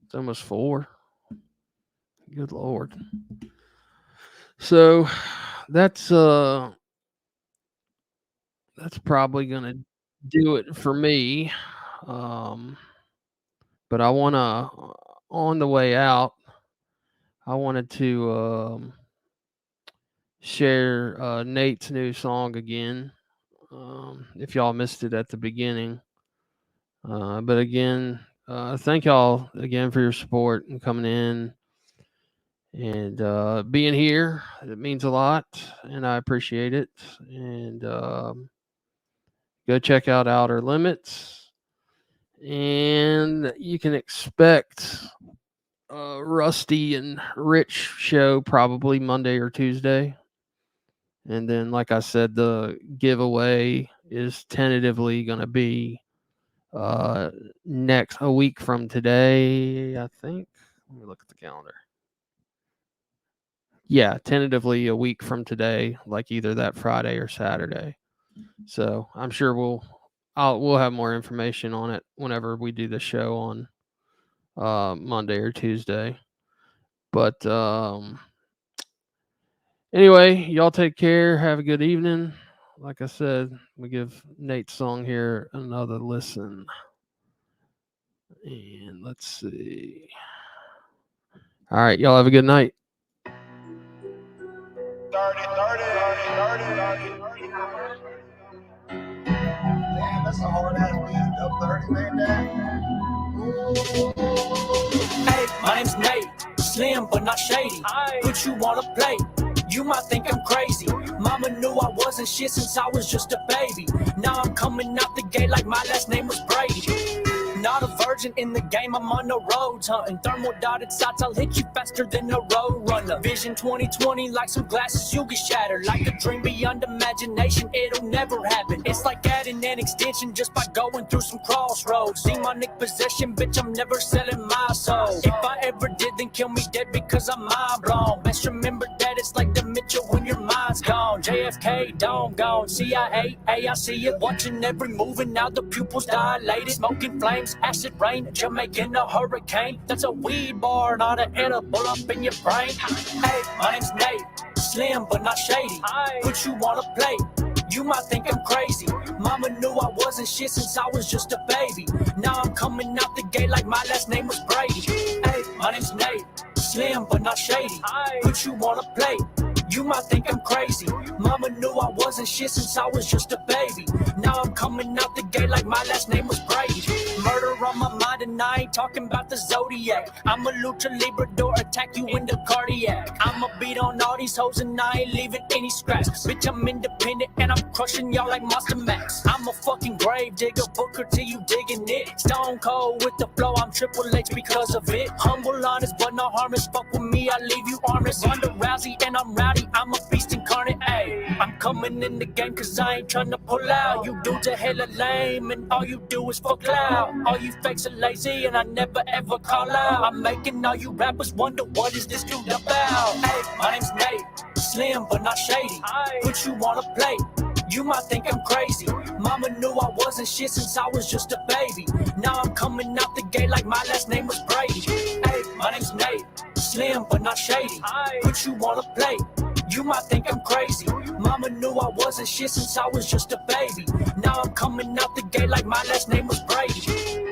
It's almost 4. Good Lord. So that's probably gonna do it for me. But I wanna on the way out, I wanted to share Nate's new song again. If y'all missed it at the beginning. But again, thank y'all again for your support and coming in and being here. It means a lot, and I appreciate it. And go check out Outer Limits. And you can expect Rusty and Rich show probably Monday or Tuesday. And then, like I said, the giveaway is tentatively going to be a week from today, I think. Let me look at the calendar. Yeah, tentatively a week from today, like either that Friday or Saturday. So I'm sure we'll have more information on it whenever we do the show on Monday or Tuesday. But anyway, y'all take care. Have a good evening. Like I said, we give Nate's song here another listen. And let's see. All right, y'all have a good night. Damn, that's a hard ass beat. Up 30, man. Hey, my name's Nate. Slim but not shady. Put you on a plate. You might think I'm crazy. Mama knew I wasn't shit since I was just a baby. Now I'm coming out the gate like my last name was Brady. Not a virgin in the game, I'm on the roads hunting. Thermal dotted sights, I'll hit you faster than a road runner. Vision 2020, like some glasses, you get shattered. Like a dream beyond imagination, it'll never happen. It's like adding an extension just by going through some crossroads. Demonic possession, bitch, I'm never selling my soul. If I ever did, then kill me dead because I'm mind blown. Best remember that it's like the Mitchell when your mind's gone. JFK, dome gone. CIA, I see it. Watching every move and now the pupils dilated. Smoking flames, acid rain, Jamaican a hurricane. That's a weed bar, not an edible up in your brain. Hey, my name's Nate. Slim but not shady. Put you on a plate. You might think I'm crazy. Mama knew I wasn't shit since I was just a baby. Now I'm coming out the gate like my last name was Brady. Hey, my name's Nate. Slim but not shady. Put you on a plate. You might think I'm crazy. Mama knew I wasn't shit since I was just a baby. Now I'm coming out the gate like my last name was Brady. Murder on my mind and I ain't talking about the Zodiac. I'm a lucha librador, attack you in the cardiac. I'ma beat on all these hoes and I ain't leaving any scraps. Bitch, I'm independent and I'm crushing y'all like Monster Max. I'm a fucking grave digger, Booker till you digging it. Stone cold with the flow, I'm Triple H because of it. Humble, honest, but not harmless. Fuck with me, I leave you armless. Ronda Rousey and I'm rowdy. I'm a beast incarnate, ayy. I'm coming in the game cause I ain't tryna pull out. You dudes are hella lame and all you do is fuck loud. All you fakes are lazy and I never ever call out. I'm making all you rappers wonder what is this dude about. Hey, my name's Nate. Slim but not shady. Put you on a plate. You might think I'm crazy. Mama knew I wasn't shit since I was just a baby. Now I'm coming out the gate like my last name was Brady. Hey, my name's Nate. Slim but not shady. Put you on a plate. might think I'm crazy. Mama knew I wasn't shit since I was just a baby. Now I'm coming out the gate like my last name was Brady.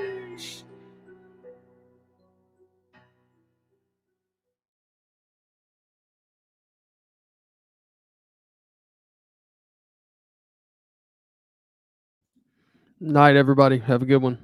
Night, everybody. Have a good one.